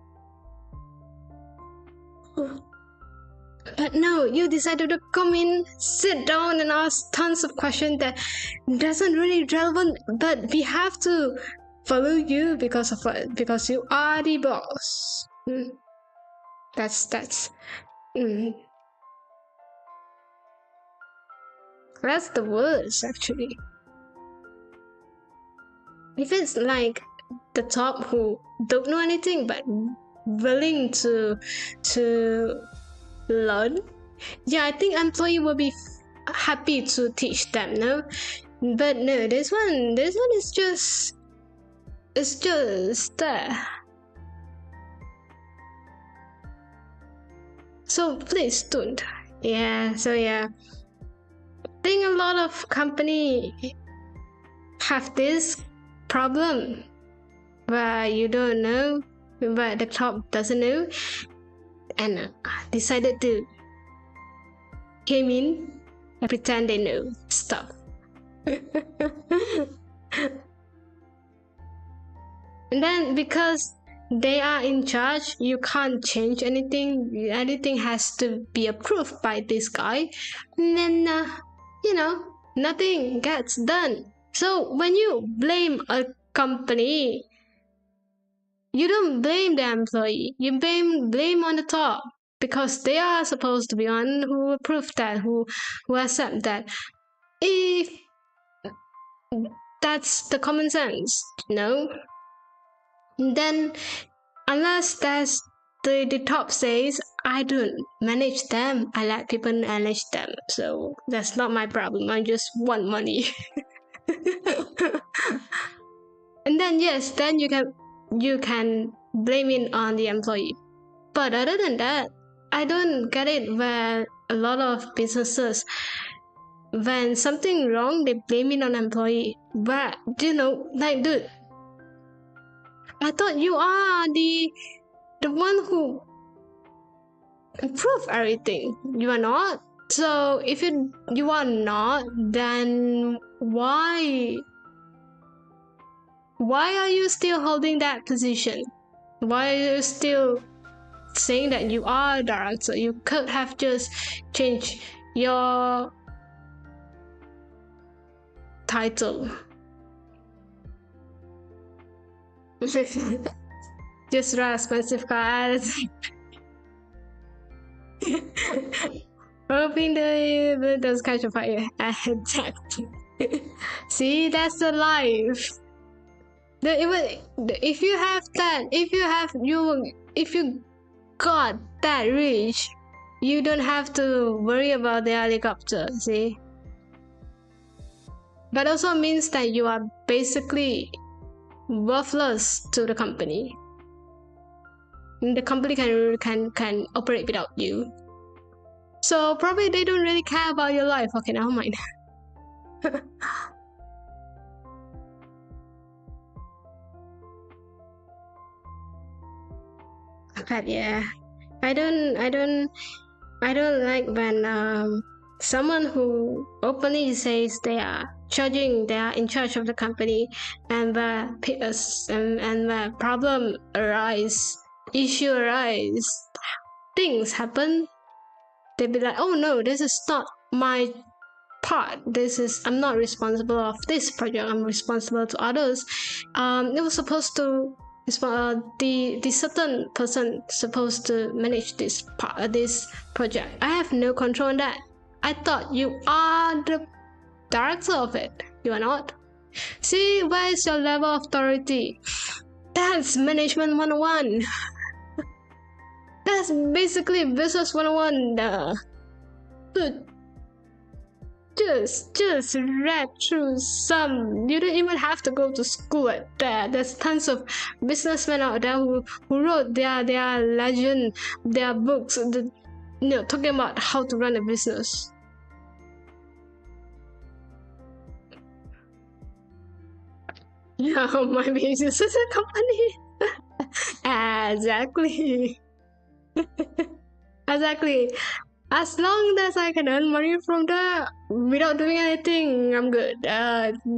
But no, you decided to come in, sit down and ask tons of questions that doesn't really relevant, but we have to follow you because of what? Because you are the boss. That's the worst actually. If it's like the top who don't know anything but willing to learn, yeah, I think employee will be happy to teach them, no? But no, this one is just there. So please don't. Yeah, so yeah. I think a lot of company have this problem where you don't know, but the top doesn't know, and decided to came in and pretend they know stuff. And then because they are in charge, you can't change anything. Anything has to be approved by this guy, and then nothing gets done. So when you blame a company, you don't blame the employee, you blame on the top, because they are supposed to be one who approve that, who accept that. If that's the common sense, then unless that's the top says, I don't manage them, I let people manage them, so that's not my problem. I just want money. And then yes, then you can blame it on the employee. But other than that, I don't get it where a lot of businesses, when something wrong, they blame it on employee. But like, dude, I thought you are the one who approve everything. You are not. So if you are not, then why are you still holding that position? Why are you still saying that you are a director? You could have just changed your title. Just rather expensive cars. Hoping the does catch a fire. Exactly. See, that's the life. If you have that, if you got that rich, you don't have to worry about the helicopter, see? But also means that you are basically worthless to the company. The company can operate without you. So probably they don't really care about your life. Okay, never mind. But yeah, I don't like when someone who openly says they are in charge of the company, and where problem arise, issue arise, things happen, they be like, oh no, this is not my part. I'm not responsible of this project. I'm responsible to others. It was supposed to. The certain person supposed to manage this project. I have no control on that. I thought you are the director of it. You are not. See, where is your level of authority? That's management 101. That's basically business 101. Just read through some. You don't even have to go to school at that. There's tons of businessmen out there who wrote their legend, their books, talking about how to run a business. Yeah, my business is a company. Exactly. Exactly. As long as I can earn money from that without doing anything, I'm good.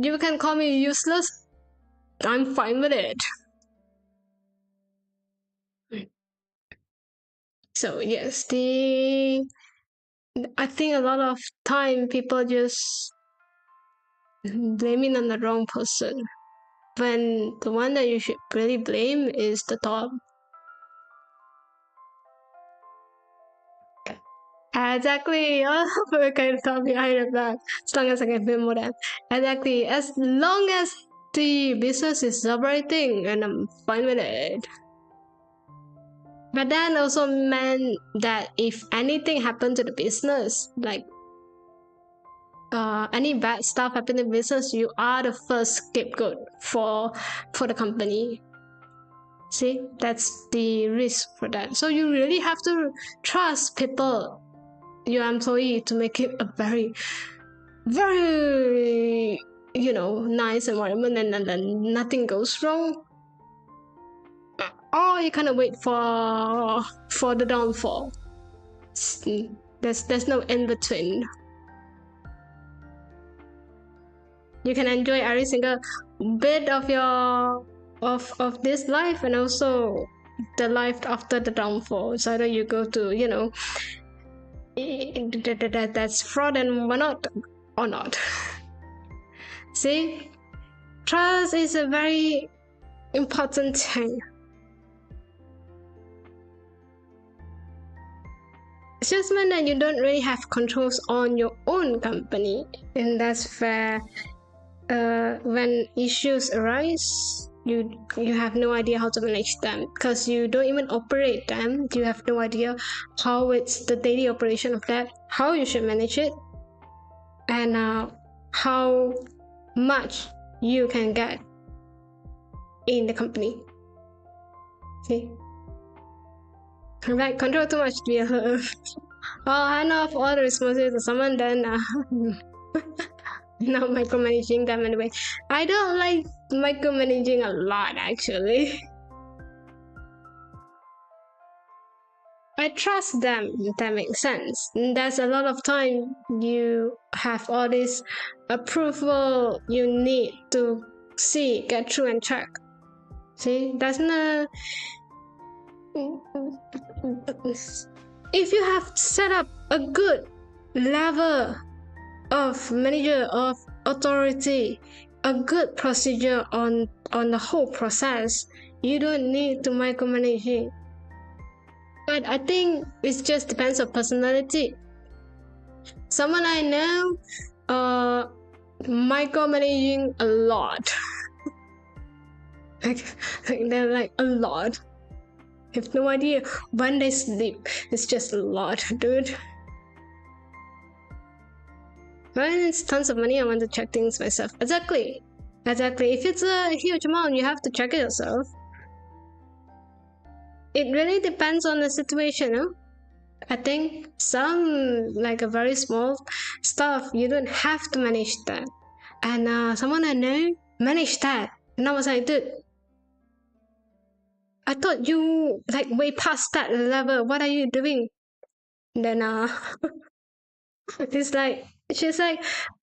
You can call me useless. I'm fine with it. So yes, I think a lot of time people just blaming on the wrong person, when the one that you should really blame is the top. Exactly. I kind of thought behind that. As long as I can pay more than. Exactly. As long as the business is operating, and I'm fine with it. But that also meant that if anything happened to the business, like any bad stuff happened in business, you are the first scapegoat for the company. See, that's the risk for that. So you really have to trust people, your employee, to make it a very, very, nice environment, and then nothing goes wrong. Or you kind of wait for the downfall. There's no in between. You can enjoy every single bit of your of this life, and also the life after the downfall. So either you go to that's fraud and whatnot, or not. See, trust is a very important thing. It's just meant that you don't really have controls on your own company, and that's where when issues arise, you have no idea how to manage them, because you don't even operate them. You have no idea how it's the daily operation of that, how you should manage it, and how much you can get in the company. See, like, control too much to be hand off all the responsibility to someone, then not micromanaging them anyway. I don't like micromanaging a lot, actually. I trust them, if that makes sense. There's a lot of time you have all this approval you need to see, get through, and check. See, that's not. If you have set up a good level of manager of authority, a good procedure on the whole process, you don't need to micromanage. But I think it just depends on personality. Someone I know micromanaging a lot. like they're like a lot. have no idea when they sleep. It's just a lot, dude. When it's tons of money, I want to check things myself. Exactly. If it's a huge amount, you have to check it yourself. It really depends on the situation, no? I think some, like a very small stuff, you don't have to manage that. And someone I know managed that. And I was like, dude, I thought you like way past that level. What are you doing? Then she's like,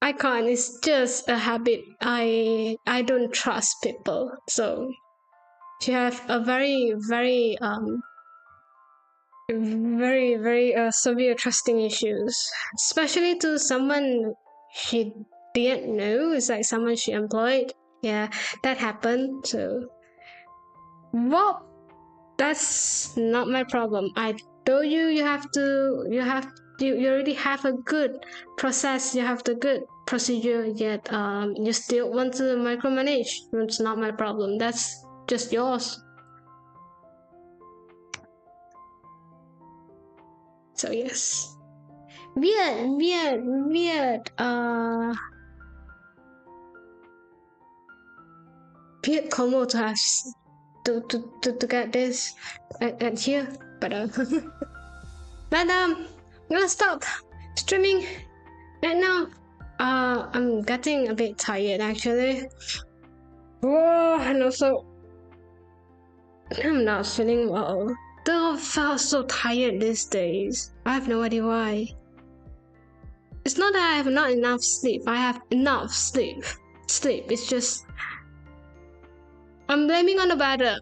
I can't. It's just a habit. I don't trust people. So she have a very severe trusting issues, especially to someone she didn't know. It's like someone she employed. Yeah, that happened. So, well, that's not my problem. I told you you already have a good process. You have the good procedure. Yet you still want to micromanage. It's not my problem. That's just yours. So yes, weird. Weird Como to have to get this at here, but I'm gonna stop streaming right now. I'm getting a bit tired actually. Whoa, and also I'm not feeling well. Though I felt so tired these days. I have no idea why. It's not that I have not enough sleep. I have enough sleep. It's just I'm blaming on the weather.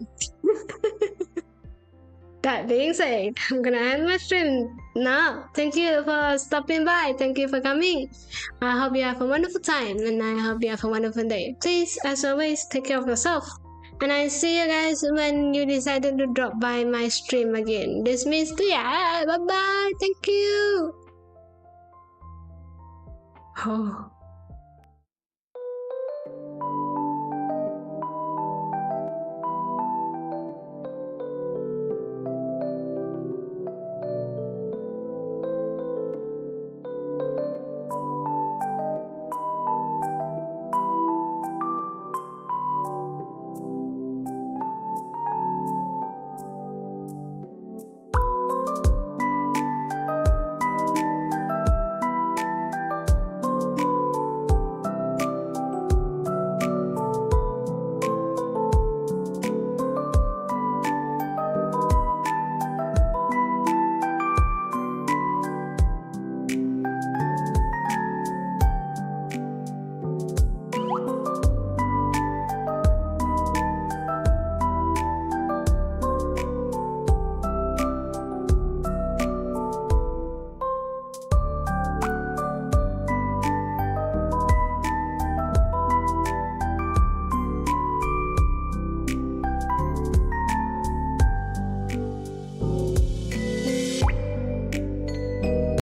That being said, I'm gonna end my stream now. Thank you for stopping by. Thank you for coming. I hope you have a wonderful time and I hope you have a wonderful day. Please, as always, take care of yourself. And I see you guys when you decided to drop by my stream again. This means yeah. Bye bye. Thank you. Oh.